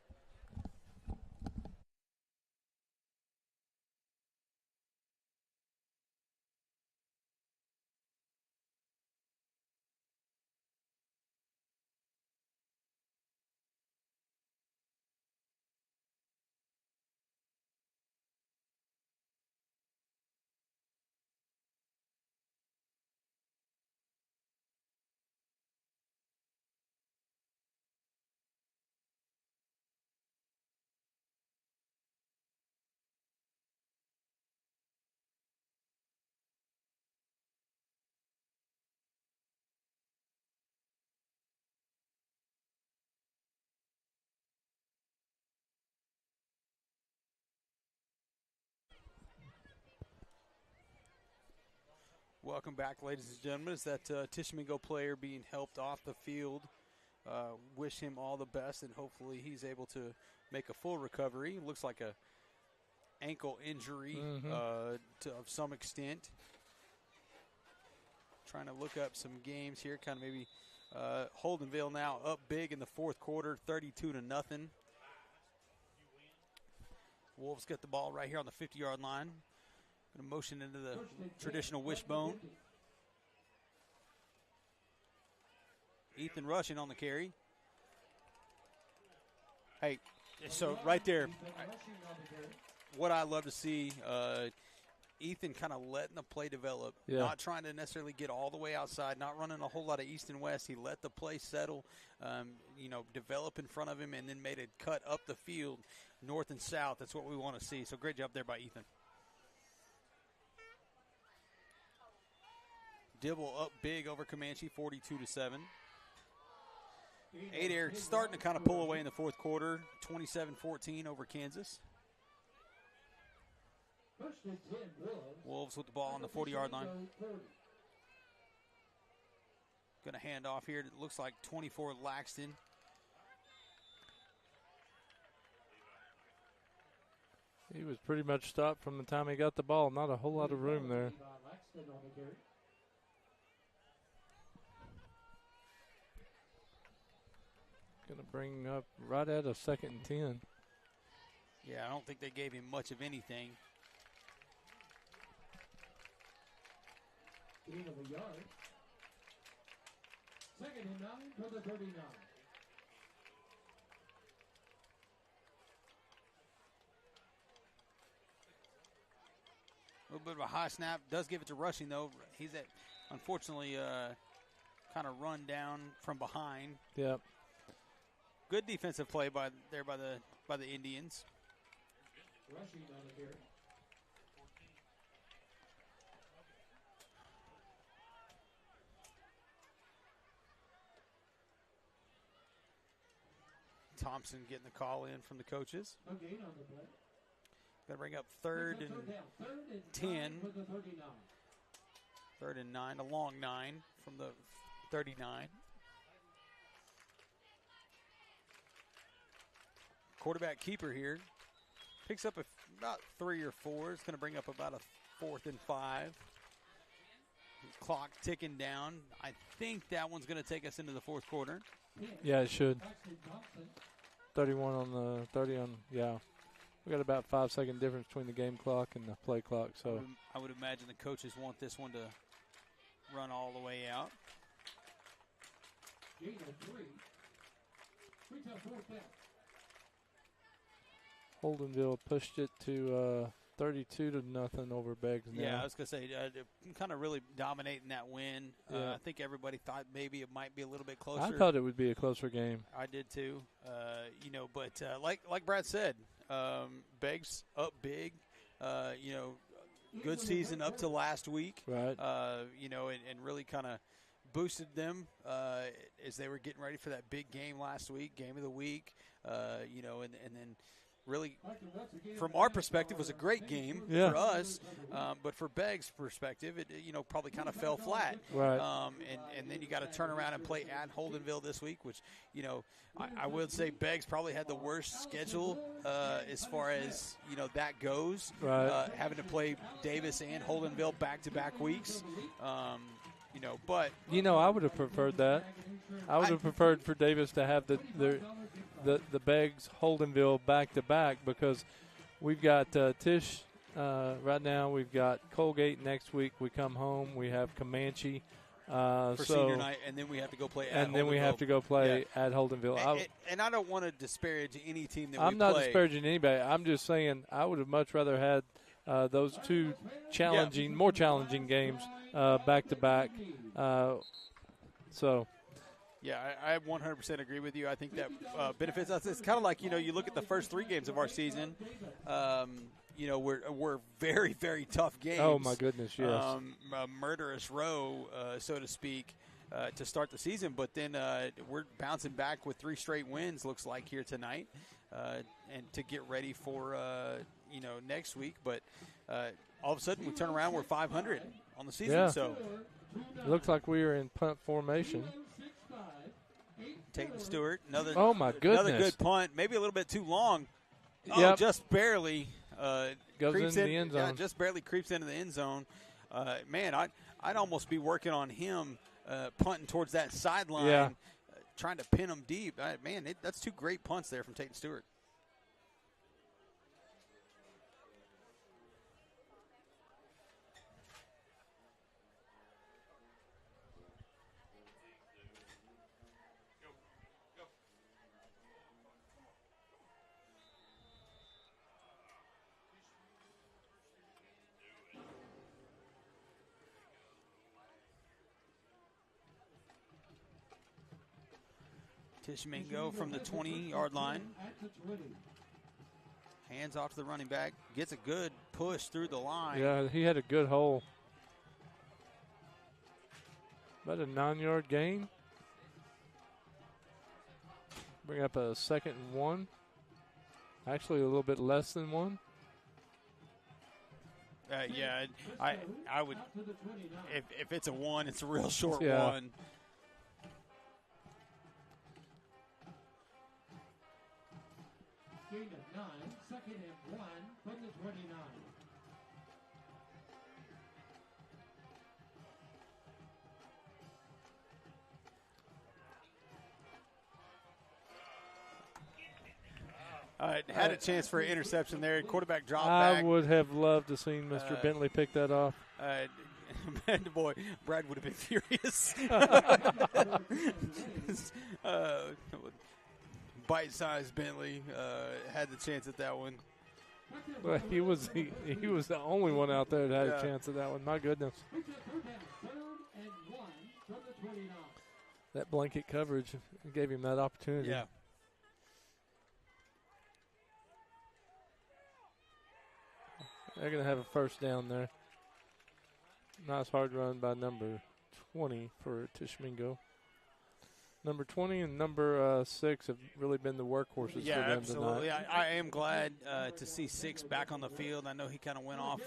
Welcome back, ladies and gentlemen. It's that Tishommingo player being helped off the field. Wish him all the best, and hopefully he's able to make a full recovery. Looks like a ankle injury of some extent. Trying to look up some games here. Kind of maybe Holdenville now up big in the fourth quarter, 32-0. Wolves get the ball right here on the 50-yard line. Going to motion into the traditional wishbone. Ethan rushing on the carry. Hey, so right there, what I love to see, Ethan kind of letting the play develop, not trying to necessarily get all the way outside, not running a whole lot of east and west. He let the play settle, develop in front of him, and then made a cut up the field, north and south. That's what we want to see. So great job there by Ethan. Dibble up big over Comanche, 42-7. 8-Air starting to kind of pull away in the fourth quarter, 27-14 over Kansas. Wolves with the ball on the 40-yard line. Going to hand off here. It looks like 24 Laxton. He was pretty much stopped from the time he got the ball. Not a whole lot of room there. Going to bring up right at a 2nd and 10. Yeah, I don't think they gave him much of anything. Gain of a yard. 2nd and 9 for the 39. A little bit of a high snap. Does give it to Rushing, though. He's unfortunately kind of run down from behind. Yep. Good defensive play by the Indians. Rushing on the carry. Thompson getting the call in from the coaches. No gain on the play. Got to bring up third and down. Third and 10. for the 39. Third and 9, a long 9 from the 39. Quarterback keeper here. Picks up about 3 or 4. It's going to bring up about a 4th and 5. Clock ticking down. I think that one's going to take us into the fourth quarter. Yeah, it should. 31 on the 30 on, yeah. We got about 5-second difference between the game clock and the play clock. So I would imagine the coaches want this one to run all the way out. Gain of 3. Retail fourth down. Holdenville pushed it to 32-0 over Beggs now. Yeah, I was going to say, kind of really dominating that win. Yeah. I think everybody thought maybe it might be a little bit closer. I thought it would be a closer game. I did too. But like Brad said, Beggs up big. Good season up to last week. Right. And really kind of boosted them as they were getting ready for that big game last week, game of the week. And then really, from our perspective, was a great game for us. But for Beggs' perspective, it probably kind of fell flat. Right. And then you got to turn around and play at Holdenville this week, which I would say Beggs probably had the worst schedule as far as that goes. Right. Having to play Davis and Holdenville back-to-back weeks. But I would have preferred that. I would have preferred for Davis to have the Beggs Holdenville back-to-back, because we've got Tish right now. We've got Colgate next week. We come home. We have Comanche. For senior night, and then we have to go play at Holdenville. And then we have to go play at Holdenville. And I don't want to disparage any team that I'm not disparaging anybody. I'm just saying I would have much rather had those two more challenging games back-to-back. Yeah, I 100% agree with you. I think that benefits us. It's kind of like, you look at the first 3 games of our season, we're very, very tough games. Oh, my goodness, yes. A murderous row, so to speak, to start the season. But then we're bouncing back with 3 straight wins, looks like, here tonight, and to get ready for, next week. But all of a sudden we turn around, we're 500 on the season. Yeah. So it looks like we are in punt formation. Tayton Stewart, another good punt, maybe a little bit too long. Oh, just barely goes into the end zone. Yeah, just barely creeps into the end zone. Man, I'd almost be working on him punting towards that sideline, trying to pin him deep. That's 2 great punts there from Tayton Stewart. Tishommingo from the 20-yard line. Hands off to the running back. Gets a good push through the line. Yeah, he had a good hole. About a 9-yard gain. Bring up a 2nd and 1. Actually, a little bit less than 1. I would. If it's a 1, it's a real short 1. Gain of 9, 2nd and 1 from the 29. Had a chance for an interception there. Quarterback dropped back. I would have loved to have seen Mr. Bentley pick that off. Boy, Brad would have been furious. Bite-sized Bentley had the chance at that one. Well, he was the only one out there that had a chance at that one. My goodness. That blanket coverage gave him that opportunity. Yeah. They're going to have a first down there. Nice hard run by number 20 for Tishommingo. Number 20 and number 6 have really been the workhorses for them absolutely. tonight. I am glad to see 6 back on the field. I know he kind of went off.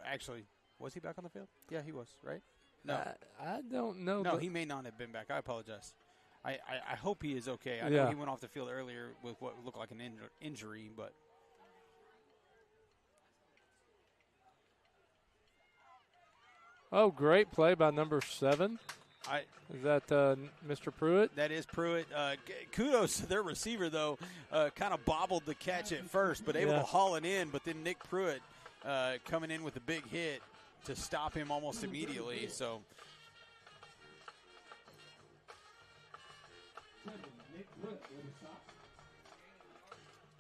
Actually, was he back on the field? Yeah, he was, right? No. I don't know. No, he may not have been back. I apologize. I hope he is okay. I know he went off the field earlier with what looked like an injury, but. Oh, great play by number 7. Is that Mr. Pruitt? That is Pruitt. Kudos to their receiver, though. Kind of bobbled the catch at first, but able to haul it in. But then Nick Pruitt coming in with a big hit to stop him almost immediately. So.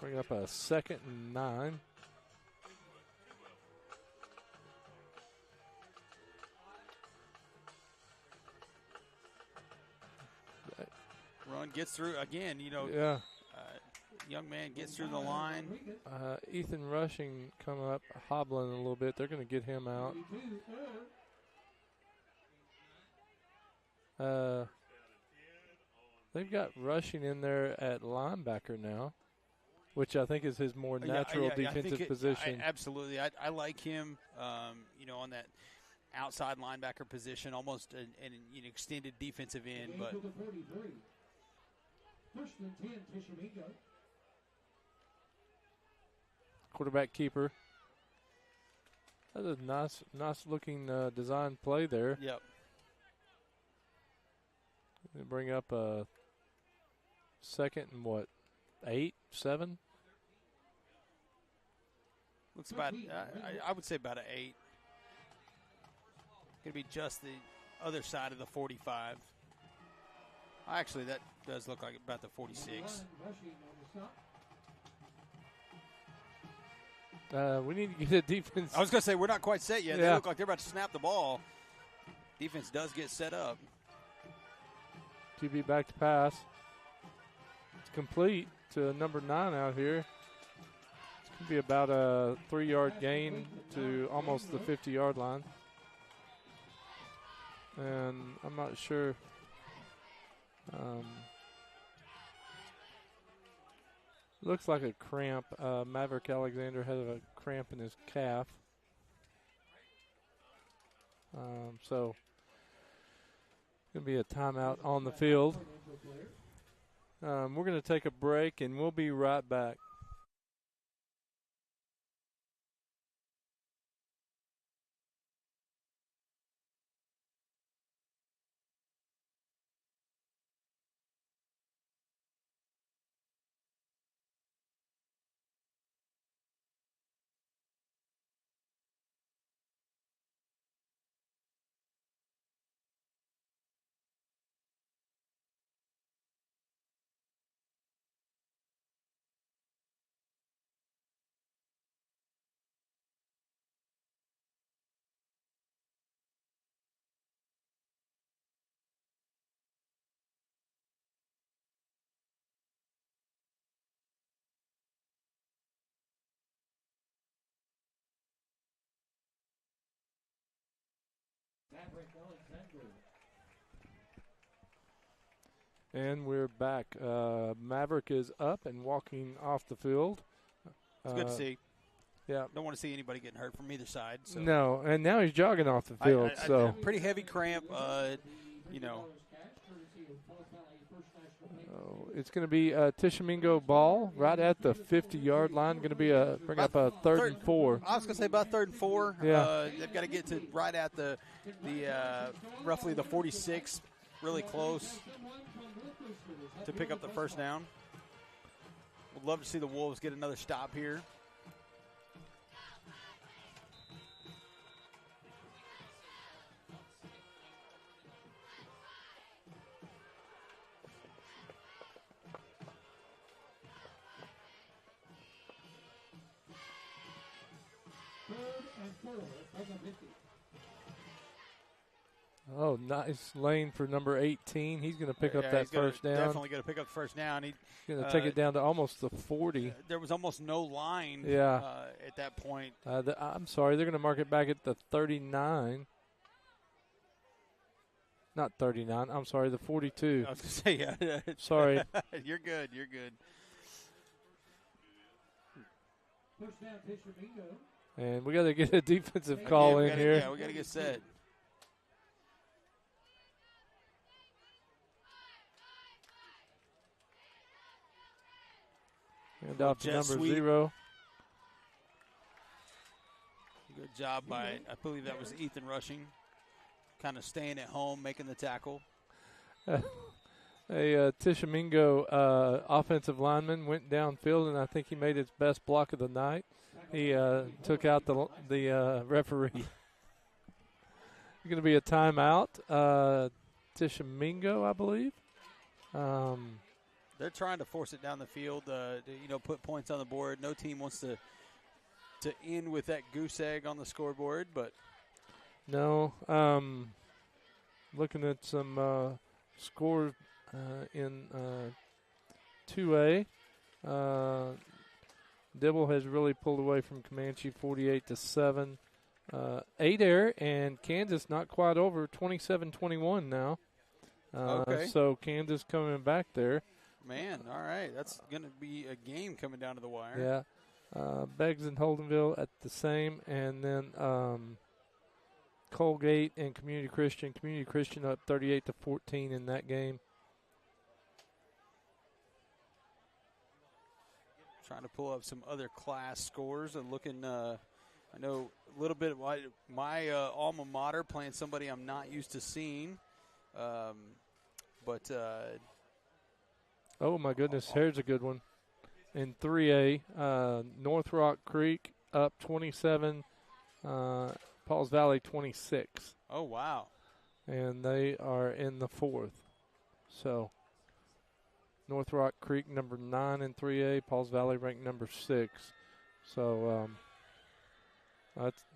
Bring up a 2nd and 9. Run gets through again, young man gets through the line. Ethan Rushing come up hobbling a little bit. They're going to get him out. They've got Rushing in there at linebacker now, which I think is his more natural defensive position. Absolutely. I like him, on that outside linebacker position, almost an extended defensive end. But First and 10, Tishommingo. Quarterback keeper. That's a nice looking design play there. Yep. They bring up a 2nd and 8, 7? Looks about, I would say about an 8. Going to be just the other side of the 45. Actually, that does look like about the 46. We need to get a defense. I was going to say, we're not quite set yet. They look like they're about to snap the ball. Defense does get set up. QB back to pass. It's complete to number 9 out here. It's going to be about a 3-yard gain to almost the 50-yard line. And I'm not sure. Looks like a cramp. Maverick Alexander had a cramp in his calf. So, going to be a timeout on the field. We're going to take a break, and we'll be right back. And we're back. Maverick is up and walking off the field. It's good to see. Yeah. Don't want to see anybody getting hurt from either side. So. No, and now he's jogging off the field. So pretty heavy cramp, it's going to be a Tishommingo ball right at the 50-yard line. Going to be bring up a 3rd and 4. I was going to say about 3rd and 4. Yeah. They've got to get to right at the roughly the 46, really close to pick up the first down. Would love to see the Wolves get another stop here. and 4 from the 50. Oh, nice lane for number 18. He's going to pick up that first down. Definitely going to pick up the first down. He's going to take it down to almost the 40. There was almost no line at that point. I'm sorry. They're going to mark it back at the 39. Not 39. I'm sorry, the 42. I was going to say, yeah. Sorry. You're good. You're good. Push down Tishommingo. And we got to get a defensive call in here. Yeah, we got to get set. And off to number sweep. 0. Good job by, I believe that was Ethan Rushing, kind of staying at home, making the tackle. A Tishommingo offensive lineman went downfield, and I think he made his best block of the night. He took out the referee. It's going to be a timeout. Tishommingo, I believe. They're trying to force it down the field, to put points on the board. No team wants to end with that goose egg on the scoreboard, but no. Looking at some scores in 2A. Dibble has really pulled away from Comanche 48-7. Adair and Kansas not quite over, 27-21 now. Okay. So Kansas coming back there. Man, all right. That's going to be a game coming down to the wire. Yeah. Beggs and Holdenville at the same. And then Colgate and Community Christian. Community Christian up 38-14 in that game. Trying to pull up some other class scores and looking, I know a little bit of my alma mater playing somebody I'm not used to seeing. Oh, my goodness. Here's a good one. In 3A, North Rock Creek up 27, Pauls Valley 26. Oh, wow. And they are in the 4th. So, North Rock Creek number 9 in 3A, Pauls Valley ranked number 6. So,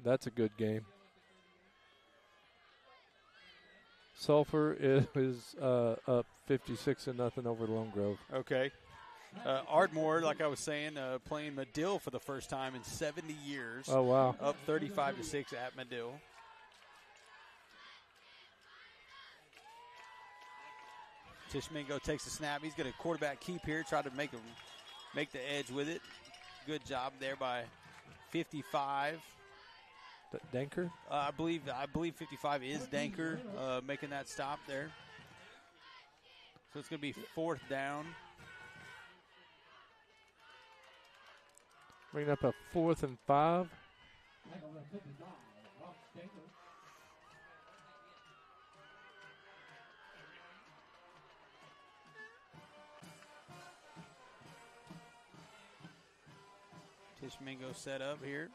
that's a good game. Sulphur is up 56-0 over Lone Grove. Okay. Ardmore, like I was saying, playing Medill for the first time in 70 years. Oh, wow. Up 35-6 at Medill. Tishommingo takes the snap. He's going to quarterback keep here, try to make the edge with it. Good job there by 55. Danker? I believe 55 is Danker making that stop there. So it's going to be 4th down. Bringing up a 4th and 5. Tishommingo set up here.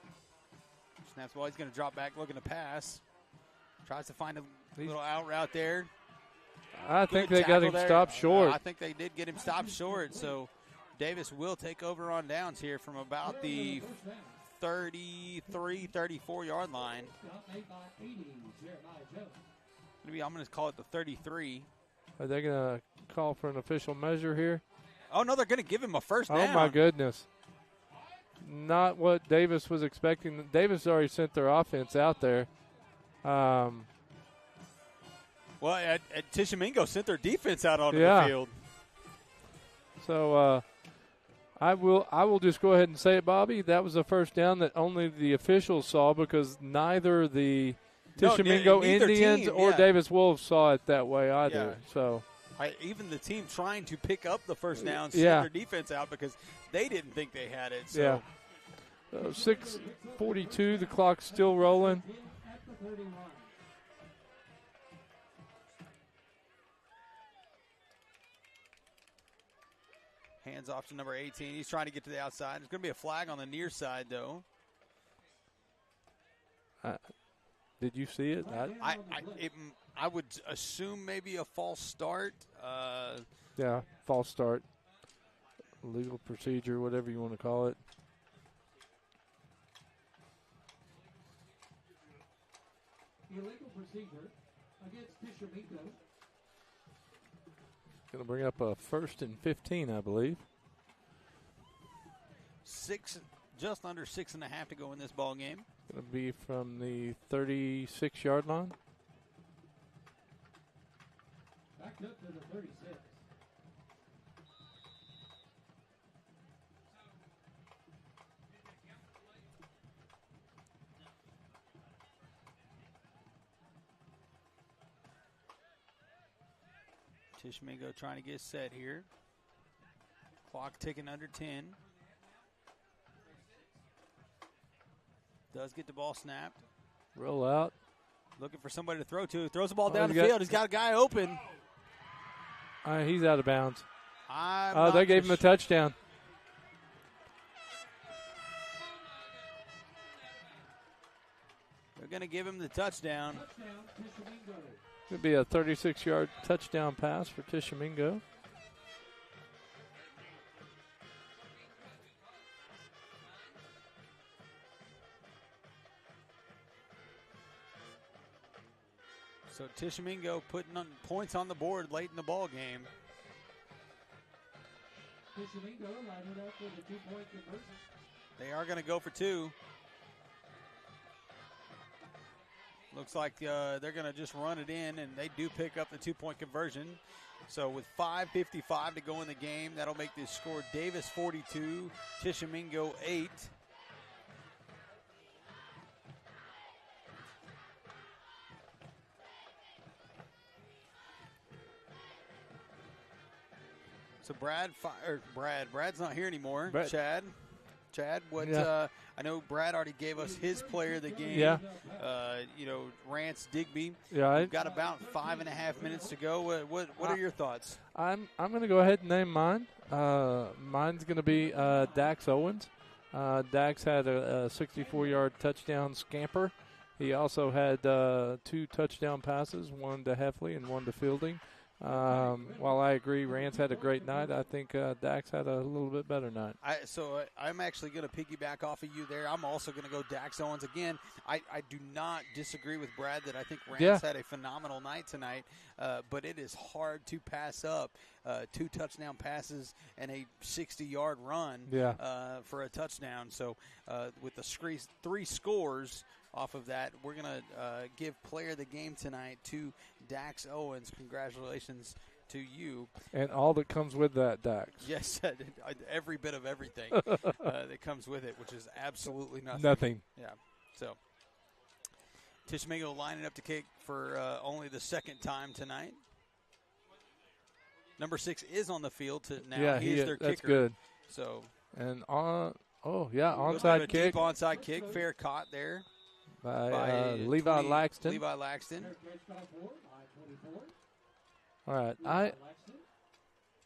Snaps the ball. He's going to drop back looking to pass. Tries to find a little out route there. I think they got him stopped short. I think they did get him stopped short. So Davis will take over on downs here from about the 33, 34-yard line. Maybe I'm going to call it the 33. Are they going to call for an official measure here? Oh, no, they're going to give him a first down. Oh, my goodness. Not what Davis was expecting. Davis already sent their offense out there. Well, Tishommingo sent their defense out onto the field. So I will just go ahead and say it, Bobby. That was a first down that only the officials saw because neither the Tishommingo Indians or Davis Wolves saw it that way either. Yeah. So even the team trying to pick up the first down sent their defense out because they didn't think they had it. So. Yeah. 6:42, the clock's still rolling. Hands off to number 18. He's trying to get to the outside. There's going to be a flag on the near side, though. Did you see it? I would assume maybe a false start. Yeah, false start. Legal procedure, whatever you want to call it. illegal procedure against Tishommingo. Going to bring up a 1st and 15, I believe. Just under 6.5 to go in this ball game. Going to be from the 36-yard line. Backed up to the 36. Tishommingo trying to get set here. Clock ticking under 10. Does get the ball snapped. Roll out. Looking for somebody to throw to. Throws the ball down the got- field. He's got a guy open. He's out of bounds. I'm They not gave him a gonna touchdown. They're going to give him the touchdown. Touchdown, Tishommingo. Could be a 36-yard touchdown pass for Tishommingo. So Tishommingo putting points on the board late in the ball game. Tishommingo lining up with a 2-point conversion. They are going to go for 2. Looks like they're going to just run it in, and they do pick up the 2-point conversion. So with 5:55 to go in the game, that'll make this score Davis 42, Tishommingo 8. So Brad's not here anymore. Brad. Chad, what? Yeah. I know Brad already gave us his player of the game. Yeah. Rance Digby. Yeah, We've got about 5.5 minutes to go. What are your thoughts? I'm going to go ahead and name mine. Mine's going to be Dax Owens. Dax had a 64-yard touchdown scamper. He also had 2 touchdown passes, one to Heffley and one to Fielding. While I agree Rance had a great night, I think Dax had a little bit better night. I'm actually going to piggyback off of you there. I'm also going to go Dax Owens again. I do not disagree with Brad that I think Rance had a phenomenal night tonight, but it is hard to pass up 2 touchdown passes and a 60-yard run for a touchdown. So with the 3 scores off of that, we're going to give player of the game tonight to Dax Owens. Congratulations to you. And all that comes with that, Dax. Yes, every bit of everything that comes with it, which is absolutely nothing. Nothing. Yeah. So Tishommingo lining up to kick for only the 2nd time tonight. Number 6 is on the field now. Yeah, he is their kicker. That's good. So and onside kick. Deep onside kick, fair caught there. By Levi Laxton. Levi Laxton. All right.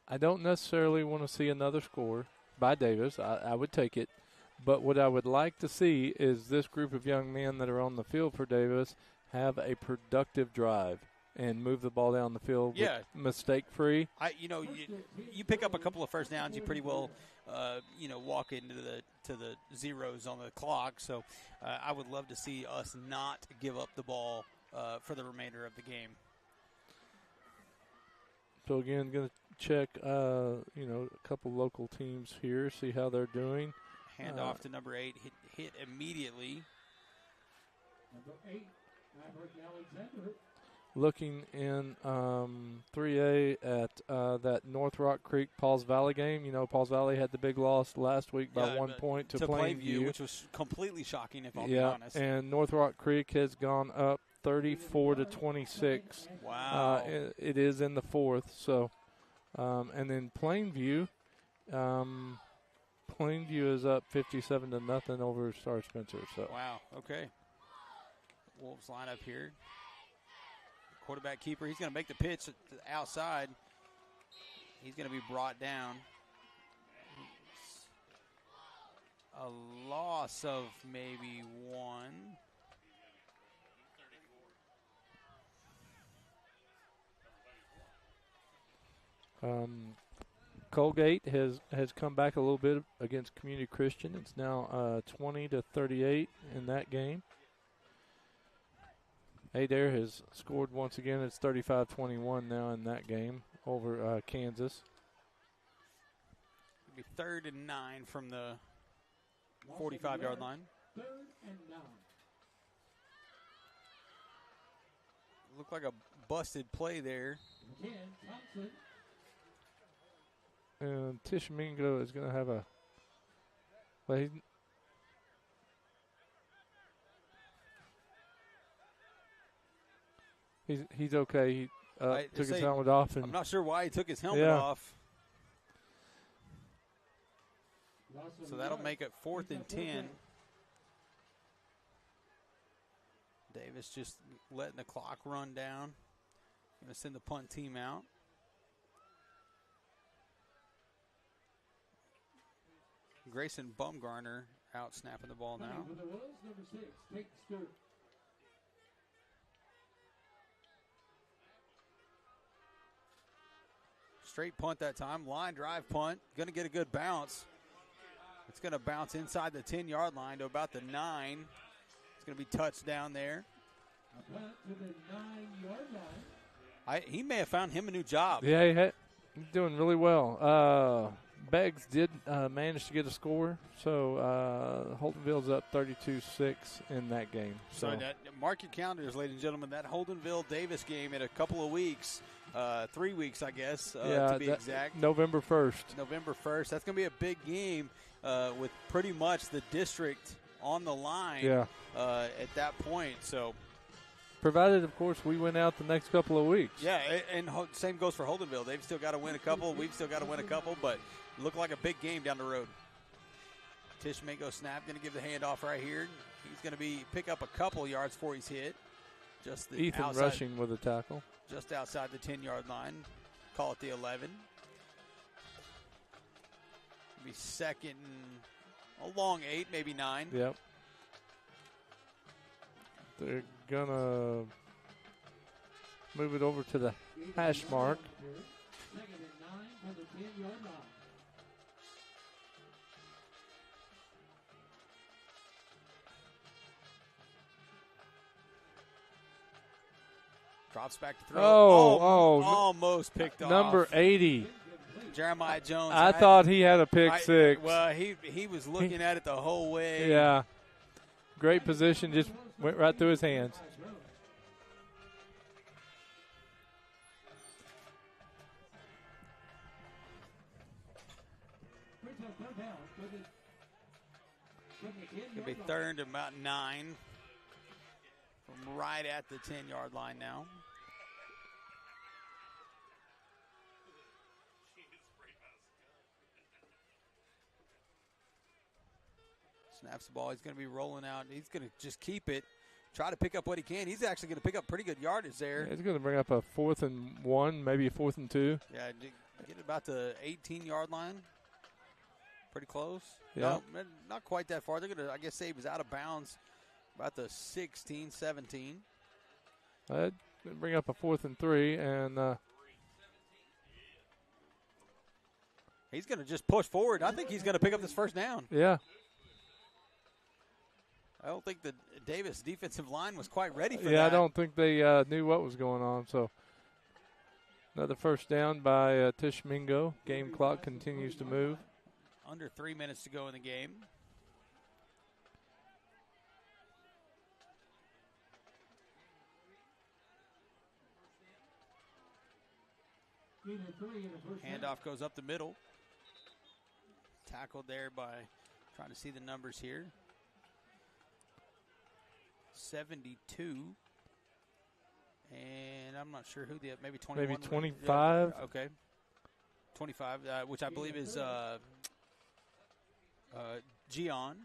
I don't necessarily want to see another score by Davis. I would take it. But what I would like to see is this group of young men that are on the field for Davis have a productive drive and move the ball down the field mistake-free. You pick up a couple of first downs, you pretty well walk into the zeros on the clock. So I would love to see us not give up the ball for the remainder of the game. So again, going to check a couple local teams here, see how they're doing. Hand off to number 8, hit immediately. Number 8, Maverick Alexander. Looking in 3A at that North Rock Creek Pauls Valley game. Pauls Valley had the big loss last week by 1 point to Plainview, which was completely shocking, if I'll be honest. And North Rock Creek has gone up 34-26. Wow. It is in the 4th. So, and then Plainview is up 57-0 over Star Spencer. So wow. Okay. Wolves line up here. Quarterback keeper. He's going to make the pitch to the outside. He's going to be brought down. A loss of maybe 1. Colgate has come back a little bit against Community Christian. It's now 20-38 in that game. Adair has scored once again. It's 35-21 now in that game over Kansas. It'll be 3rd and 9 from the 45-yard line. 3rd and 9. Looked like a busted play there. Ken Thompson. And Tishommingo is going to have a. Well, he's okay. He took his helmet off. And I'm not sure why he took his helmet off. So that'll make it 4th and 10. Davis just letting the clock run down. Going to send the punt team out. Grayson Bumgarner out snapping the ball now. For the Wolves, number 6, Tate Stewart. Straight punt that time. Line drive punt. Going to get a good bounce. It's going to bounce inside the 10-yard line to about the 9. It's going to be touchdown there. A punt to the 9-yard line. He may have found him a new job. Yeah, he's doing really well. Beggs did manage to get a score, so Holdenville's up 32-6 in that game. So mark your calendars, ladies and gentlemen. That Holdenville-Davis game in a couple of weeks, 3 weeks, I guess, to be exact. November 1st. November 1st. That's going to be a big game with pretty much the district on the line at that point. So, provided, of course, we win out the next couple of weeks. Yeah, and same goes for Holdenville. They've still got to win a couple. We've still got to win a couple, but look like a big game down the road. Tishommingo snap, going to give the handoff right here. He's going to pick up a couple yards before he's hit. Just the Ethan outside, rushing with a tackle. Just outside the 10-yard line. Call it the 11. Be 2nd and a long 8, maybe 9. Yep. They're going to move it over to the hash mark. 2nd and 9 for the 10-yard line. Drops back to throw. Almost picked off. Number 80. Jeremiah Jones. I thought he had a pick six. Well, he was looking at it the whole way. Yeah. Great position, just went right through his hands. It'll be 3rd and about 9 from right at the 10-yard line now. Snaps the ball. He's going to be rolling out. He's going to just keep it, try to pick up what he can. He's actually going to pick up pretty good yardage there. Yeah, he's going to bring up a 4th and 1, maybe a 4th and 2. Yeah, get about the 18-yard line. Pretty close. Yeah. No, not quite that far. They're going to, I guess, say he was out of bounds about the 16, 17. Bring up a 4th and 3, and he's going to just push forward. I think he's going to pick up this first down. Yeah. I don't think the Davis defensive line was quite ready for that. Yeah, I don't think they knew what was going on. So another first down by Tishommingo. Game clock continues to move. Under 3 minutes to go in the game. Handoff goes up the middle. Tackled there by, trying to see the numbers here, 72. And I'm not sure who maybe 21. Maybe 25. Yeah, okay. 25, which I believe is Gian.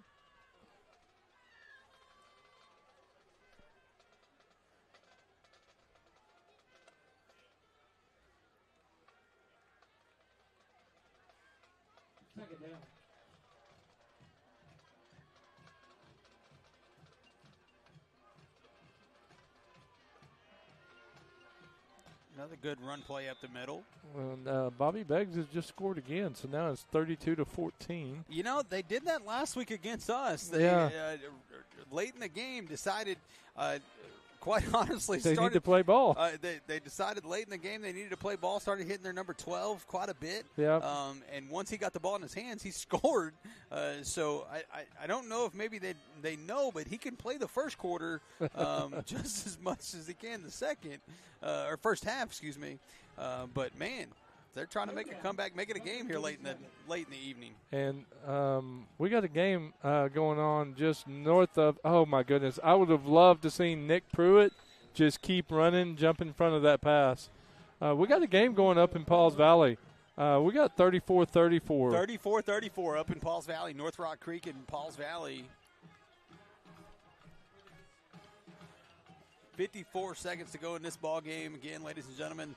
Second down. Another good run play up the middle. And Bobby Beggs has just scored again, so now it's 32-14. You know, they did that last week against us. They, late in the game, decided quite honestly, they need to play ball. They decided late in the game they needed to play ball, started hitting their number 12 quite a bit. Yeah. And once he got the ball in his hands, he scored. So I don't know if maybe they know, but he can play the first quarter just as much as he can the second, or first half, excuse me. But, man, they're trying to make a comeback, make it a game here late in the evening. And we got a game going on just north of. Oh my goodness! I would have loved to see Nick Pruitt just keep running, jump in front of that pass. We got a game going up in Pauls Valley. We got 34-34. 34-34 up in Pauls Valley, North Rock Creek in Pauls Valley. 54 seconds to go in this ball game. Again, ladies and gentlemen,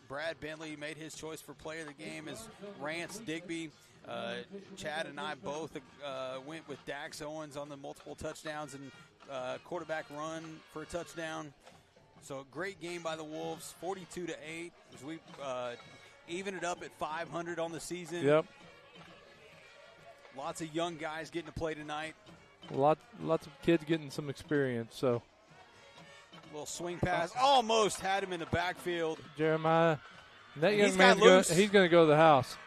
Brad Bentley made his choice for player of the game as Rance Digby. Chad and I both went with Dax Owens on the multiple touchdowns and quarterback run for a touchdown. So a great game by the Wolves, 42-8. As we even it up at 500 on the season. Yep. Lots of young guys getting to play tonight. Lots of kids getting some experience. So. Little swing pass. Almost had him in the backfield. Jeremiah, that young he's man's he's going to go to the house.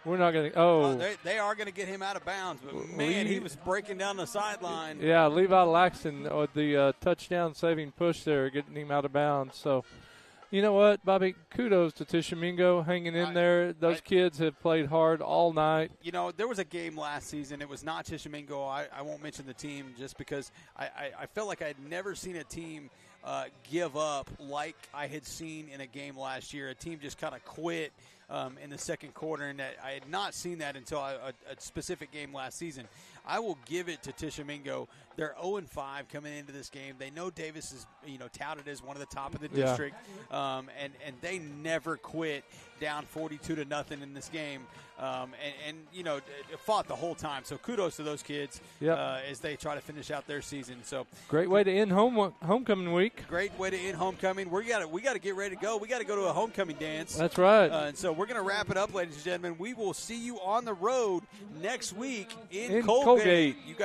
We're not going to. Oh. They are going to get him out of bounds. But, man, he was breaking down the sideline. Yeah, Levi Laxton with the touchdown-saving push there, getting him out of bounds. So, you know what, Bobby? Kudos to Tishommingo hanging in there. Those kids have played hard all night. You know, there was a game last season. It was not Tishommingo. I won't mention the team just because I felt like I had never seen a team – give up like I had seen in a game last year. A team just kind of quit in the second quarter, and I had not seen that until a specific game last season. I will give it to Tishommingo. They're 0-5 coming into this game. They know Davis is, touted as one of the top of the district, and they never quit down 42-0 in this game, and fought the whole time. So kudos to those kids as they try to finish out their season. So great way to end homecoming week. Great way to end homecoming. We got to get ready to go. We got to go to a homecoming dance. That's right. And so we're going to wrap it up, ladies and gentlemen. We will see you on the road next week in Colgate. You guys